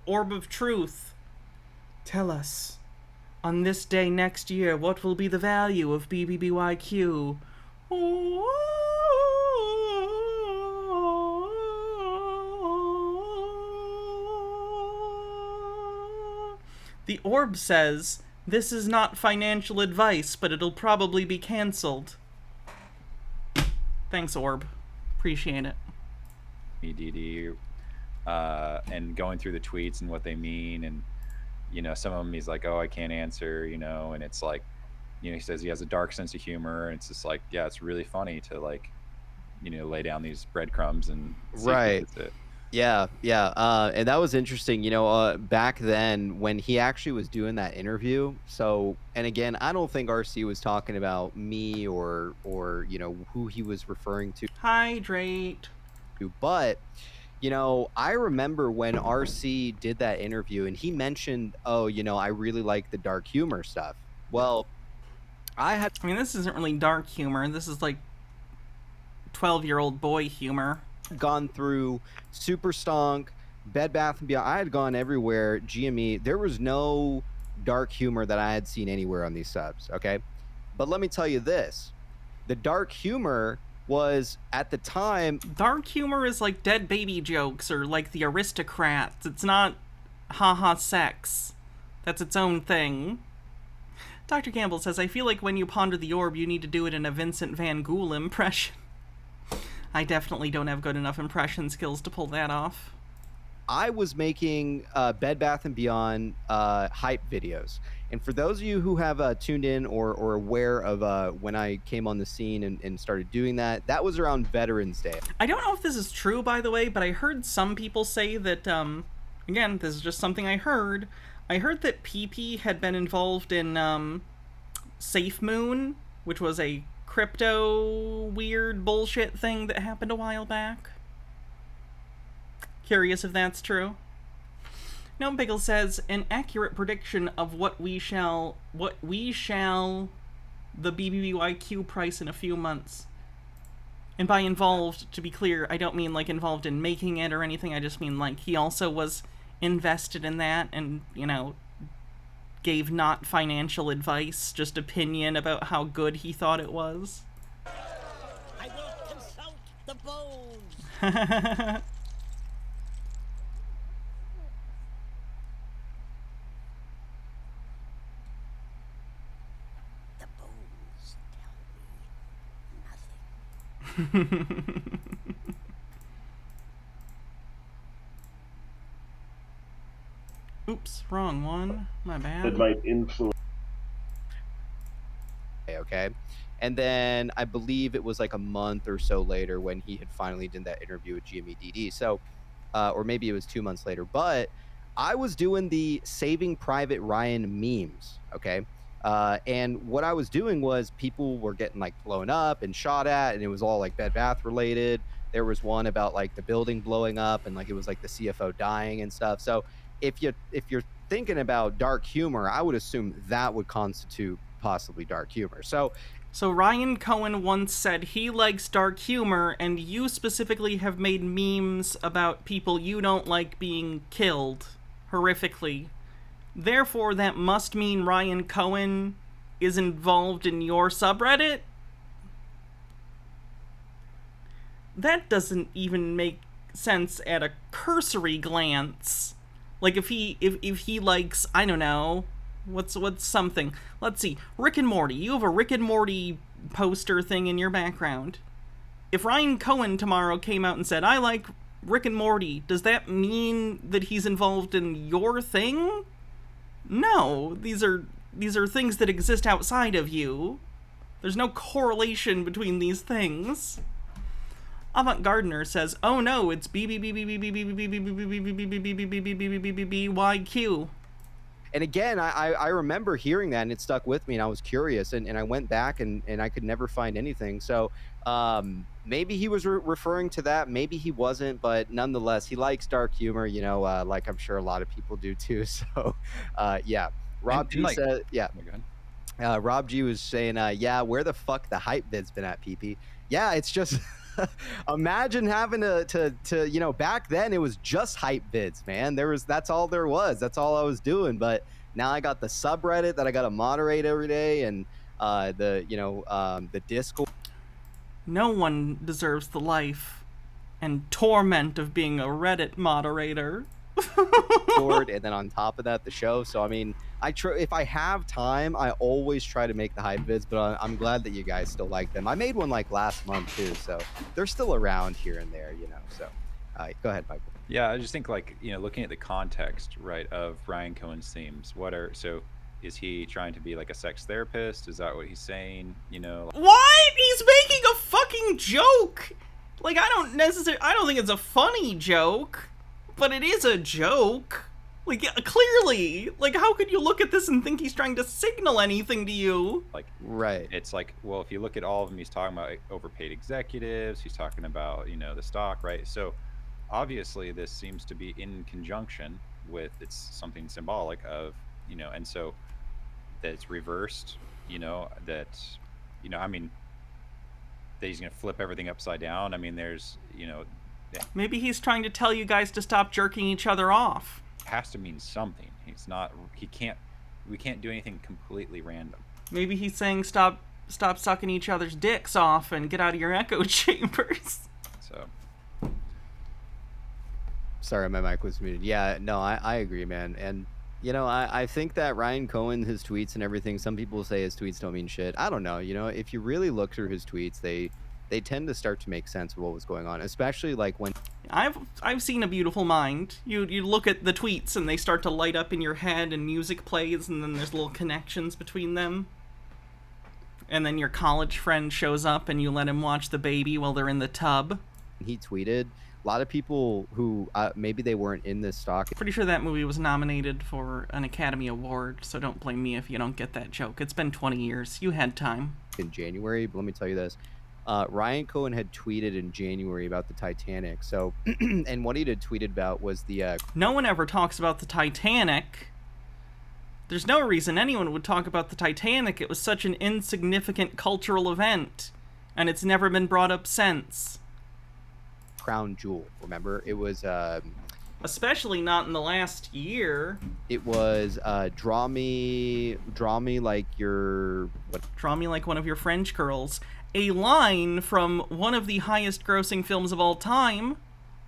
Orb of truth. Tell us, on this day next year, what will be the value of BBBYQ? The orb says, this is not financial advice, but it'll probably be cancelled. Thanks, orb. Appreciate it. EDD, and going through the tweets and what they mean, and you know, some of them he's like, oh, I can't answer, you know, and it's like, you know, he says he has a dark sense of humor, and it's just like, yeah, it's really funny to like, you know, lay down these breadcrumbs and see Right. if it's it. Yeah, and that was interesting. You know, back then when he actually was doing that interview. So, and again, I don't think RC was talking about me or you know who he was referring to. Hydrate. But, you know, I remember when RC did that interview and he mentioned, oh, you know, I really like the dark humor stuff. Well, I mean, this isn't really dark humor. This is like 12-year-old boy humor. Gone through Super Stonk, Bed Bath & Beyond. I had gone everywhere, GME. There was no dark humor that I had seen anywhere on these subs, okay? But let me tell you this. The dark humor was, at the time... Dark humor is like dead baby jokes or like the Aristocrats. It's not haha sex. That's its own thing. Dr. Campbell says, I feel like when you ponder the orb, you need to do it in a Vincent Van Gogh impression. I definitely don't have good enough impression skills to pull that off. I was making Bed Bath & Beyond hype videos. And for those of you who have tuned in or aware of when I came on the scene and started doing that, that was around Veterans Day. I don't know if this is true, by the way, but I heard some people say that, again, this is just something I heard. I heard that PP had been involved in Safe Moon, which was a crypto weird bullshit thing that happened a while back. Curious if that's true. Gnome Pickle says, an accurate prediction of what we shall the BBBYQ price in a few months. And by involved, to be clear, I don't mean like involved in making it or anything, I just mean like he also was invested in that and, you know, gave not financial advice, just opinion about how good he thought it was. I will consult the bones. The bones tell me nothing. Oops, wrong one. My bad. It might influence. Okay. And then I believe it was like a month or so later when he had finally done that interview with GMEDD. So, or maybe it was 2 months later. But I was doing the Saving Private Ryan memes. Okay. And what I was doing was people were getting like blown up and shot at, and it was all like Bed Bath related. There was one about like the building blowing up and like it was like the CFO dying and stuff. So if you're thinking about dark humor, I would assume that would constitute possibly dark humor. So Ryan Cohen once said he likes dark humor, and you specifically have made memes about people you don't like being killed horrifically. Therefore, that must mean Ryan Cohen is involved in your subreddit? That doesn't even make sense at a cursory glance. Like if he likes, I don't know, what's something. Let's see, Rick and Morty. You have a Rick and Morty poster thing in your background. If Ryan Cohen tomorrow came out and said, I like Rick and Morty, does that mean that he's involved in your thing? No, these are things that exist outside of you. There's no correlation between these things. Avant Gardener says, "Oh no, it's BYQ." And again, I remember hearing that and it stuck with me and I was curious and I went back and I could never find anything. So maybe he was referring to that, maybe he wasn't, but nonetheless, he likes dark humor, you know, like I'm sure a lot of people do too. So yeah, Rob G said, yeah. Oh, go ahead. Rob G was saying, yeah, where the fuck the hype vid's been at, PP? Yeah, it's just imagine having to you know, back then it was just hype vids, man. That's all there was. That's all I was doing. But now I got the subreddit that I got to moderate every day, and the Discord. No one deserves the life and torment of being a Reddit moderator. And then on top of that, the show. So I mean, if I have time, I always try to make the hype vids, but I'm glad that you guys still like them. I made one like last month too, so they're still around here and there, you know. So go ahead, Michael. Yeah, I just think, like, you know, looking at the context, right, of Ryan Cohen's themes, so is he trying to be like a sex therapist? Is that what he's saying? You know, what? He's making a fucking joke. Like, I don't think it's a funny joke, but it is a joke. Like, yeah, clearly. Like, how could you look at this and think he's trying to signal anything to you? Like, right. It's like, well, if you look at all of them, he's talking about overpaid executives. He's talking about, you know, the stock, right? So obviously this seems to be in conjunction with, it's something symbolic of, you know, and so that it's reversed, you know, that, you know, I mean, that he's going to flip everything upside down. I mean, there's, you know. Maybe he's trying to tell you guys to stop jerking each other off. Has to mean something. We can't do anything completely random. Maybe he's saying stop sucking each other's dicks off and get out of your echo chambers. So sorry, my mic was muted. Yeah, no, I agree, man. And you know, I think that Ryan Cohen, his tweets and everything, some people say his tweets don't mean shit. I don't know. You know, if you really look through his tweets, they tend to start to make sense of what was going on, especially like when I've seen A Beautiful Mind. You look at the tweets and they start to light up in your head and music plays and then there's little connections between them. And then your college friend shows up and you let him watch the baby while they're in the tub. He tweeted. A lot of people who maybe they weren't in this stock. Pretty sure that movie was nominated for an Academy Award, so don't blame me if you don't get that joke. It's been 20 years. You had time. In January, but let me tell you this. Ryan Cohen had tweeted in January about the Titanic. So, and what he had tweeted about was the... No one ever talks about the Titanic. There's no reason anyone would talk about the Titanic. It was such an insignificant cultural event, and it's never been brought up since. Crown jewel, remember? It was... especially not in the last year. It was draw me like your... What? Draw me like one of your French girls. A line from one of the highest grossing films of all time,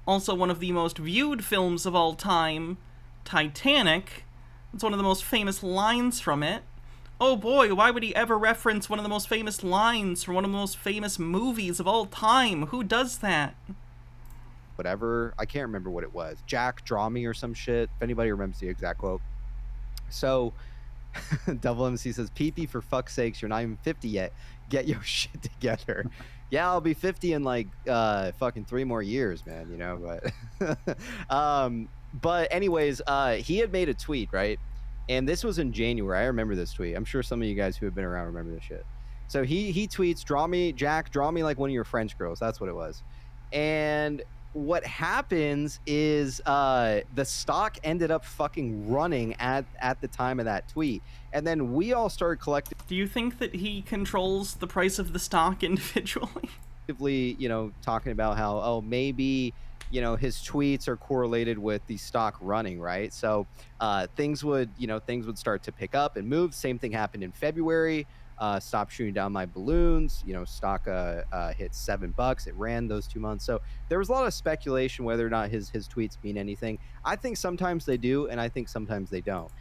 also one of the most viewed films of all time, Titanic. It's one of the most famous lines from it. Oh boy, why would he ever reference one of the most famous lines from one of the most famous movies of all time? Who does that? Whatever, I can't remember what it was. Jack, draw me or some shit. If anybody remembers the exact quote. So, Double MC says, "PP, for fuck's sakes, you're not even 50 yet. Get your shit together." Yeah, I'll be 50 in like fucking 3 more years, man. You know, but anyways, he had made a tweet, right? And this was in January. I remember this tweet. I'm sure some of you guys who have been around remember this shit. So he tweets, "Draw me, Jack, draw me like one of your French girls." That's what it was. And what happens is the stock ended up fucking running at the time of that tweet, and then we all started collecting. Do you think that he controls the price of the stock individually? You know, talking about how maybe, you know, his tweets are correlated with the stock running, right? So things would start to pick up and move. Same thing happened in February. Stop shooting down my balloons. You know, stock hit $7. It ran those 2 months. So there was a lot of speculation whether or not his tweets mean anything. I think sometimes they do, and I think sometimes they don't.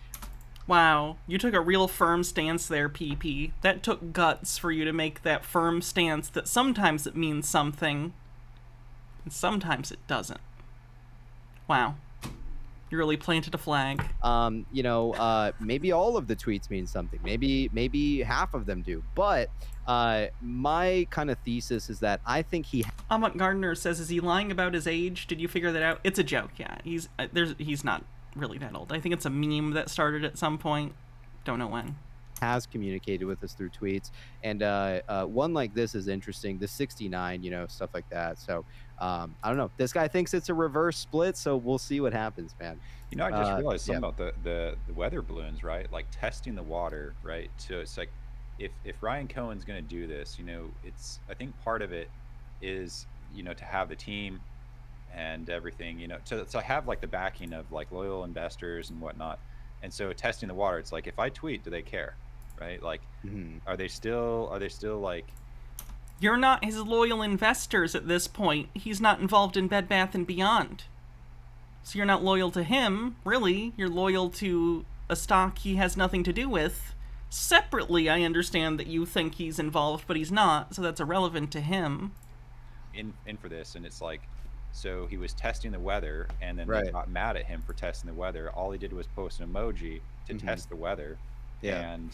Wow, you took a real firm stance there, PP. That took guts for you to make that firm stance that sometimes it means something, and sometimes it doesn't. Wow. You really planted a flag. You know, maybe all of the tweets mean something. Maybe half of them do. But my kind of thesis is that I think he... Gardner says, is he lying about his age? Did you figure that out? It's a joke, yeah. He's not really that old. I think it's a meme that started at some point. Don't know when. Has communicated with us through tweets, and one like this is interesting, the 69, stuff like that. So I don't know, this guy thinks it's a reverse split, so we'll see what happens, man. I just realized something about the weather balloons, right? Like testing the water, right? So it's like if Ryan Cohen's going to do this, it's, I think part of it is to have the team and everything, to have like the backing of like loyal investors and whatnot. And so testing the water, it's like, if I tweet, do they care? Right? Like, are they still like... You're not his loyal investors at this point. He's not involved in Bed Bath & Beyond. So you're not loyal to him, really. You're loyal to a stock he has nothing to do with. Separately, I understand that you think he's involved, but he's not, so that's irrelevant to him. In for this, and it's like, so he was testing the weather, and then they got mad at him for testing the weather. All he did was post an emoji to test the weather. And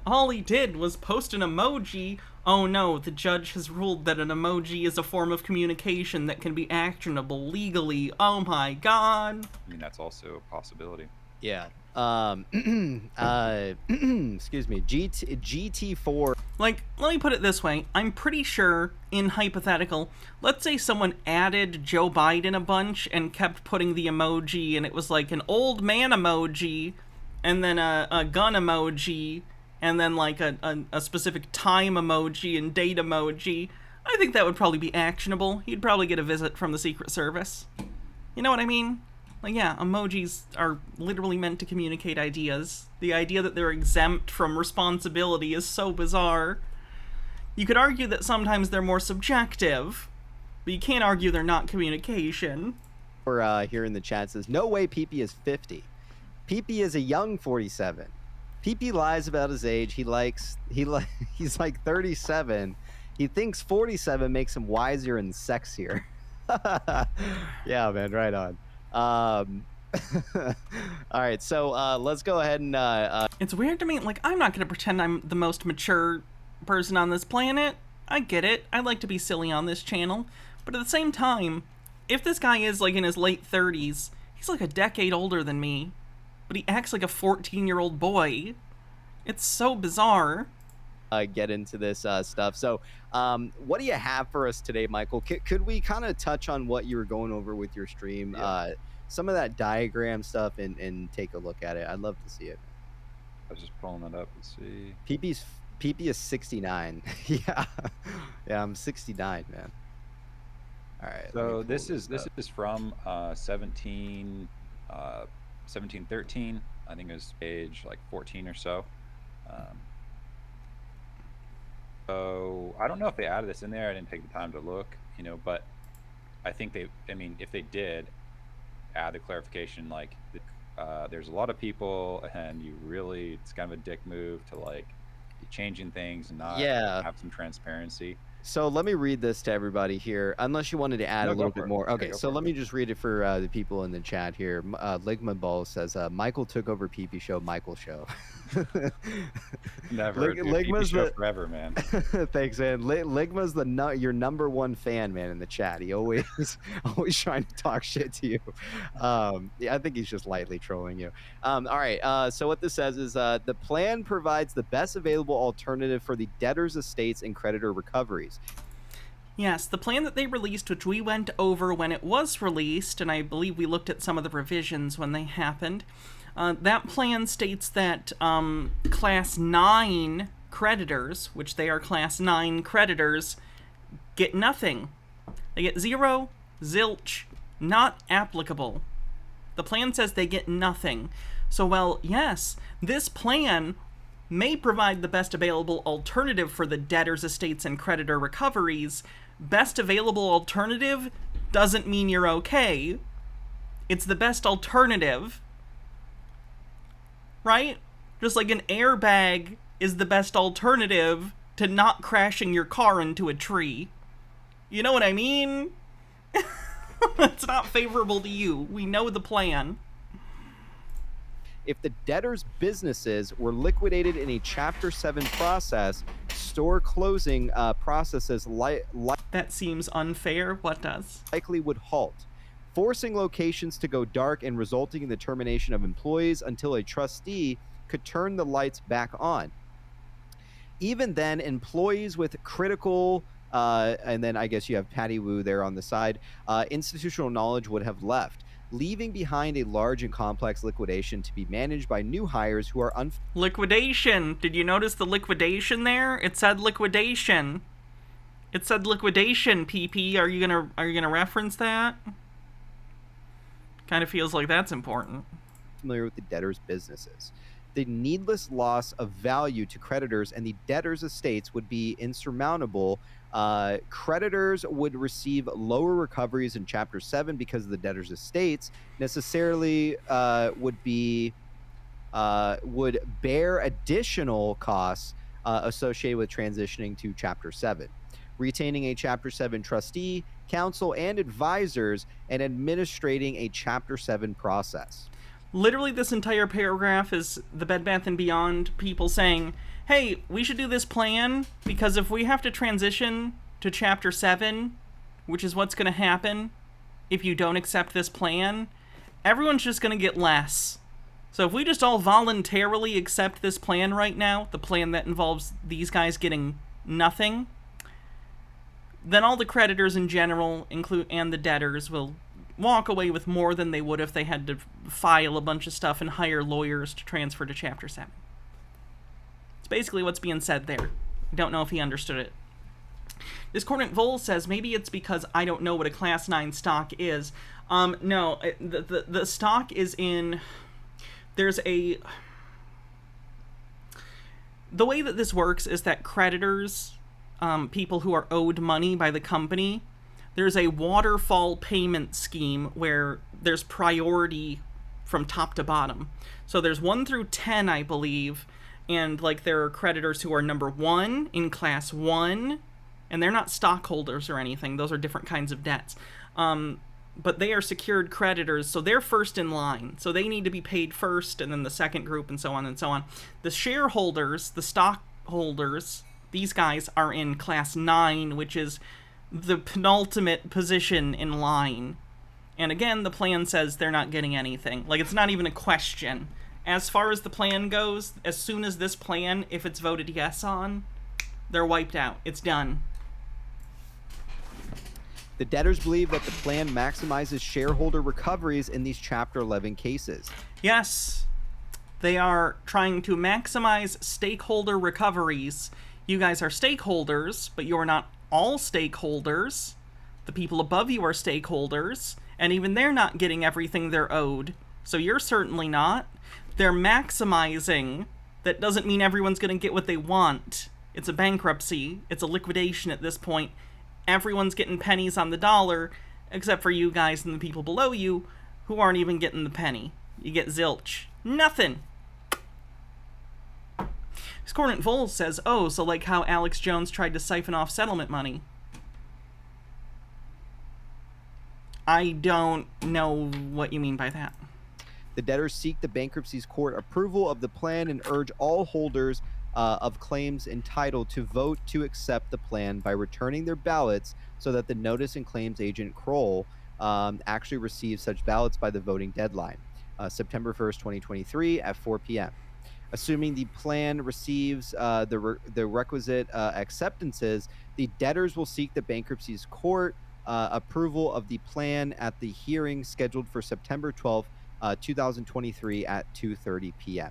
all he did was post an emoji. Oh no, the judge has ruled that an emoji is a form of communication that can be actionable legally. Oh my god. I mean, that's also a possibility. Yeah. Excuse me, GT4. Like, let me put it this way. I'm pretty sure, in hypothetical, let's say someone added Joe Biden a bunch and kept putting the emoji, and it was like an old man emoji, and then a gun emoji, and then like a specific time emoji and date emoji. I think that would probably be actionable. He'd probably get a visit from the Secret Service. You know what I mean? Like, yeah, emojis are literally meant to communicate ideas. The idea that they're exempt from responsibility is so bizarre. You could argue that sometimes they're more subjective, but you can't argue they're not communication. Or here in the chat says, no way PP is 50. PP is a young 47. PP lies about his age. He's like 37. He thinks 47 makes him wiser and sexier. Yeah, man, right on. All right, so let's go ahead and it's weird to me. Like, I'm not gonna pretend I'm the most mature person on this planet. I get it. I like to be silly on this channel, but at the same time, if this guy is like in his late 30s, he's like a decade older than me, but he acts like a 14-year-old boy. It's so bizarre. Get into this stuff. So what do you have for us today, Michael? Could we kind of touch on what you were going over with your stream? Some of that diagram stuff and take a look at it. I'd love to see it. I was just pulling it up and see. PP is 69. Yeah, I'm 69, man. All right. So this is from 1713. I think it was page like 14 or so. So I don't know if they added this in there. I didn't take the time to look, but I think if they did add the clarification, like there's a lot of people, and it's kind of a dick move to like be changing things and not have some transparency. So let me read this to everybody here, unless you wanted to add a little bit more. Okay, so let me just read it for the people in the chat here. Ligma Ball says, Michael took over PP Show, Michael Show. Never. Ligma's the forever, man. Thanks, man. Ligma's your number one fan, man, in the chat. He always trying to talk shit to you. Yeah, I think he's just lightly trolling you. All right. So what this says is the plan provides the best available alternative for the debtors' estates and creditor recoveries. Yes, the plan that they released, which we went over when it was released, and I believe we looked at some of the revisions when they happened. That plan states that Class 9 creditors, which they are Class 9 creditors, get nothing. They get zero, zilch, not applicable. The plan says they get nothing. So, well, yes, this plan may provide the best available alternative for the debtors' estates and creditor recoveries. Best available alternative doesn't mean you're okay. It's the best alternative. Right? Just like an airbag is the best alternative to not crashing your car into a tree. You know what I mean? It's not favorable to you. We know the plan. If the debtors' businesses were liquidated in a Chapter 7 process, store closing processes that seems unfair. What does? Likely would halt. forcing locations to go dark and resulting in the termination of employees until a trustee could turn the lights back on. Even then, employees with critical, and then I guess you have Patty Wu there on the side, institutional knowledge would have left, leaving behind a large and complex liquidation to be managed by new hires who are liquidation. Did you notice the liquidation there? It said liquidation. It said liquidation, PP. Are you gonna reference that? Kind of feels like that's important. Familiar with the debtors' businesses. The needless loss of value to creditors and the debtors' estates would be insurmountable. Creditors would receive lower recoveries in Chapter 7 because of the debtors' estates necessarily would bear additional costs associated with transitioning to Chapter 7. Retaining a Chapter 7 trustee, counsel, and advisors, and administrating a Chapter 7 process. Literally, this entire paragraph is the Bed Bath & Beyond people saying, hey, we should do this plan, because if we have to transition to Chapter 7, which is what's going to happen if you don't accept this plan, everyone's just going to get less. So if we just all voluntarily accept this plan right now, the plan that involves these guys getting nothing, then all the creditors in general, and the debtors, will walk away with more than they would if they had to file a bunch of stuff and hire lawyers to transfer to Chapter 7. It's basically what's being said there. I don't know if he understood it. Discordant Vol says, maybe it's because I don't know what a Class 9 stock is. No, the stock is in... There's a... The way that this works is that creditors, people who are owed money by the company, there's a waterfall payment scheme where there's priority from top to bottom. So there's 1 through 10, I believe, and like there are creditors who are number 1 in Class 1, and they're not stockholders or anything. Those are different kinds of debts. But they are secured creditors, so they're first in line. So they need to be paid first, and then the second group, and so on and so on. The shareholders, the stockholders, these guys are in Class 9, which is the penultimate position in line. And again, the plan says they're not getting anything. Like, it's not even a question. As far as the plan goes, as soon as this plan, if it's voted yes on, they're wiped out. It's done. The debtors believe that the plan maximizes shareholder recoveries in these Chapter 11 cases. Yes, they are trying to maximize stakeholder recoveries. You guys are stakeholders, but you're not all stakeholders. The people above you are stakeholders, and even they're not getting everything they're owed. So you're certainly not. They're maximizing. That doesn't mean everyone's going to get what they want. It's a bankruptcy. It's a liquidation at this point. Everyone's getting pennies on the dollar, except for you guys and the people below you, who aren't even getting the penny. You get zilch. Nothing. Discordant Vol says, oh, so like how Alex Jones tried to siphon off settlement money. I don't know what you mean by that. The debtors seek the bankruptcy's court approval of the plan and urge all holders of claims entitled to vote to accept the plan by returning their ballots so that the notice and claims agent Kroll actually receives such ballots by the voting deadline, September 1st, 2023 at 4 p.m. Assuming the plan receives the requisite acceptances, the debtors will seek the bankruptcy's court approval of the plan at the hearing scheduled for September 12th, 2023 at 2:30 p.m.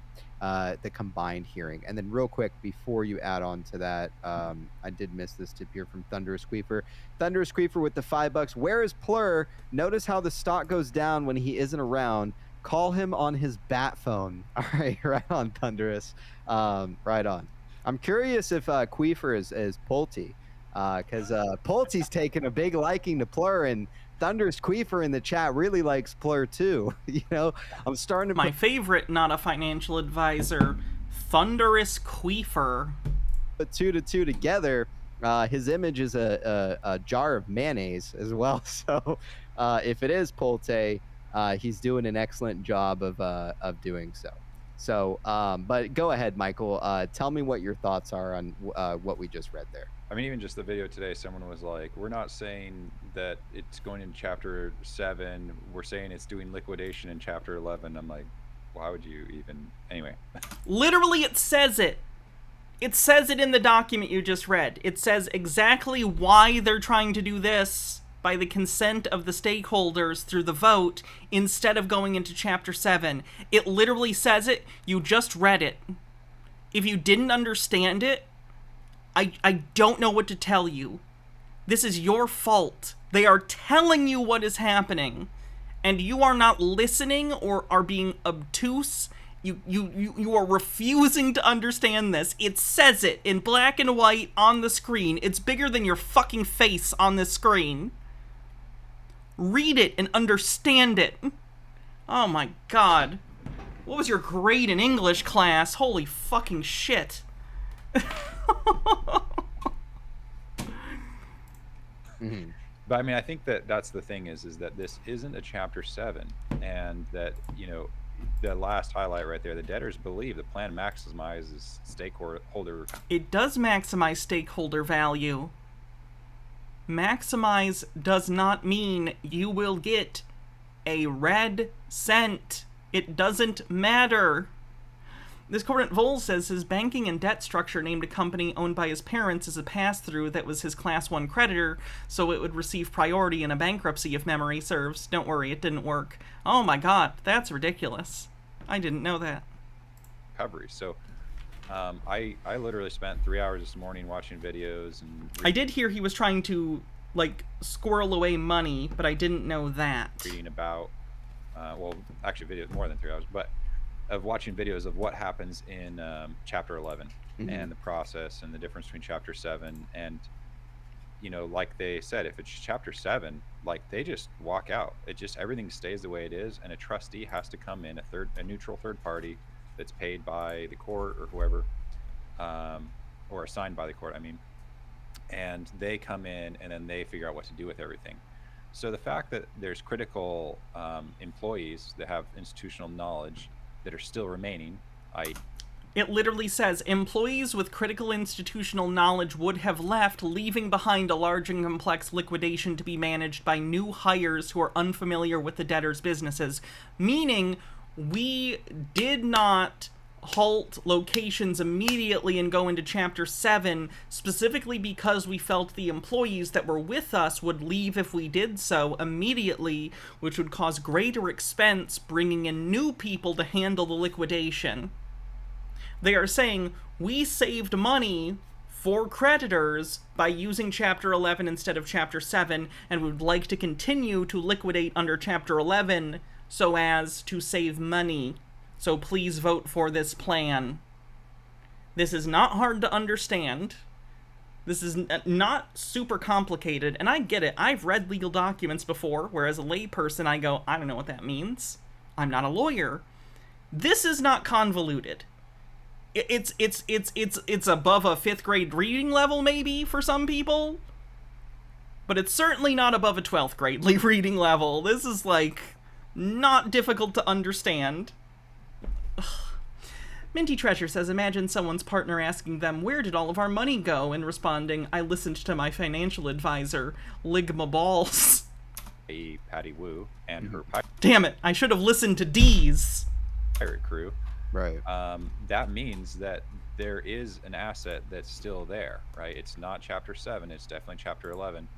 The combined hearing. And then real quick, before you add on to that, I did miss this tip here from Thunderous Queefer. Thunderous Queefer with the $5. Where is Plur? Notice how the stock goes down when he isn't around. Call him on his bat phone. All right, right on, Thunderous. Right on. I'm curious if Queefer is Pulte, because Pulte's taken a big liking to Plur, and Thunderous Queefer in the chat really likes Plur too. You know, I'm starting to... My favorite, not a financial advisor, Thunderous Queefer. Put 2 to 2 together. His image is a jar of mayonnaise as well. So if it is Pulte, he's doing an excellent job of doing so. So, but go ahead, Michael. Tell me what your thoughts are on what we just read there. I mean, even just the video today, someone was like, we're not saying that it's going in chapter 7. We're saying it's doing liquidation in chapter 11. I'm like, why would you even... Anyway. Literally, it says it. It says it in the document you just read. It says exactly why they're trying to do this by the consent of the stakeholders through the vote instead of going into chapter 7. It literally says it. You just read it. If you didn't understand it, I don't know what to tell you. This is your fault. They are telling you what is happening, and you are not listening or are being obtuse. You are refusing to understand this. It says it in black and white on the screen. It's bigger than your fucking face on the screen. Read it and understand it. Oh my god. What was your grade in English class? Holy fucking shit. But I mean, I think that that's the thing is that this isn't a chapter 7, and that, you know, the last highlight right there, the debtors believe the plan maximizes stakeholder. It does maximize stakeholder value. Maximize does not mean you will get a red cent. It doesn't matter. This Covenant Vol says his banking and debt structure named a company owned by his parents as a pass-through that was his Class 1 creditor, so it would receive priority in a bankruptcy if memory serves. Don't worry, it didn't work. Oh my god, that's ridiculous. I didn't know that. Recovery. So I literally spent 3 hours this morning watching videos and I did hear he was trying to, like, squirrel away money, but I didn't know that. reading about, well, actually videos more than 3 hours, but of watching videos of what happens in chapter 11 and the process and the difference between chapter 7 and, you know, like they said, if it's chapter 7, like they just walk out. It just, everything stays the way it is, and a trustee has to come in, a neutral third party that's paid by the court or whoever, or assigned by the court, I mean, and they come in and then they figure out what to do with everything. So the fact that there's critical employees that have institutional knowledge that are still remaining, It literally says, employees with critical institutional knowledge would have left, leaving behind a large and complex liquidation to be managed by new hires who are unfamiliar with the debtors' businesses. Meaning, we did not halt locations immediately and go into chapter 7 specifically because we felt the employees that were with us would leave if we did so immediately, which would cause greater expense bringing in new people to handle the liquidation. They are saying we saved money for creditors by using chapter 11 instead of chapter 7 and would like to continue to liquidate under chapter 11 so as to save money. So please vote for this plan. This is not hard to understand. This is not super complicated, and I get it. I've read legal documents before, where as a layperson I go, I don't know what that means. I'm not a lawyer. This is not convoluted. It's above a 5th grade reading level maybe for some people, but it's certainly not above a 12th grade reading level. This is like not difficult to understand. Ugh. Minty Treasure says, imagine someone's partner asking them, where did all of our money go? And responding, I listened to my financial advisor, Ligma Balls. Patty Wu and her Damn it, I should have listened to D's. pirate crew. Right. That means that there is an asset that's still there, right? It's not chapter 7, it's definitely chapter 11.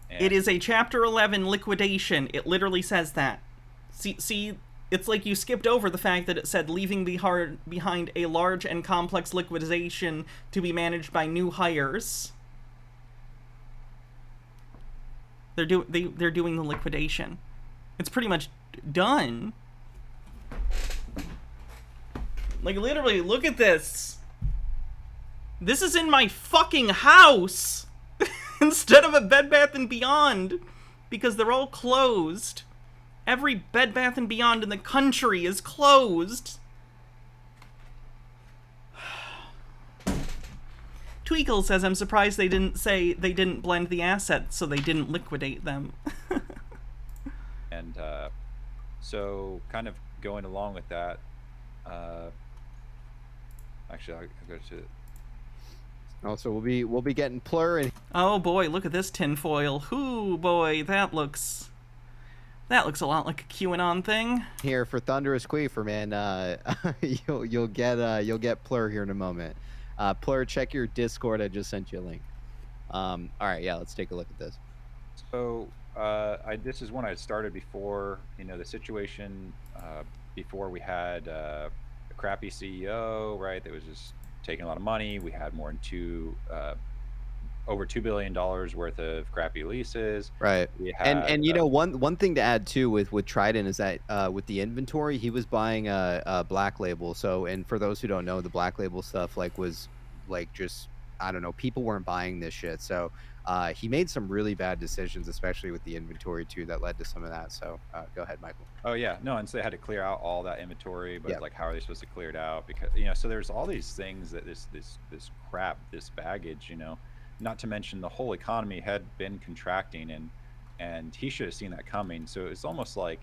And it is a chapter 11 liquidation. It literally says that. See, it's like you skipped over the fact that it said leaving behind a large and complex liquidation to be managed by new hires. They're doing the liquidation. It's pretty much done. Like, literally, look at this. This is in my fucking house instead of a Bed Bath & Beyond because they're all closed. Every Bed Bath & Beyond in the country is closed. Tweakle says, I'm surprised they didn't say they didn't blend the assets, so they didn't liquidate them. And so kind of going along with that, actually I'll go to Also, we'll be getting Plur in Oh boy, look at this tinfoil. Ooh boy, that looks a lot like a QAnon thing. here for Thunderous Queefer, man. You'll get Plur here in a moment. Plur, check your Discord. I just sent you a link. All right, yeah, let's take a look at this. So this is when I started before, the situation before we had a crappy CEO, right? That was just taking a lot of money. We had more than over $2 billion worth of crappy leases. Right. We had, And one thing to add too with Trident is that with the inventory, he was buying a Black Label. So, and for those who don't know, the Black Label stuff was just, I don't know, people weren't buying this shit. So he made some really bad decisions, especially with the inventory too, that led to some of that. So go ahead, Michael. Oh yeah, no, and so they had to clear out all that inventory, but like, how are they supposed to clear it out? Because so there's all these things that this crap, this baggage, not to mention the whole economy had been contracting, and he should have seen that coming. So it's almost like,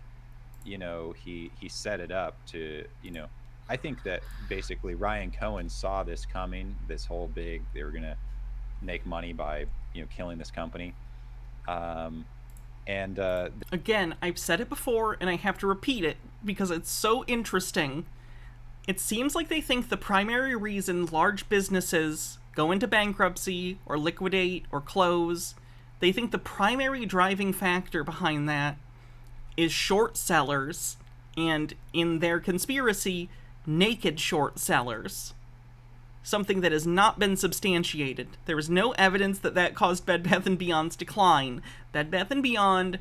he set it up to, I think that basically Ryan Cohen saw this coming, this whole they were gonna make money by killing this company. Again, I've said it before and I have to repeat it because it's so interesting. It seems like they think the primary reason large businesses go into bankruptcy or liquidate or close, they think the primary driving factor behind that is short sellers, and in their conspiracy, naked short sellers. Something that has not been substantiated. There is no evidence that caused Bed Bath & Beyond's decline. Bed Bath & Beyond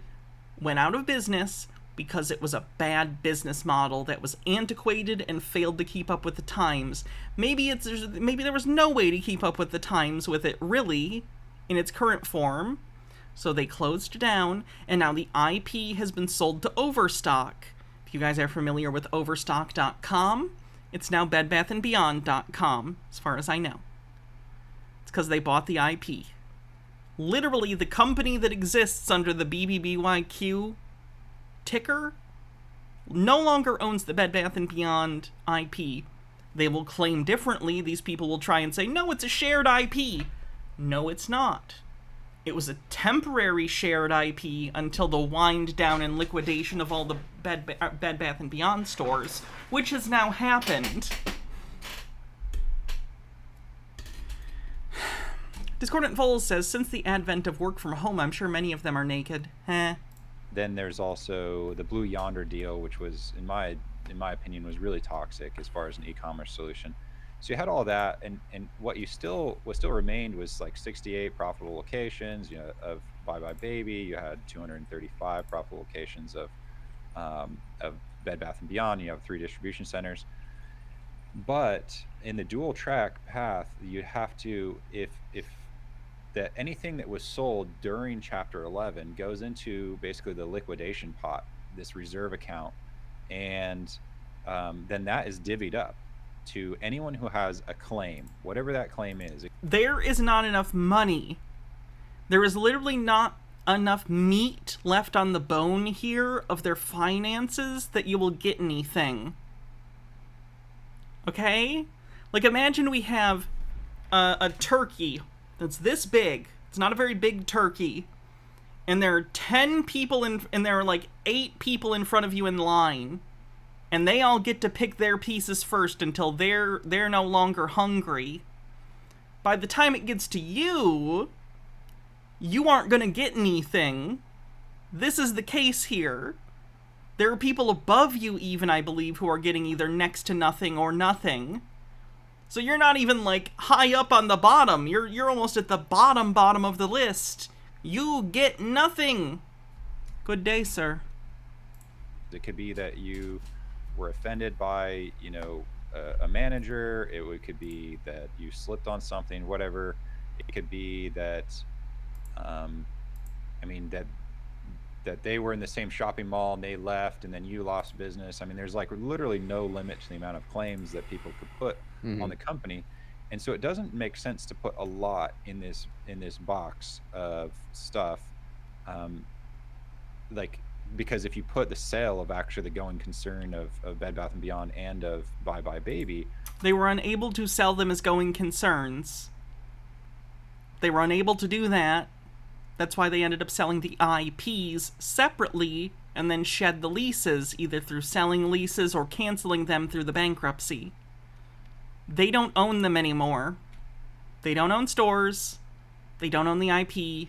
went out of business because it was a bad business model that was antiquated and failed to keep up with the times. Maybe there was no way to keep up with the times with it really in its current form, so they closed down, and now the IP has been sold to Overstock. If you guys are familiar with Overstock.com, it's now BedBathAndBeyond.com, as far as I know. It's because they bought the IP. Literally, the company that exists under the BBBYQ ticker no longer owns the Bed Bath & Beyond IP. They will claim differently. These people will try and say, no, it's a shared IP. No, it's not. It was a temporary shared IP until the wind down and liquidation of all the Bed Bath & Beyond stores, which has now happened. Discordant Voles says, since the advent of work from home, I'm sure many of them are naked. Then there's also the Blue Yonder deal, which was, in my opinion, was really toxic as far as an e-commerce solution. So you had all that, and what still remained was like 68 profitable locations, of Bye Bye Baby. You had 235 profitable locations of Bed Bath & Beyond. You have 3 distribution centers. But in the dual track path, you have to, if that anything that was sold during Chapter 11 goes into basically the liquidation pot, this reserve account, and then that is divvied up to anyone who has a claim, whatever that claim is. There is not enough money. There is literally not enough meat left on the bone here of their finances that you will get anything. Okay? Like, imagine we have a turkey that's this big. It's not a very big turkey. And there are 10 people and there are like 8 people in front of you in line. And they all get to pick their pieces first until they're no longer hungry. By the time it gets to you, you aren't going to get anything. This is the case here. There are people above you even, I believe, who are getting either next to nothing or nothing. So you're not even, like, high up on the bottom. You're almost at the bottom of the list. You get nothing. Good day, sir. It could be that you were offended by, a manager. It could be that you slipped on something, whatever. It could be that, that they were in the same shopping mall and they left and then you lost business. I mean, there's like literally no limit to the amount of claims that people could put on the company. And so it doesn't make sense to put a lot in this box of stuff. Because if you put the sale of actually the going concern of Bed Bath & Beyond and of Bye Bye Baby, they were unable to sell them as going concerns. They were unable to do that. That's why they ended up selling the IPs separately and then shed the leases, either through selling leases or canceling them through the bankruptcy. They don't own them anymore. They don't own stores. They don't own the IP.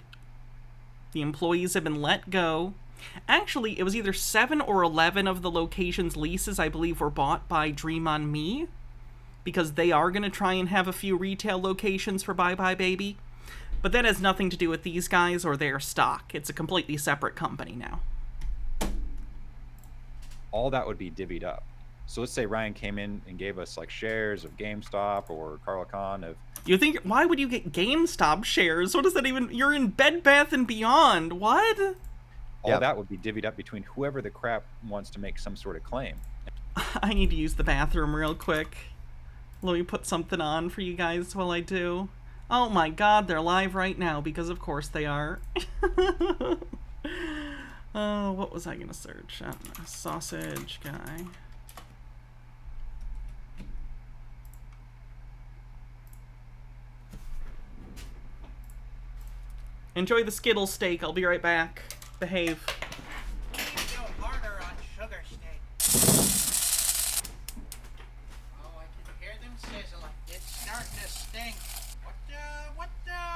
The employees have been let go. Actually, it was either 7 or 11 of the locations' leases, I believe, were bought by Dream on Me, because they are going to try and have a few retail locations for Bye Bye Baby. But that has nothing to do with these guys or their stock. It's a completely separate company now. All that would be divvied up. So let's say Ryan came in and gave us like shares of GameStop or Carl Icahn of... You think, why would you get GameStop shares? What does that even... You're in Bed Bath & Beyond. What? All that would be divvied up between whoever the crap wants to make some sort of claim. I need to use the bathroom real quick. Let me put something on for you guys while I do. Oh my god, they're live right now, because of course they are. Oh, what was I gonna search? Sausage guy. Enjoy the Skittle steak. I'll be right back. Behave. Go harder on sugar steak. Oh, I can hear them sizzling. It's starting to stink.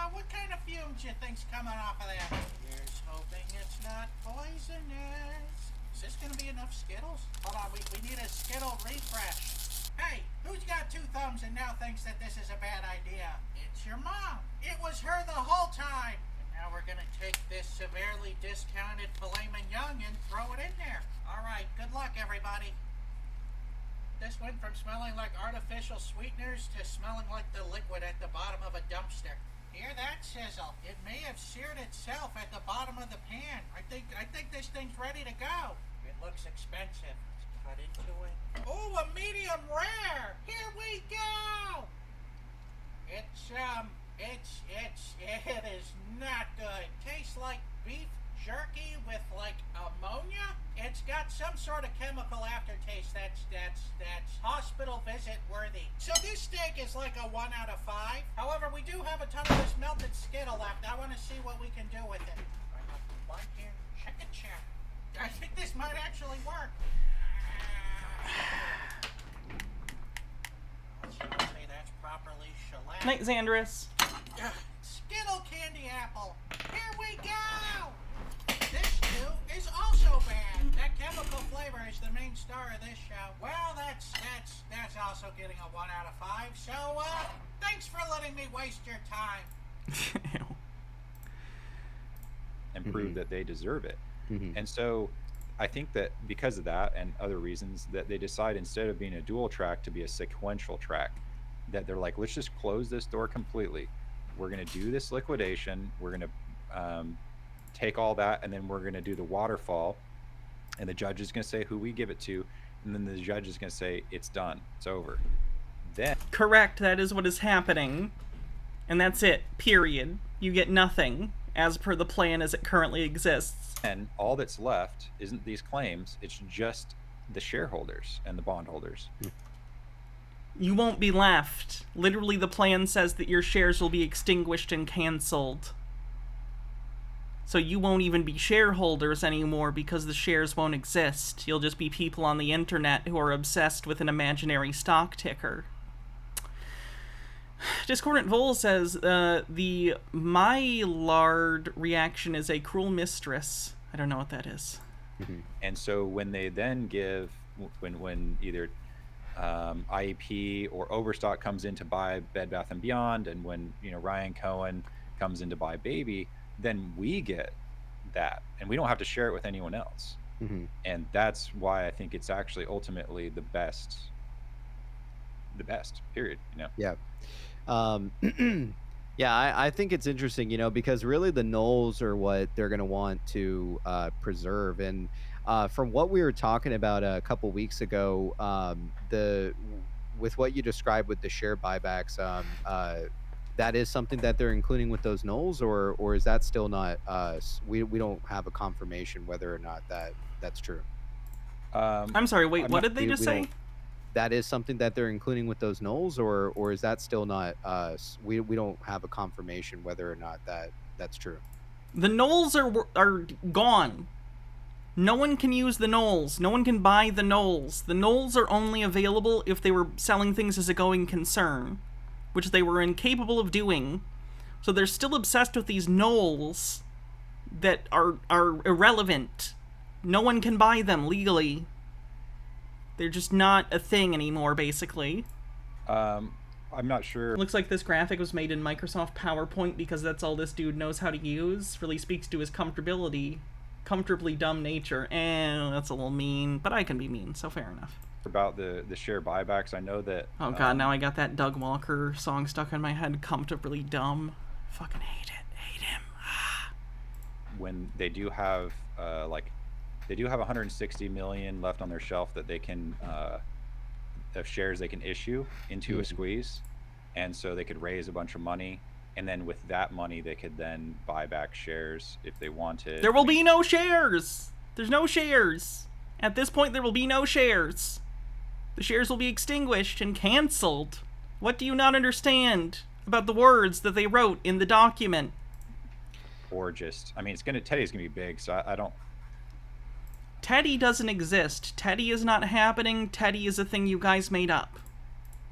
What kind of fumes you think's coming off of that? Here's hoping it's not poisonous. Is this gonna be enough Skittles? Hold on, we need a Skittle refresh. Hey, who's got 2 thumbs and now thinks that this is a bad idea? It's your mom. It was her the whole time. Now we're gonna take this severely discounted filet mignon and throw it in there. All right, good luck, everybody. This went from smelling like artificial sweeteners to smelling like the liquid at the bottom of a dumpster. Hear that sizzle? It may have seared itself at the bottom of the pan. I think this thing's ready to go. It looks expensive. Let's cut into it. Oh, a medium rare. Here we go. It is not good. Tastes like beef jerky with like ammonia. It's got some sort of chemical aftertaste that's hospital visit worthy. So this steak is like a 1 out of 5. However, we do have a ton of this melted Skittle left. I want to see what we can do with it. Right up the bun here. Check it, check. I think this might actually work. Let's say that's properly shellacked. Night, Xandris. Skittle candy apple. Here we go. This too is also bad. That chemical flavor is the main star of this show. Well, that's also getting a 1 out of 5. So, thanks for letting me waste your time. And prove that they deserve it. And so I think that because of that and other reasons, that they decide instead of being a dual track to be a sequential track, that they're like, let's just close this door completely. We're going to do this liquidation. We're going to take all that, and then we're going to do the waterfall, and the judge is going to say who we give it to, and then the judge is going to say it's done, it's over. Then correct, that is what is happening, and that's it, period. You get nothing as per the plan as it currently exists. And all that's left isn't these claims, it's just the shareholders and the bondholders. You won't be left. Literally, the plan says that your shares will be extinguished and canceled. So you won't even be shareholders anymore because the shares won't exist. You'll just be people on the internet who are obsessed with an imaginary stock ticker. Discordant Vol says, the Maillard reaction is a cruel mistress. I don't know what that is. And so when they then give, when either IEP or Overstock comes in to buy Bed Bath & Beyond, and when, you know, Ryan Cohen comes in to buy Baby, then we get that, and we don't have to share it with anyone else. And that's why I think it's actually ultimately the best period, you know. Yeah, I think it's interesting, you know, because really the Knolls are what they're going to want to preserve. And from what we were talking about a couple weeks ago, with what you described with the share buybacks, that is something that they're including with those Knolls, or is that still not we don't have a confirmation whether or not that's true. I'm sorry, wait, what did they just say? that is something that they're including with those Knolls, or is that still not? We don't have a confirmation whether or not that's true. The Knolls are gone. No one can use the Knolls. No one can buy the Knolls. The Knolls are only available if they were selling things as a going concern, which they were incapable of doing. So they're still obsessed with these Knolls that are irrelevant. No one can buy them legally. They're just not a thing anymore, basically. I'm not sure. Looks like this graphic was made in Microsoft PowerPoint because that's all this dude knows how to use. Really speaks to his comfortably dumb nature. That's a little mean, but I can be mean, so fair enough. About the share buybacks, I know that... Oh god, now I got that Doug Walker song stuck in my head, Comfortably Dumb. Fucking hate it. Hate him. When they do have, they do have 160 million left on their shelf that they can, of shares they can issue into a squeeze. And so they could raise a bunch of money. And then with that money, they could then buy back shares if they wanted. There will be no shares! There's no shares! At this point, there will be no shares. The shares will be extinguished and cancelled. What do you not understand about the words that they wrote in the document? Or just, I mean, Teddy's gonna be big, so I don't... Teddy doesn't exist. Teddy is not happening. Teddy is a thing you guys made up.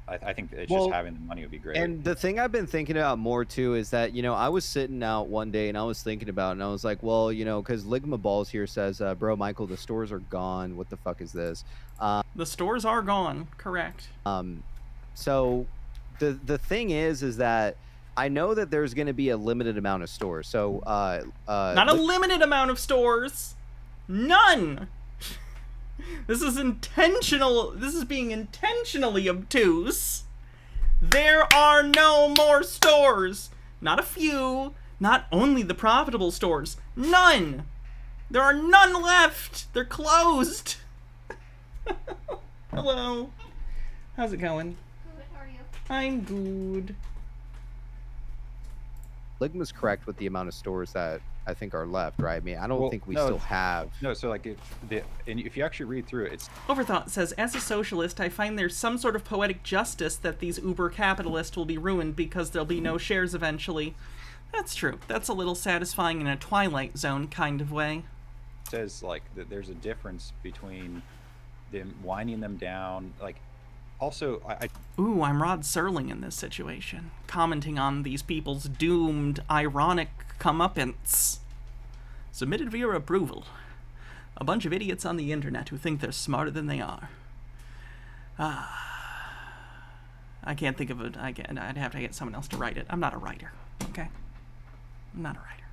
I think it's just having the money would be great. And the thing I've been thinking about more too is that, you know, I was sitting out one day and I was thinking about it, and I was like, well, you know, because Ligma Balls here says, bro, Michael, the stores are gone. What the fuck is this? The stores are gone, correct. So the thing is that I know that there's going to be a limited amount of stores. So not a limited amount of stores. None. This is intentional. This is being intentionally obtuse. There are no more stores. Not a few. Not only the profitable stores. None. There are none left. They're closed. Hello. How's it going? Good, how are you? I'm good. Ligma's correct with the amount of stores that I think are left, right? I mean, I don't think we still have. No, so like if you actually read through it, it's... Overthought says, as a socialist, I find there's some sort of poetic justice that these uber capitalists will be ruined because there'll be no shares eventually. That's true. That's a little satisfying in a Twilight Zone kind of way. It says like that there's a difference between them winding them down, like... Also, Ooh, I'm Rod Serling in this situation, commenting on these people's doomed, ironic comeuppance. Submitted via approval. A bunch of idiots on the internet who think they're smarter than they are. I can't think of it. I'd have to get someone else to write it. I'm not a writer, okay? I'm not a writer.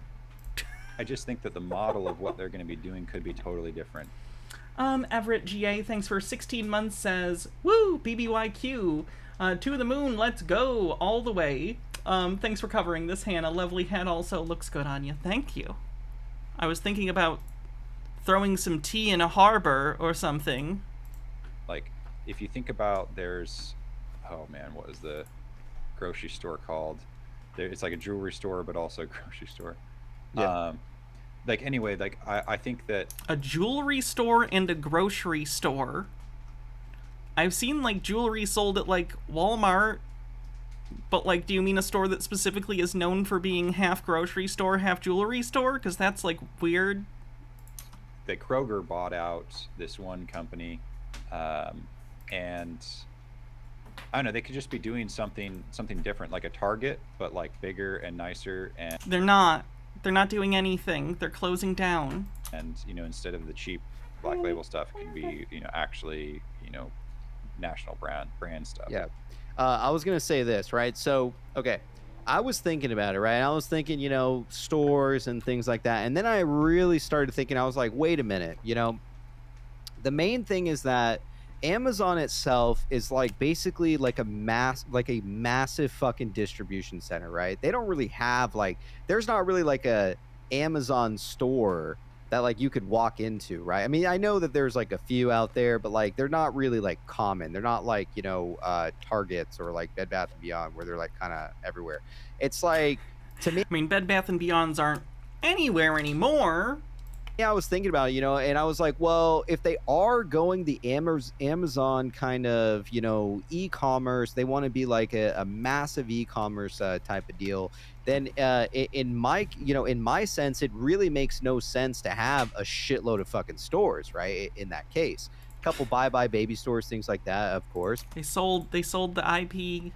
I just think that the model of what they're going to be doing could be totally different. Everett GA, thanks for 16 months, says, woo, BBYQ, to the moon, let's go, all the way. Thanks for covering this, Hannah. Lovely hat also looks good on you. Thank you. I was thinking about throwing some tea in a harbor or something. Like, if you think about, there's, oh man, what is the grocery store called? It's like a jewelry store, but also a grocery store. Yeah. Like, anyway, like, I think that... A jewelry store and a grocery store. I've seen, like, jewelry sold at, like, Walmart. But, like, do you mean a store that specifically is known for being half grocery store, half jewelry store? Because that's, like, weird. That Kroger bought out this one company. And... I don't know, they could just be doing something different. Like a Target, but, like, bigger and nicer. And they're not. They're not doing anything. They're closing down. And, you know, instead of the cheap black label stuff, it could be, you know, actually, you know, national brand stuff. Yeah. I was going to say this, right? So, okay, I was thinking about it, right? I was thinking, you know, stores and things like that. And then I really started thinking, I was like, wait a minute, you know, the main thing is that Amazon itself is like basically like a massive fucking distribution center, right? They don't really have like, there's not really like a Amazon store that like you could walk into, right? I mean, I know that there's like a few out there, but like they're not really like common. They're not like, you know, Targets or like Bed Bath & Beyond where they're like kind of everywhere. It's like, to me, I mean, Bed Bath & Beyonds aren't anywhere anymore. Yeah, I was thinking about it, and I was like, well, if they are going the Amazon kind of, e-commerce, they want to be like a massive e-commerce type of deal, then in my sense, it really makes no sense to have a shitload of fucking stores, right? In that case, a couple bye-bye baby stores, things like that, of course. They sold the IP.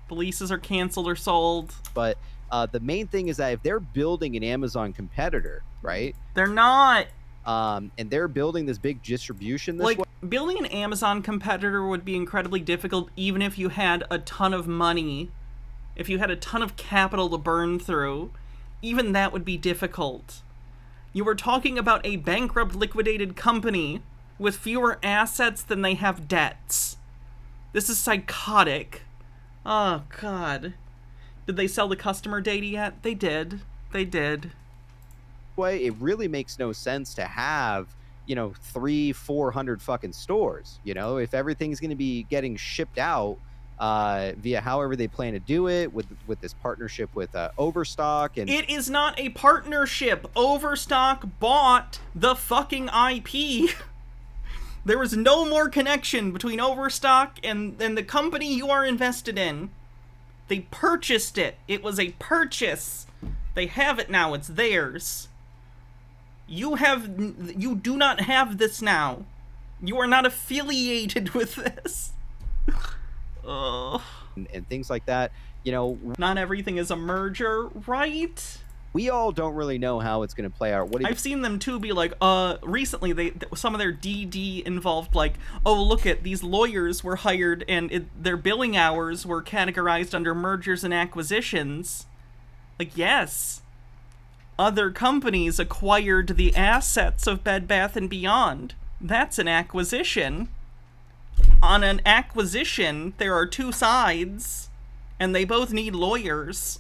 The leases are canceled or sold. But the main thing is that if they're building an Amazon competitor, right? They're not. And they're building this big distribution this way. Building an Amazon competitor would be incredibly difficult even if you had a ton of money. If you had a ton of capital to burn through, even that would be difficult. You were talking about a bankrupt, liquidated company with fewer assets than they have debts. This is psychotic. Oh, God. Did they sell the customer data yet? They did. They did. Way, it really makes no sense to have, 300-400 fucking stores. If everything's going to be getting shipped out via however they plan to do it with this partnership with Overstock. And it is not a partnership. Overstock bought the fucking IP. There was no more connection between Overstock and the company you are invested in. They purchased it. It was a purchase. They have it now. It's theirs. You do not have this now. You are not affiliated with this. And things like that. Not everything is a merger, right? We all don't really know how it's going to play out. I've seen them too be like, recently some of their DD involved like, oh, look at these lawyers were hired and their billing hours were categorized under mergers and acquisitions. Like, yes, other companies acquired the assets of Bed Bath & Beyond. That's an acquisition. On an acquisition, there are two sides, and they both need lawyers.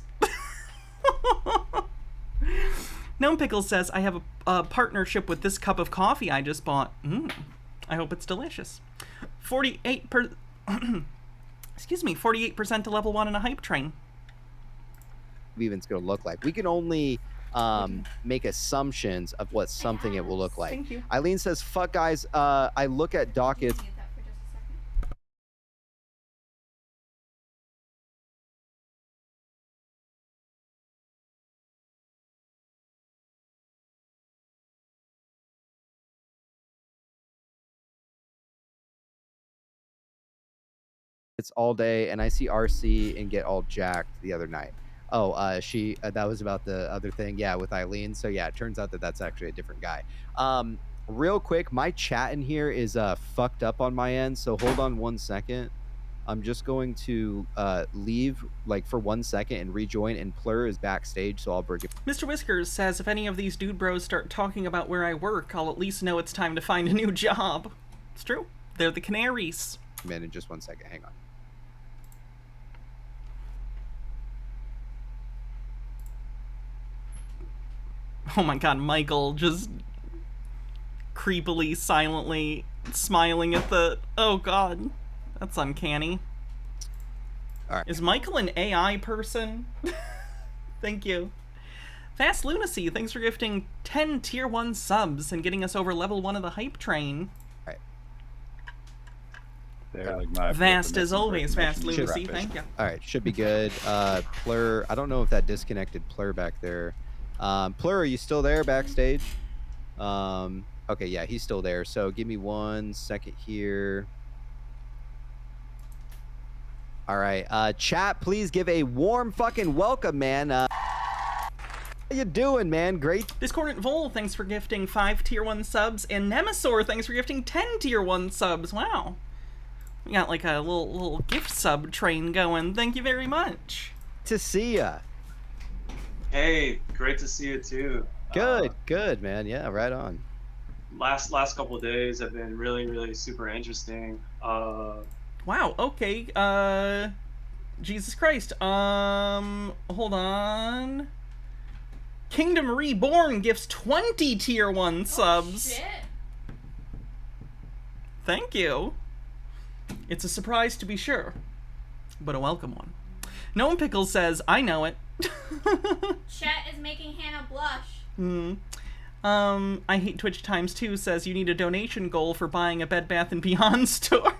Gnome Pickle says, I have a partnership with this cup of coffee I just bought. I hope it's delicious. 48% to level 1 in a hype train. It's going to look like. We can only make assumptions of what something it will look like. Thank you. Eileen says, fuck guys, I look at dockets. It's all day, and I see RC and get all jacked the other night. Oh, that was about the other thing, yeah, with Eileen. So yeah, it turns out that that's actually a different guy. Real quick, my chat in here is fucked up on my end, so hold on 1 second. I'm just going to leave like for 1 second and rejoin, and Plur is backstage, so I'll bring it. Mr. Whiskers says, if any of these dude bros start talking about where I work, I'll at least know it's time to find a new job. It's true. They're the canaries. Man, in just 1 second, hang on. Oh my god, Michael just creepily, silently smiling at the... Oh god, that's uncanny. All right. Is Michael an AI person? Thank you. Fast Lunacy, thanks for gifting 10 tier 1 subs and getting us over level 1 of the hype train. All right. They're like my Vast as always, Fast Lunacy, thank you. All right, should be good. Plur, I don't know if that disconnected Plur back there. Plur, are you still there backstage? Okay, yeah, he's still there. So give me 1 second here. All right, chat, please give a warm fucking welcome, man. How you doing, man? Great. Discordant Vol, thanks for gifting 5 tier 1 subs, and Nemesaur, thanks for gifting 10 tier 1 subs. Wow. We got like a little gift sub train going. Thank you very much. To see ya. Hey, great to see you too. Good, man. Yeah, right on. Last couple of days have been really super interesting. Wow, okay. Jesus Christ. Hold on. Kingdom Reborn gifts 20 tier 1 subs. Shit. Thank you. It's a surprise to be sure, but a welcome one. Gnome Pickles says, I know it. Chet is making Hannah blush. I Hate Twitch Times 2 says you need a donation goal for buying a Bed Bath & Beyond store.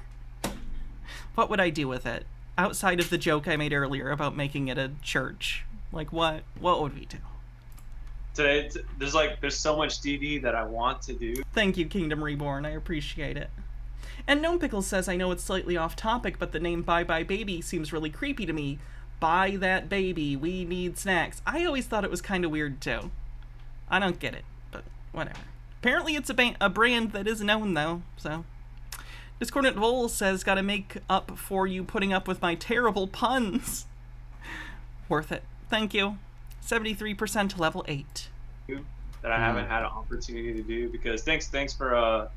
What would I do with it? Outside of the joke I made earlier about making it a church. Like, what would we do? Today, there's so much DD that I want to do. Thank you, Kingdom Reborn. I appreciate it. And Gnome Pickles says, I know it's slightly off topic, but the name Bye Bye Baby seems really creepy to me. Buy that baby. We need snacks. I always thought it was kind of weird, too. I don't get it, but whatever. Apparently it's a brand that is known, though, so... Discordant Vol says, gotta make up for you putting up with my terrible puns. Worth it. Thank you. 73% to level 8. That I haven't had an opportunity to do, because thanks for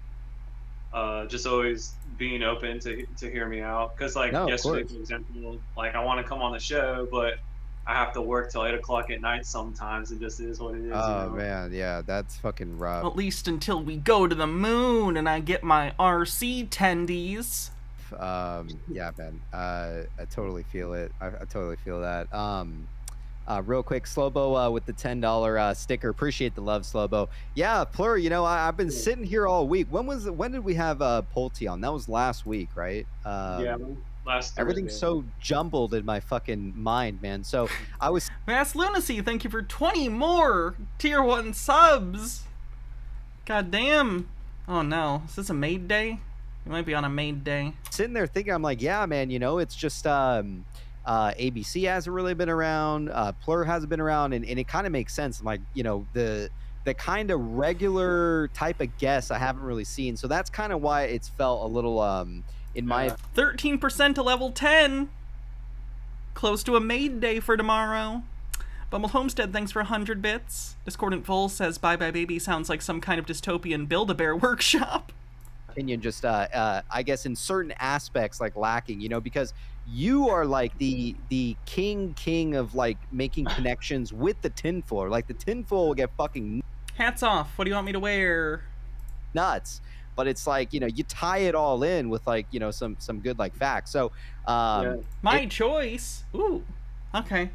just always being open to hear me out. Because like yesterday, for example, like I want to come on the show, but I have to work till 8 o'clock at night sometimes. It just is what it is. Oh man, yeah, that's fucking rough. At least until we go to the moon and I get my RC tendies. Yeah, man. I totally feel it. I totally feel that. Real quick, Slobo with the $10 sticker. Appreciate the love, Slobo. Yeah, Plur, you know, I've been sitting here all week. When did we have Pulte on? That was last week, right? Yeah, last Thursday. Everything's so jumbled in my fucking mind, man. So I was... Mass Lunacy, thank you for 20 more Tier 1 subs. God damn. Oh no, is this a maid day? We might be on a maid day. Sitting there thinking, I'm like, yeah, man, you know, it's just... ABC hasn't really been around, Plur hasn't been around, and it kind of makes sense. Like, you know, the kind of regular type of guests I haven't really seen, so that's kind of why it's felt a little in my 13% to level 10, close to a maid day for tomorrow. Bumble Homestead, thanks for 100 bits. Discordant Vol says Bye Bye Baby sounds like some kind of dystopian Build-A-Bear workshop. Opinion, just I guess in certain aspects like lacking, you know, because you are like the king of like making connections with the tinfoil. Like the tinfoil will get fucking hats off. What do you want me to wear? Nuts. But it's like, you know, you tie it all in with like, you know, some good like facts. So my choice. Ooh, okay.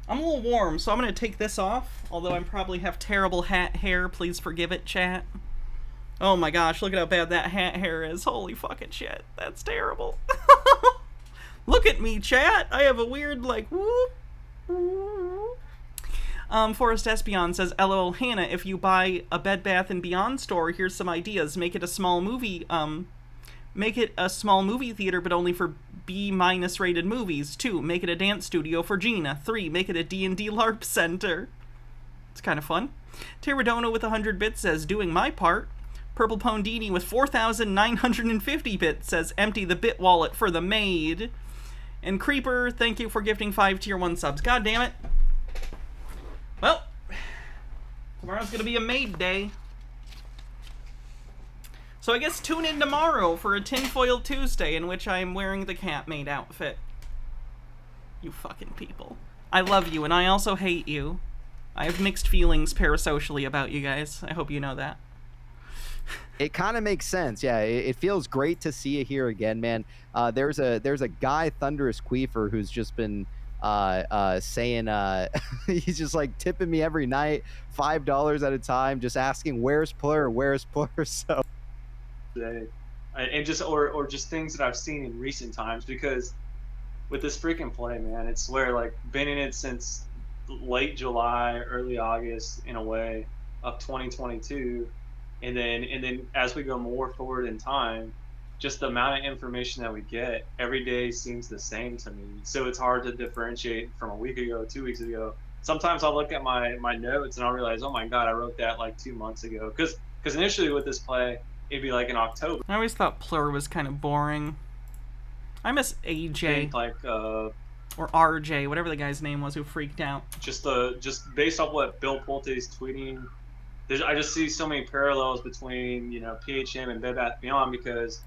I'm a little warm, so I'm gonna take this off. Although I probably have terrible hat hair. Please forgive it, chat. Oh my gosh, look at how bad that hat hair is. Holy fucking shit. That's terrible. Look at me, chat. I have a weird, like, whoop. Forrest Espion says, LOL, Hannah, if you buy a Bed Bath & Beyond store, here's some ideas. Make it a small movie, theater, but only for B- rated movies. 2, make it a dance studio for Gina. 3, make it a D&D LARP center. It's kind of fun. Pterodona with 100 bits says, doing my part. Purple Pondini with 4,950 bits says, empty the bit wallet for the maid. And Creeper, thank you for gifting 5 Tier 1 subs. God damn it. Well, tomorrow's gonna be a maid day. So I guess tune in tomorrow for a Tinfoil Tuesday in which I am wearing the cat maid outfit. You fucking people. I love you and I also hate you. I have mixed feelings parasocially about you guys. I hope you know that. It kind of makes sense. Yeah, it feels great to see you here again, man. There's a guy, Thunderous Queefer, who's just been saying he's just like tipping me every night, $5 at a time, just asking where's Plur. So and just or just things that I've seen in recent times, because with this freaking play, man, it's where like been in it since late July, early August in a way of 2022. And then as we go more forward in time, just the amount of information that we get every day seems the same to me. So it's hard to differentiate from a week ago, 2 weeks ago. Sometimes I'll look at my notes and I'll realize, oh my God, I wrote that like 2 months ago. Because initially with this play, it'd be like in October. I always thought Plur was kind of boring. I miss AJ. Like or RJ, whatever the guy's name was who freaked out. Just based off what Bill Pulte's tweeting, I just see so many parallels between, you know, PHM and Bed Bath Beyond, because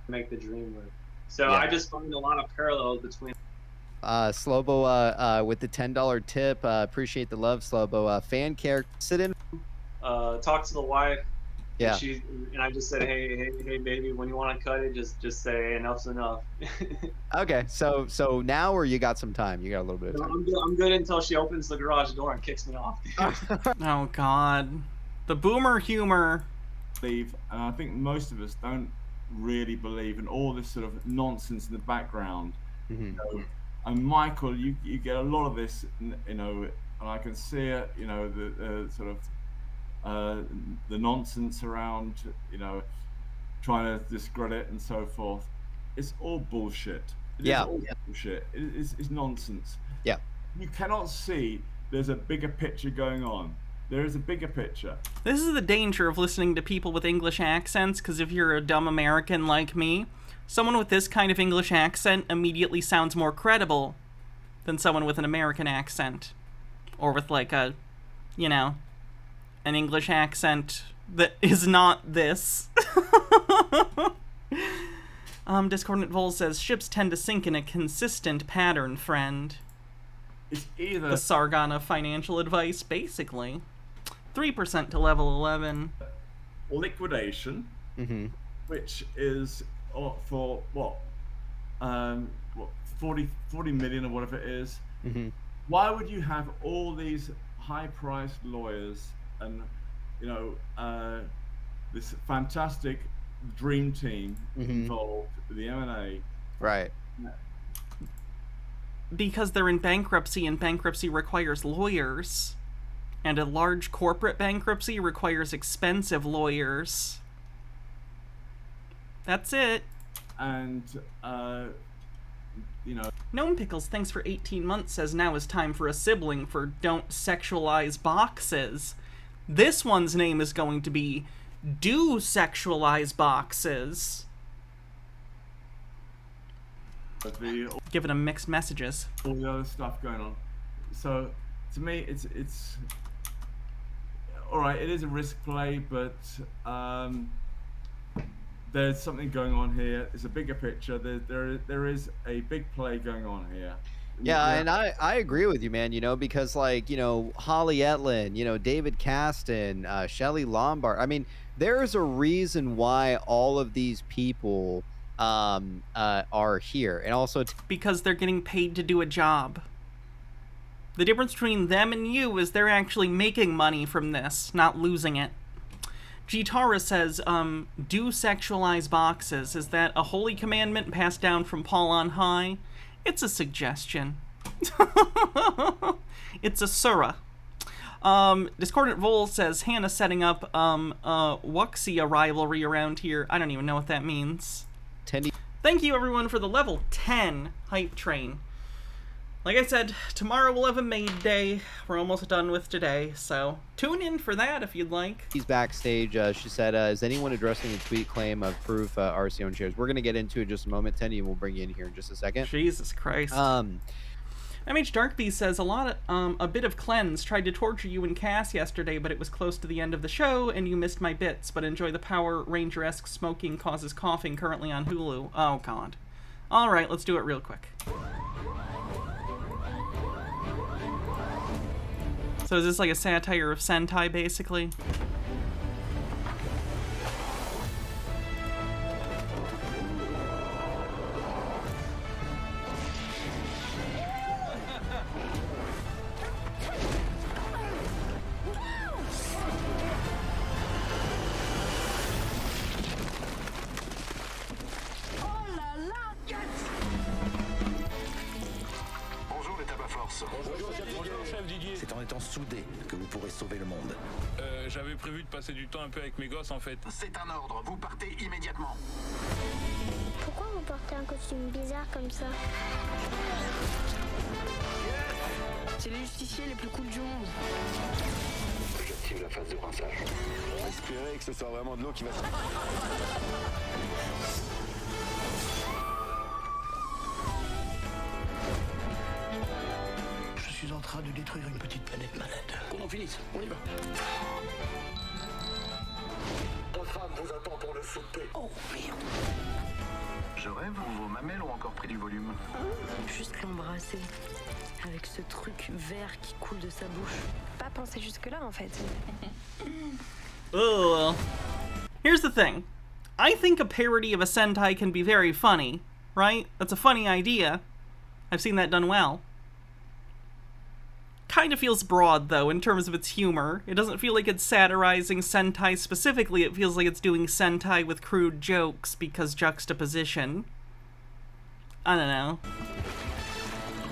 make the dream work. So yeah. I just find a lot of parallels between. Slobo with the $10 tip. Appreciate the love, Slobo. Fan character. Sit in. Talk to the wife. Yeah. And I just said, hey, baby, when you want to cut it, just say enough's enough. Okay, so now, or you got some time? You got a little bit of time. I'm good until she opens the garage door and kicks me off. Oh God. The boomer humor. And I think most of us don't really believe in all this sort of nonsense in the background. Mm-hmm. And Michael, you get a lot of this, and I can see it, the sort of the nonsense around, trying to discredit and so forth. It's all bullshit. It is all bullshit. It's nonsense. Yeah. You cannot see there's a bigger picture going on. There is a bigger picture. This is the danger of listening to people with English accents, because if you're a dumb American like me, someone with this kind of English accent immediately sounds more credible than someone with an American accent. Or with, like, an English accent that is not this. Discordant Vol says, ships tend to sink in a consistent pattern, friend. It's either... The Sargon of financial advice, basically. 3% to level 11. Liquidation, which is for, 40 million or whatever it is. Why would you have all these high-priced lawyers and, this fantastic dream team involved with the M&A? Right. Because they're in bankruptcy, and bankruptcy requires lawyers. And a large corporate bankruptcy requires expensive lawyers. That's it. And, Gnome Pickles, thanks for 18 months, says now is time for a sibling for Don't Sexualize Boxes. This one's name is going to be Do Sexualize Boxes. Giving them mixed messages. All the other stuff going on. So, to me, it's all right. It is a risk play, but there's something going on here. It's a bigger picture. There is a big play going on here. Yeah, and I agree with you, man, because like, Holly Etlin, David Caston, Shelley Lombard. I mean, there's a reason why all of these people are here. And also because they're getting paid to do a job. The difference between them and you is they're actually making money from this, not losing it. Gitara says, do sexualize boxes. Is that a holy commandment passed down from Paul on high? It's a suggestion. It's a surah. Discordant Vol says, Hannah setting up Wuxia rivalry around here. I don't even know what that means. Thank you, everyone, for the level 10 hype train. Like I said, tomorrow we'll have a maid day. We're almost done with today, so tune in for that if you'd like. He's backstage. She said, is anyone addressing the tweet claim of proof RC owned shares? We're going to get into it in just a moment, Tendy, and we'll bring you in here in just a second. Jesus Christ. MH Darkbeast says, a bit of cleanse. Tried to torture you and Cass yesterday, but it was close to the end of the show, and you missed my bits. But enjoy the Power Ranger-esque smoking causes coughing currently on Hulu. Oh, God. All right, let's do it real quick. So is this like a satire of Sentai, basically? C'est en étant soudés que vous pourrez sauver le monde. J'avais prévu de passer du temps un peu avec mes gosses en fait. C'est un ordre, vous partez immédiatement. Pourquoi vous portez un costume bizarre comme ça? C'est les justiciers les plus cools du monde. J'active la phase de rinçage. Espérez que ce soit vraiment de l'eau qui va... Je suis en train de détruire une petite planète malade. Qu'on en finisse, on y va. Ta femme vous attend pour le souper. Oh merde. Je rêve ou vos mamelles ont encore pris du volume? Juste l'embrasser. Avec ce truc vert qui coule de sa bouche. Pas penser jusque-là en fait. Ugh. Here's the thing. I think a parody of a Sentai can be very funny, right? That's a funny idea. I've seen that done well. kind of feels broad, though, in terms of its humor. It doesn't feel like it's satirizing Sentai specifically. It feels like it's doing Sentai with crude jokes because juxtaposition. I don't know.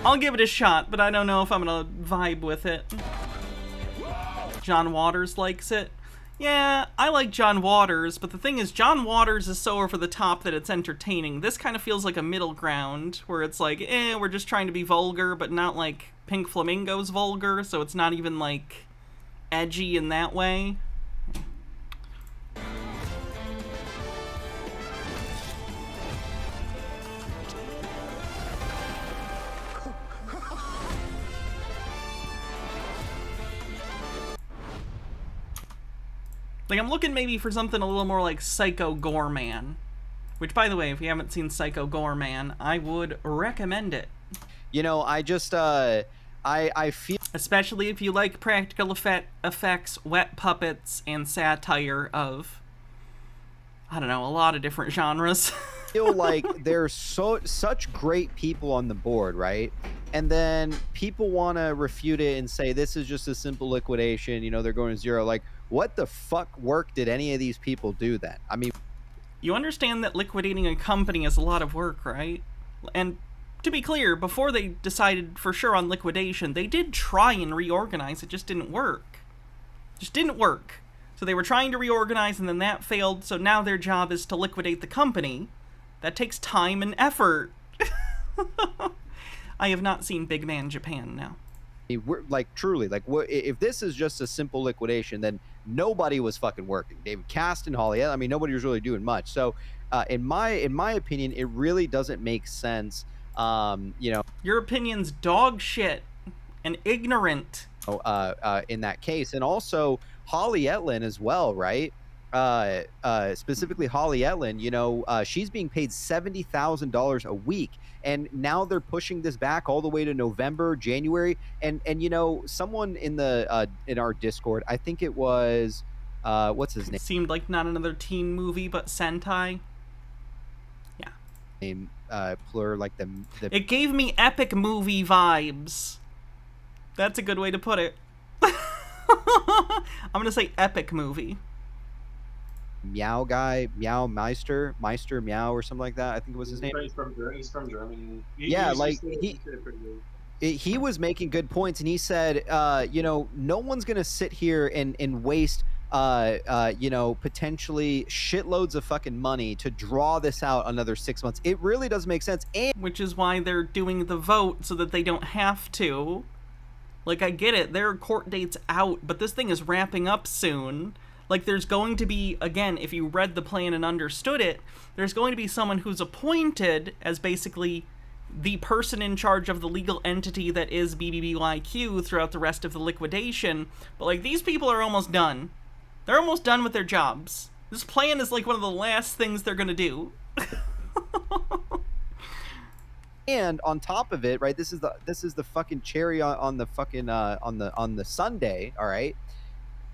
I'll give it a shot, but I don't know if I'm gonna vibe with it. John Waters likes it. Yeah, I like John Waters, but the thing is, John Waters is so over the top that it's entertaining. This kind of feels like a middle ground, where it's like, we're just trying to be vulgar, but not like Pink Flamingo's vulgar, so it's not even, like, edgy in that way. Like, I'm looking maybe for something a little more like Psycho Goreman. Which, by the way, if you haven't seen Psycho Goreman, I would recommend it. You know, I just, I feel... Especially if you like practical effects, wet puppets, and satire of, I don't know, a lot of different genres. feel like there's such great people on the board, right? And then people want to refute it and say this is just a simple liquidation, you know, they're going to zero. Like, what the fuck work did any of these people do then? I mean, you understand that liquidating a company is a lot of work, right? And to be clear, before they decided for sure on liquidation, they did try and reorganize. It just didn't work. Just didn't work. So they were trying to reorganize and then that failed, so now their job is to liquidate the company. That takes time and effort. I have not seen Big Man Japan now. We're, like, truly, like, if this is just a simple liquidation, then nobody was fucking working. David Cast and Holly, I mean, nobody was really doing much. So, in my opinion, it really doesn't make sense. You know, your opinion's dog shit and ignorant. In that case, and also Holly Etlin as well, right? Specifically Holly Etlin, you know, she's being paid $70,000 a week, and now they're pushing this back all the way to November, January, and you know, someone in the in our Discord, I think it was what's his name? It seemed like not another teen movie, but Sentai. Yeah. Name plur like the. It gave me epic movie vibes. That's a good way to put it. I'm gonna say epic movie. Meow guy, Meow Meister, Meow or something like that. I think it was his name. He's from Germany. He was making good points, and he said, you know, no one's gonna sit here and waste, you know, potentially shitloads of fucking money to draw this out another 6 months. It really does make sense, and which is why they're doing the vote so that they don't have to. Like, I get it, there are court dates out, but this thing is wrapping up soon. Like, there's going to be, again, if you read the plan and understood it, there's going to be someone who's appointed as basically the person in charge of the legal entity that is BBBYQ throughout the rest of the liquidation. But, like, these people are almost done. They're almost done with their jobs. This plan is, like, one of the last things they're gonna do. And on top of it, right, this is the fucking cherry on the fucking on the Sunday, all right?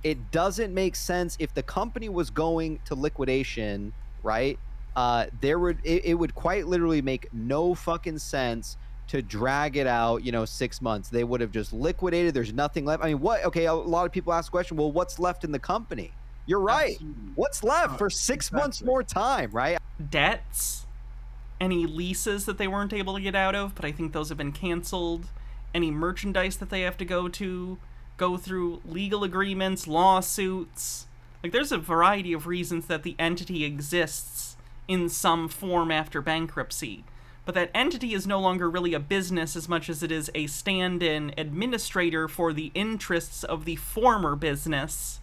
It doesn't make sense if the company was going to liquidation, right? It would quite literally make no fucking sense to drag it out, you know, 6 months. They would have just liquidated. There's nothing left. I mean, what? Okay, a lot of people ask the question, well, what's left in the company? You're right. Absolutely. What's left for 6 months more time, right? Debts, any leases that they weren't able to get out of, but I think those have been canceled. Any merchandise that they have to go through legal agreements, lawsuits. Like, there's a variety of reasons that the entity exists in some form after bankruptcy. But that entity is no longer really a business as much as it is a stand-in administrator for the interests of the former business.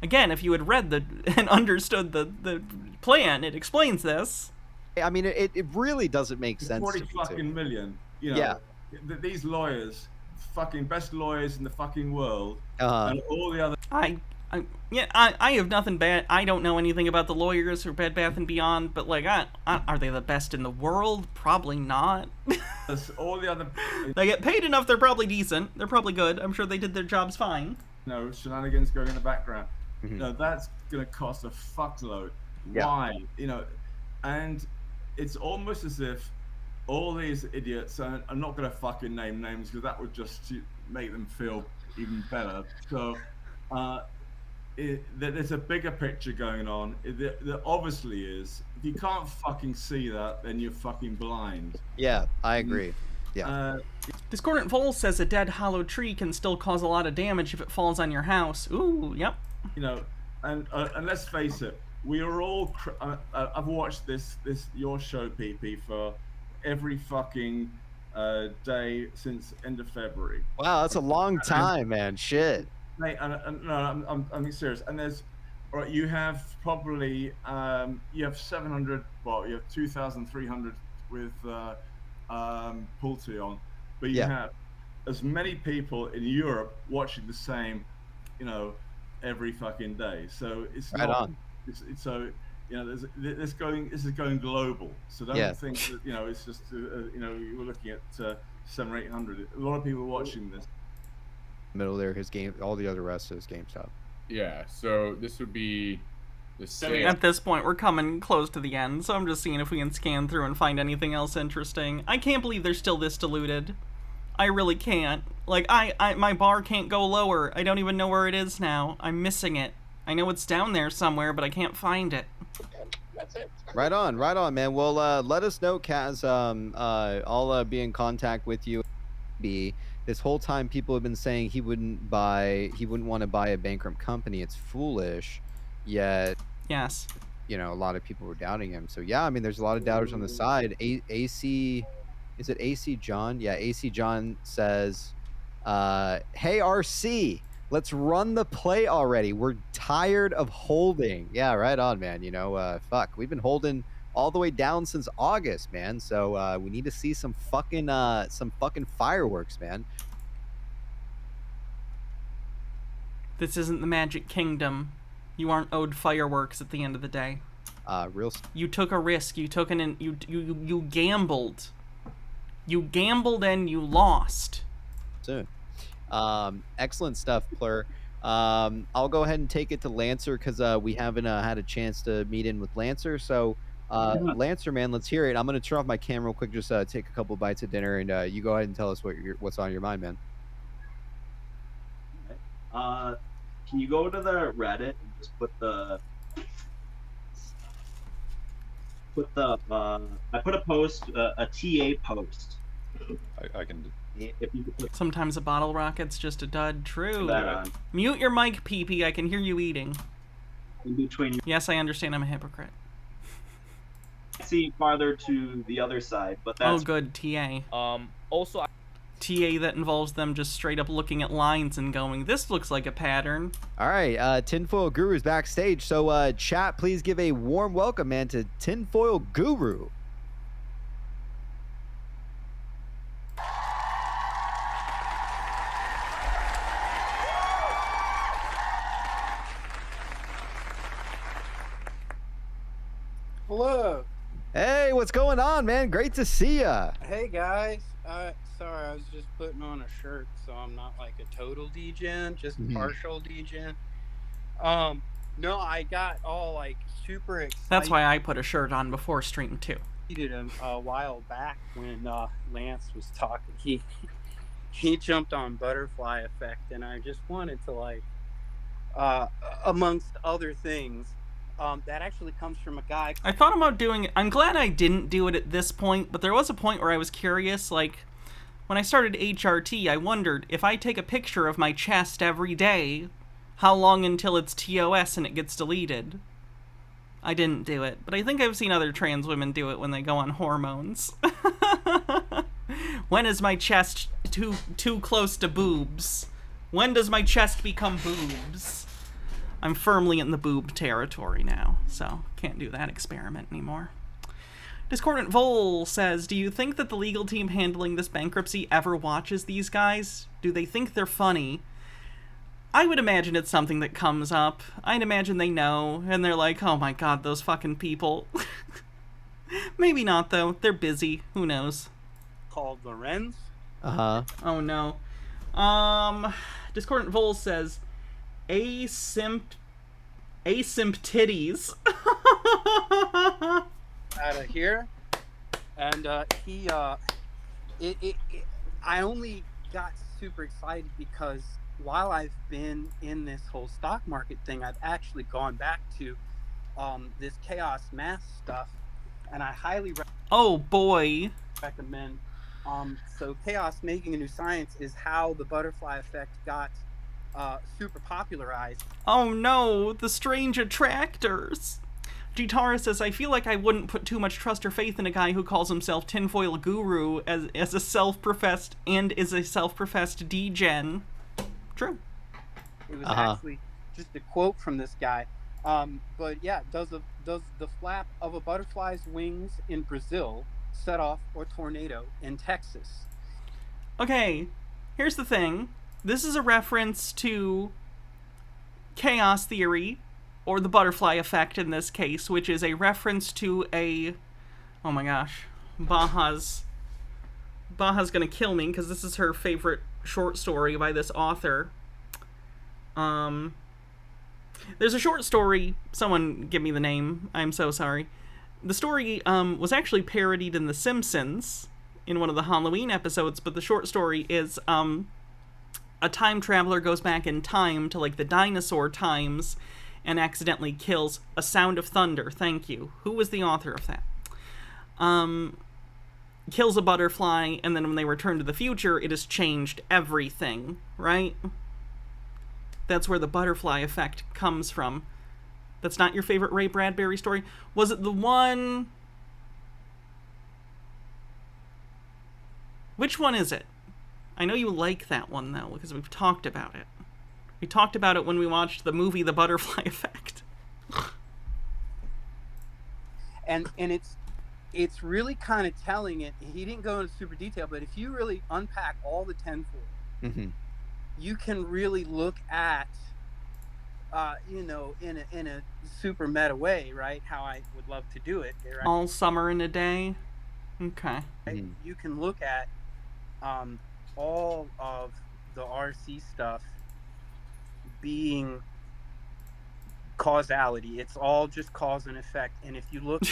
Again, if you had read and understood the plan, it explains this. I mean, it really doesn't make sense. 40 fucking million. You know, yeah. These lawyers, fucking best lawyers in the fucking world, and all the other. I have nothing bad. I don't know anything about the lawyers for Bed Bath & Beyond, but, like, are they the best in the world? Probably not. All the other. They get paid enough. They're probably decent. They're probably good. I'm sure they did their jobs fine. No shenanigans going in the background. Mm-hmm. No, that's gonna cost a fuckload. Yeah. Why? You know, and it's almost as if all these idiots, and I'm not gonna fucking name names because that would just make them feel even better. So there's a bigger picture going on. There obviously is. If you can't fucking see that, then you're fucking blind. Yeah, I agree. Yeah. Discordant Vol says a dead hollow tree can still cause a lot of damage if it falls on your house. Ooh, yep. You know, and let's face it, we are all. I've watched your show, PP, for every fucking day since end of February. Wow, that's a long time, man. Shit. Mate, no, I'm serious. And there's, all right, you have probably you have 700. Well, you have 2,300 with Pulte on, but you have as many people in Europe watching the same, every fucking day. So it's right not. On. It's so this is going global. So don't think that it's just we're looking at 700 or 800. A lot of people watching this. Middle there, his game, all the other rest of his GameStop. Yeah, so this would be the same. At this point, we're coming close to the end, so I'm just seeing if we can scan through and find anything else interesting. I can't believe they're still this diluted. I really can't. Like, my bar can't go lower. I don't even know where it is now. I'm missing it. I know it's down there somewhere, but I can't find it. That's it. Right on, man. Well, let us know, Kaz. I'll be in contact with you. This whole time people have been saying he wouldn't want to buy a bankrupt company. It's foolish. Yet, yes, a lot of people were doubting him. So yeah, I mean, there's a lot of doubters on the side. AC, is it AC John? Yeah, AC John says, "Hey RC, let's run the play already. We're tired of holding." Yeah, right on, man. Fuck, we've been holding all the way down since August, man. So we need to see some fucking fireworks, man. This isn't the Magic Kingdom. You aren't owed fireworks at the end of the day. You took a risk. You took you gambled. You gambled and you lost. Soon. Excellent stuff, Plur. I'll go ahead and take it to Lancer because we haven't had a chance to meet in with Lancer. So Lancer, man, let's hear it. I'm gonna turn off my camera real quick, just take a couple bites of dinner, and you go ahead and tell us what's on your mind, man. Can you go to the Reddit and just put the I put a post, a TA post. I can. If you could put Sometimes a bottle rocket's just a dud. True. Mute your mic, PP. I can hear you eating. In between. Yes, I understand. I'm a hypocrite. See farther to the other side, but that's good. TA. Also. TA that involves them just straight up looking at lines and going, "This looks like a pattern." All right, Tinfoil Guru's backstage. So, chat, please give a warm welcome, man, to Tinfoil Guru. Hello. Hey, what's going on, man? Great to see ya. Hey guys. Sorry, I was just putting on a shirt, so I'm not like a total degen, just partial degen. No, I got all like super excited. That's why I put a shirt on before stream too. A while back when Lance was talking, he jumped on Butterfly Effect, and I just wanted to like, amongst other things. That actually comes from a guy. I thought about doing it. I'm glad I didn't do it at this point, but there was a point where I was curious. Like, when I started HRT, I wondered, if I take a picture of my chest every day, how long until it's TOS and it gets deleted? I didn't do it, but I think I've seen other trans women do it when they go on hormones. When is my chest too close to boobs? When does my chest become boobs? I'm firmly in the boob territory now, so can't do that experiment anymore. Discordant Vol says, "Do you think that the legal team handling this bankruptcy ever watches these guys? Do they think they're funny?" I would imagine it's something that comes up. I'd imagine they know, and they're like, "Oh my god, those fucking people." Maybe not, though. They're busy. Who knows? Called Lorenz. Oh no. Discordant Vol says, Asymp titties. Out of here. And I only got super excited because while I've been in this whole stock market thing, I've actually gone back to this chaos math stuff, and I highly Oh boy. recommend. So chaos making a new science is how the butterfly effect got super popularized. Oh no, the strange attractors. Gitara says, I feel like I wouldn't put too much trust or faith in a guy who calls himself tinfoil guru as a self-professed and is a self-professed degen. True. It was actually just a quote from this guy. But yeah, does the flap of a butterfly's wings in Brazil set off a tornado in Texas? Okay, here's the thing. This is a reference to chaos theory, or the butterfly effect in this case, which is a reference to a... Oh my gosh. Baja's gonna kill me, because this is her favorite short story by this author. There's a short story, someone give me the name, I'm so sorry. The story was actually parodied in The Simpsons in one of the Halloween episodes, but the short story is a time traveler goes back in time to like the dinosaur times and accidentally kills a sound of thunder. Thank you. Who was the author of that? Kills a butterfly, and then when they return to the future, it has changed everything, right? That's where the butterfly effect comes from. That's not your favorite Ray Bradbury story? Was it the one... Which one is it? I know you like that one, though, because we've talked about it. We talked about it when we watched the movie The Butterfly Effect. And it's really kind of telling it. He didn't go into super detail, but if you really unpack all the tenfold, you can really look at, in a super meta way, right? How I would love to do it. Right? All summer in a day? Okay. Right? You can look at all of the RC stuff being causality. It's all just cause and effect. And if you look...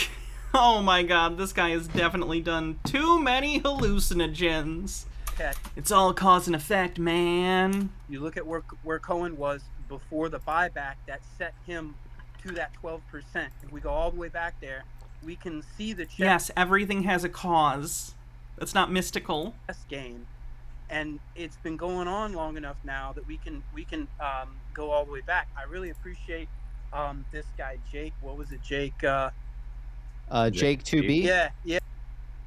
Oh my god, this guy has definitely done too many hallucinogens. It's all cause and effect, man. You look at where Cohen was before the buyback that set him to that 12%. If we go all the way back there, we can see the yes, everything has a cause. That's not mystical. Game, and it's been going on long enough now that we can go all the way back. I really appreciate this guy Jake. What was it, Jake? Jake 2B. Yeah.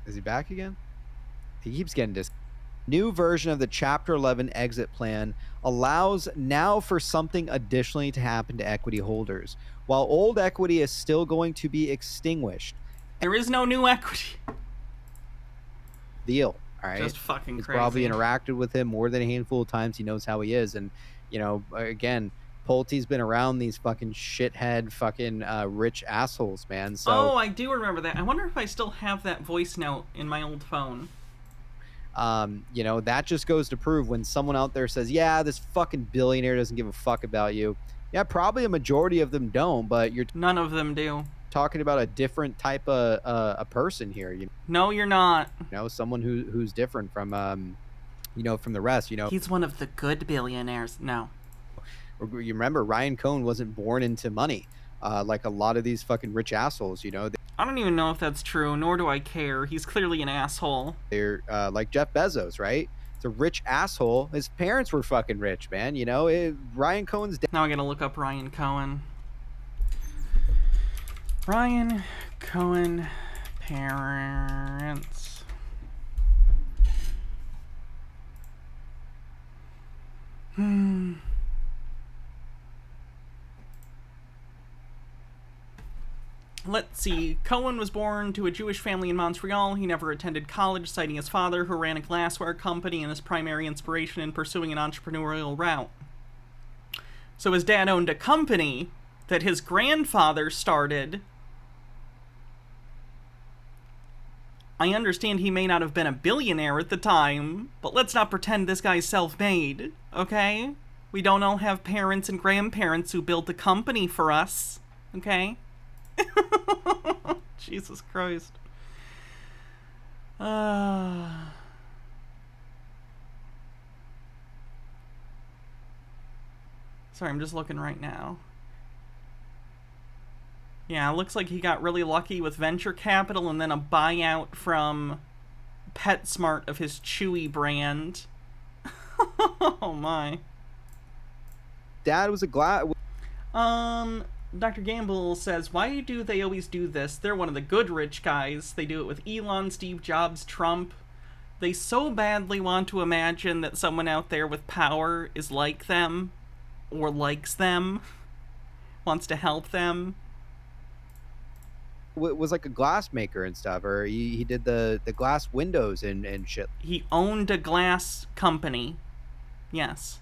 Is he back again? He keeps getting dis. New version of the Chapter 11 exit plan allows now for something additionally to happen to equity holders. While old equity is still going to be extinguished, there is no new equity. Deal. All right. Just fucking He's crazy. probably interacted with him more than a handful of times. He knows how he is. And, you know, again, Pulte's been around these fucking shithead fucking rich assholes, man. So, oh, I do remember that. I wonder if I still have that voice note in my old phone. You know, that just goes to prove when someone out there says, yeah, this fucking billionaire doesn't give a fuck about you. Yeah, probably a majority of them don't, but you're... None of them do. Talking about a different type of a person here. You no, you're not. You know, someone who's different from, you know, from the rest, you know. He's one of the good billionaires. No. You remember, Ryan Cohen wasn't born into money, like a lot of these fucking rich assholes, you know. I don't even know if that's true, nor do I care. He's clearly an asshole. They're like Jeff Bezos, right? It's a rich asshole. His parents were fucking rich, man. You know, Ryan Cohen's... Now I gotta look up Ryan Cohen. Ryan Cohen parents. Let's see. Cohen was born to a Jewish family in Montreal. He never attended college, citing his father, who ran a glassware company, and his primary inspiration in pursuing an entrepreneurial route. So his dad owned a company that his grandfather started. I understand he may not have been a billionaire at the time, but let's not pretend this guy's self-made, okay? We don't all have parents and grandparents who built a company for us, okay? Jesus Christ. Sorry, I'm just looking right now. Yeah, it looks like he got really lucky with venture capital and then a buyout from PetSmart of his Chewy brand. Oh my. Dad was a Dr. Gamble says, why do they always do this? They're one of the good rich guys. They do it with Elon, Steve Jobs, Trump. They so badly want to imagine that someone out there with power is like them, or likes them, wants to help them. Was like a glass maker and stuff, or he did the glass windows and shit. He owned a glass company. Yes.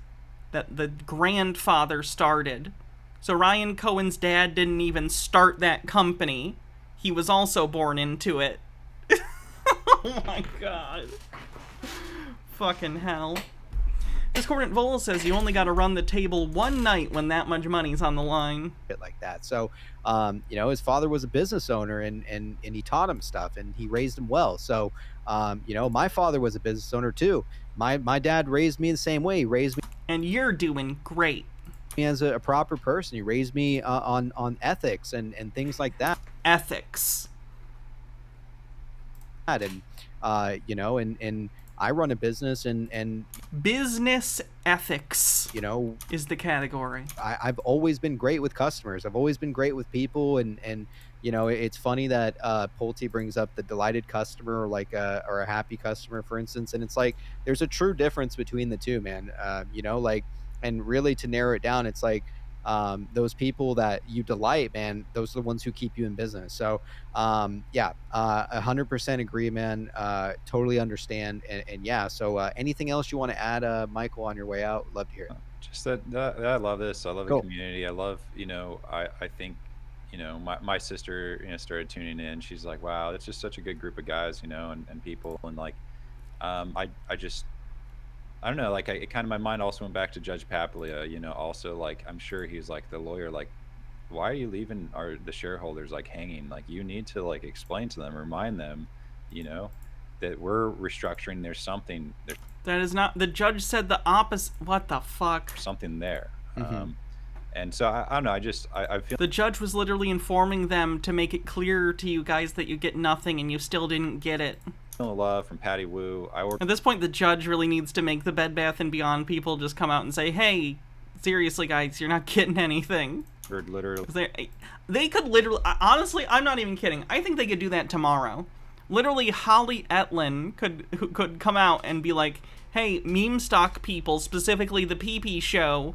That the grandfather started. So Ryan Cohen's dad didn't even start that company. He was also born into it. Oh my god. Fucking hell. Discordant Vol says you only gotta run the table one night when that much money's on the line. Shit like that. So, you know, his father was a business owner and he taught him stuff and he raised him well. So, you know, my father was a business owner too. My dad raised me the same way. He raised me. And you're doing great. As a proper person. He raised me on ethics and things like that. Ethics. And, you know, and I run a business and business ethics, you know, is the category. I've always been great with customers. I've always been great with people. And you know, it's funny that Pulte brings up the delighted customer or like or a happy customer, for instance. And it's like, there's a true difference between the two, man. You know, like, and really to narrow it down, it's like, those people that you delight, man, those are the ones who keep you in business. So, yeah, 100% agree, man. Totally understand. And yeah, so anything else you want to add, Michael, on your way out? Love to hear it. Just that I love this. I love Cool. the community. I love, you know, I think, you know, my sister, you know, started tuning in. She's like, wow, it's just such a good group of guys, you know, and people. And like, I don't know, like it kind of, my mind also went back to Judge Papalia, you know, also like, I'm sure he's like the lawyer, like, why are you leaving the shareholders like hanging? Like, you need to like explain to them, remind them, you know, that we're restructuring. There's something there. That is not, the judge said the opposite. What the fuck? Something there. And so I don't know. I feel the judge was literally informing them to make it clear to you guys that you get nothing, and you still didn't get it. Love from Patty Wu. At this point, the judge really needs to make the Bed Bath & Beyond people just come out and say, hey, seriously, guys, you're not getting anything. Literally. They could literally, honestly, I'm not even kidding. I think they could do that tomorrow. Literally, Holly Etlin could come out and be like, hey, meme stock people, specifically the PP show,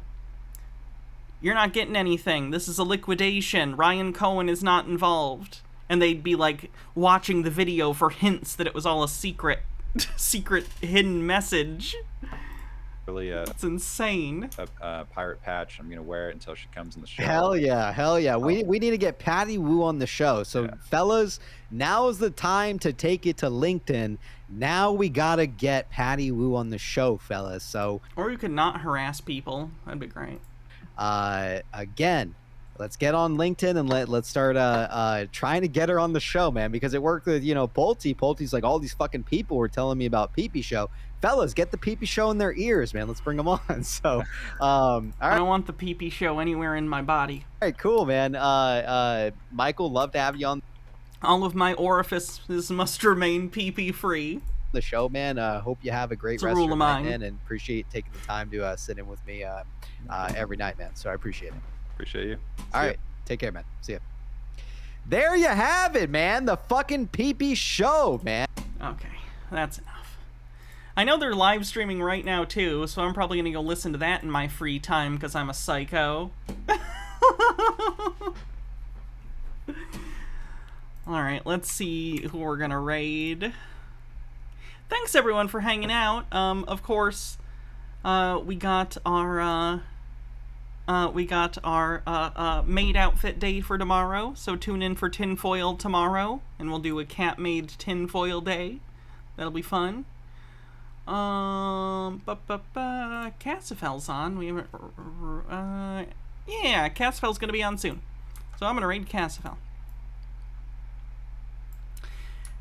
you're not getting anything. This is a liquidation. Ryan Cohen is not involved. And they'd be like watching the video for hints that it was all a secret hidden message. Really, that's insane. A pirate patch. I'm gonna wear it until she comes in the show. Hell yeah. We need to get Patty Wu on the show. So fellas, now is the time to take it to LinkedIn. Now we gotta get Patty Wu on the show, fellas. So, or you could not harass people. That'd be great. Again, let's get on LinkedIn and let's start trying to get her on the show, man, because it worked with, you know, Pulte. Pulte's like, all these fucking people were telling me about PP show. Fellas, get the PP show in their ears, man. Let's bring them on. So, all right. I don't want the PP show anywhere in my body. All right, cool, man. Michael, love to have you on. All of my orifices must remain PP free. The show, man. Hope you have a great rest of your night, man, and appreciate taking the time to sit in with me every night, man. So I appreciate it. Appreciate you. All right, take care, man. See ya. There you have it, man. The fucking PP show, man. Okay, that's enough. I know they're live streaming right now too, so I'm probably gonna go listen to that in my free time because I'm a psycho. Alright, let's see who we're gonna raid. Thanks everyone for hanging out. Of course, we got our maid outfit day for tomorrow, so tune in for tinfoil tomorrow, and we'll do a cat made tinfoil day. That'll be fun. Cassifel's on. We haven't. Yeah, Cassifel's gonna be on soon, so I'm gonna raid Cassifel.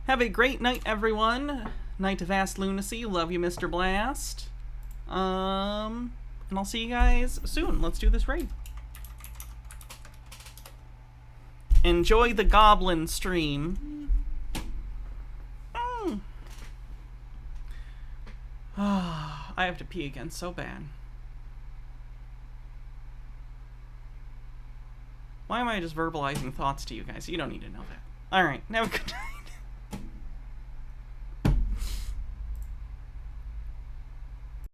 Have a great night, everyone. Night of Vast Lunacy. Love you, Mr. Blast. and I'll see you guys soon. Let's do this raid. Enjoy the goblin stream. I have to pee again so bad. Why am I just verbalizing thoughts to you guys? You don't need to know that. Alright, have a good night.